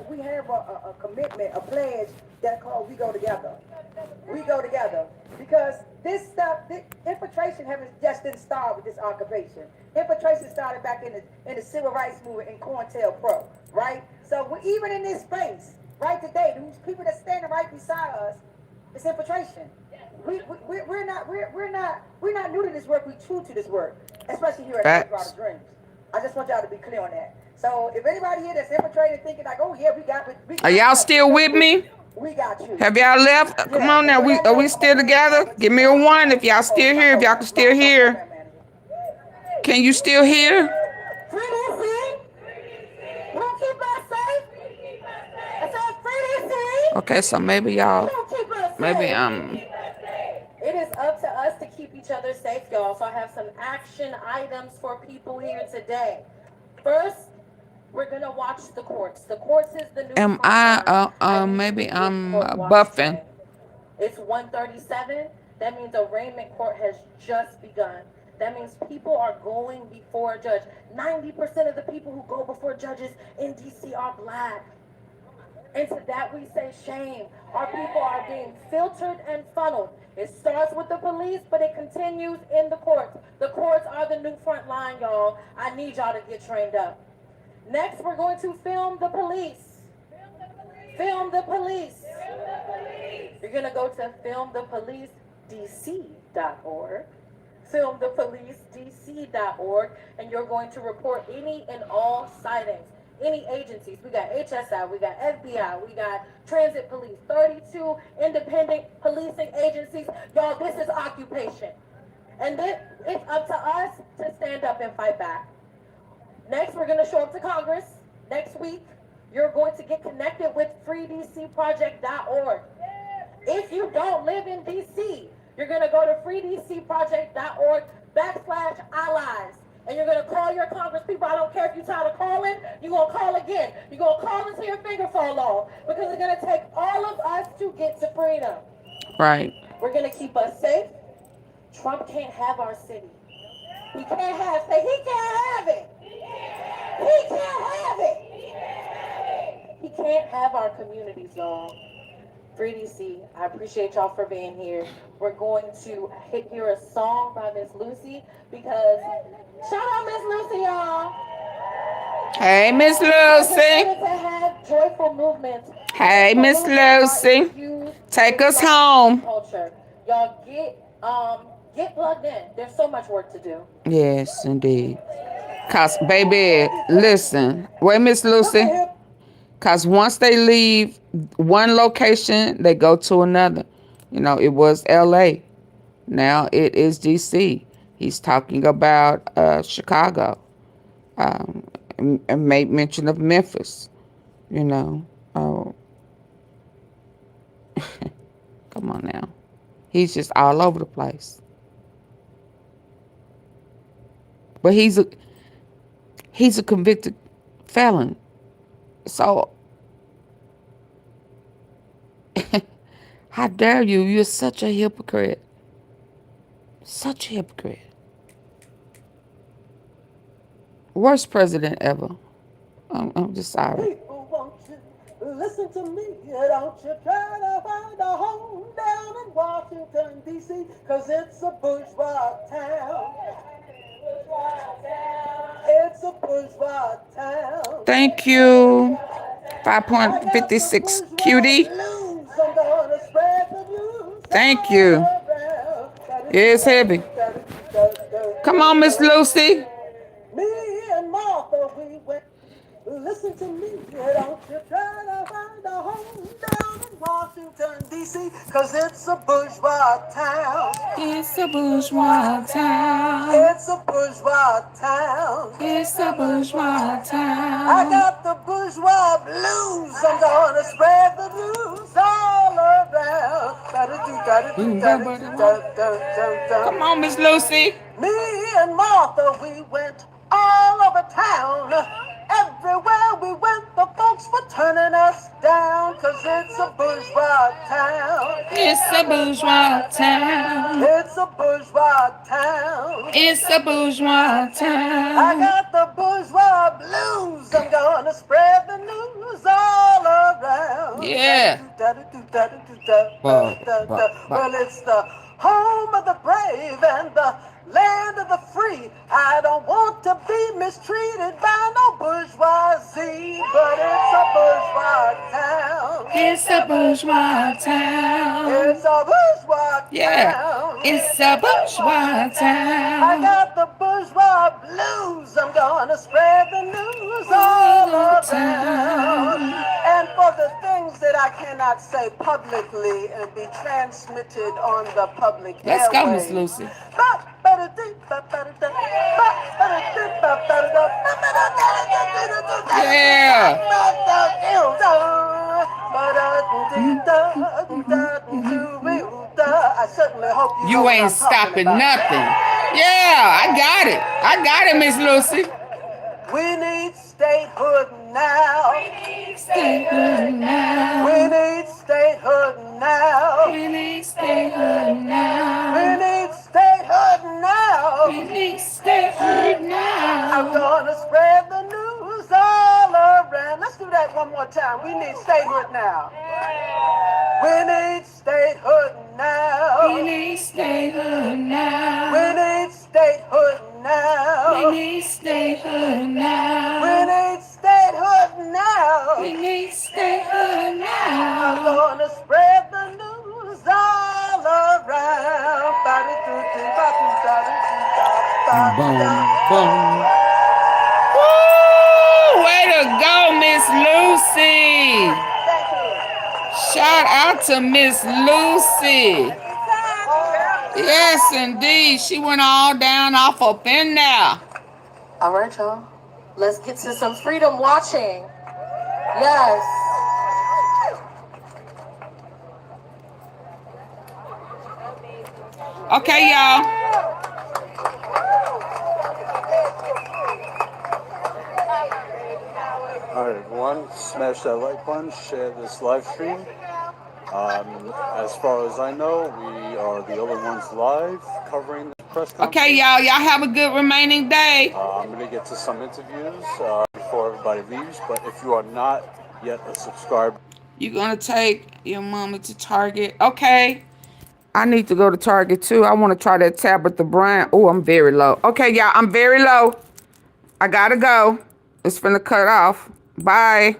Speaker 4: we have a commitment, a pledge that's called We Go Together. We go together. Because this stuff, infiltration just didn't start with this occupation. Infiltration started back in the civil rights movement in COINTELPRO, right? So even in this space, right today, these people that standing right beside us, it's infiltration. We're not new to this work. We're true to this work, especially here at Hers Riders Dreams. I just want y'all to be clear on that. So if anybody here that's infiltrated thinking like, oh yeah, we got
Speaker 1: Are y'all still with me?
Speaker 4: We got you.
Speaker 1: Have y'all left? Come on now. Are we still together? Give me a 1 if y'all still here. If y'all can still hear. Can you still hear?
Speaker 4: Free D.C. Won't keep us safe. I said free D.C.
Speaker 1: Okay, so maybe y'all,
Speaker 4: It is up to us to keep each other safe, y'all. So I have some action items for people here today. First, we're gonna watch the courts. The courts is the new.
Speaker 1: Maybe I'm buffing.
Speaker 4: It's 1:37. That means arraignment court has just begun. That means people are going before a judge. 90% of the people who go before judges in D.C. are black. And to that we say shame. Our people are being filtered and funneled. It starts with the police, but it continues in the courts. The courts are the new front line, y'all. I need y'all to get trained up. Next, we're going to film the police. Film the police. You're going to go to filmthepolicedc.org. Filmthepolicedc.org, and you're going to report any and all sightings. Any agencies. We got HSI, we got FBI, we got Transit Police, 32 independent policing agencies. Y'all, this is occupation. And it's up to us to stand up and fight back. Next, we're going to show up to Congress. Next week, you're going to get connected with freedcproject.org. If you don't live in D.C., you're going to go to freedcproject.org/allies. And you're going to call your Congress people. I don't care if you're tired of calling. You're going to call again. You're going to call until your finger fall off. Because it's going to take all of us to get to freedom.
Speaker 1: Right.
Speaker 4: We're going to keep us safe. Trump can't have our city. He can't have it. He can't have it. He can't have it. He can't have our communities, y'all. Free DC, I appreciate y'all for being here. We're going to hear a song by Miss Lucy because shout out Miss Lucy, y'all.
Speaker 1: Hey, Miss Lucy.
Speaker 4: To have joyful movements.
Speaker 1: Hey, Miss Lucy. Take us home.
Speaker 4: Culture. Y'all get plugged in. There's so much work to do.
Speaker 1: Yes, indeed. Cause baby, listen. Wait, Miss Lucy. Cause once they leave one location, they go to another. You know, it was LA. Now it is DC. He's talking about Chicago. And made mention of Memphis. You know. Come on now. He's just all over the place. But he's a convicted felon. So, how dare you? You're such a hypocrite. Such a hypocrite. Worst president ever. I'm just sorry.
Speaker 7: People, won't you listen to me? Don't you try to find a home down in Washington, D.C., because it's a bourgeois town. It's a bourgeois town.
Speaker 1: Thank you. 5.56 cutie. Thank you. It's heavy. Come on, Miss Lucy.
Speaker 7: Me and Martha, we went. Listen to me, don't you try to find a home down in Washington, D.C., because it's a bourgeois town.
Speaker 1: It's a bourgeois town.
Speaker 7: It's a bourgeois town.
Speaker 1: It's a bourgeois town.
Speaker 7: I got the bourgeois blues. I'm gonna spread the news all around.
Speaker 1: Come on, Miss Lucy.
Speaker 7: Me and Martha, we went all over town. Everywhere we went, the folks were turning us down, 'cause it's a bourgeois town.
Speaker 1: It's a bourgeois town.
Speaker 7: It's a bourgeois town.
Speaker 1: It's a bourgeois town.
Speaker 7: I got the bourgeois blues. I'm gonna spread the news all around.
Speaker 1: Yeah.
Speaker 7: Well, it's the home of the brave and the land of the free. I don't want to be mistreated by no bourgeoisie, but it's a bourgeois town.
Speaker 1: It's a bourgeois town.
Speaker 7: It's a bourgeois town.
Speaker 1: Yeah. It's a bourgeois town.
Speaker 7: I got the bourgeois blues. I'm gonna spread the news all around. And for the things that I cannot say publicly and be transmitted on the public airwaves.
Speaker 1: Let's go, Miss Lucy. Yeah.
Speaker 7: I certainly hope
Speaker 1: you ain't stopping nothing. Yeah, I got it. I got it, Miss Lucy.
Speaker 7: We need statehood now.
Speaker 1: We need statehood now.
Speaker 7: We need statehood now.
Speaker 1: We need statehood now.
Speaker 7: We need statehood now.
Speaker 1: We need statehood now.
Speaker 7: I'm gonna spread the news all around. Let's do that one more time. We need statehood now. We need statehood now.
Speaker 1: We need statehood now.
Speaker 7: We need statehood now.
Speaker 1: We need statehood now.
Speaker 7: We need statehood now.
Speaker 1: We need statehood now.
Speaker 7: I'm gonna spread the news all around.
Speaker 1: Boom, boom. Woo! Way to go, Miss Lucy. Shout out to Miss Lucy. Yes, indeed. She went all down off up in there.
Speaker 4: All right, y'all. Let's get to some freedom watching. Yes.
Speaker 1: Okay, y'all.
Speaker 9: Alright everyone, smash that like button, share this live stream. As far as I know, we are the only ones live covering the press conference.
Speaker 1: Okay, y'all have a good remaining day.
Speaker 9: I'm going to get to some interviews before everybody leaves, but if you are not yet a subscriber.
Speaker 1: You're going to take your mama to Target. Okay. I need to go to Target too. I want to try that Tabitha Bryant. Oh, I'm very low. Okay, y'all, I'm very low. I got to go. It's finna cut off. Bye.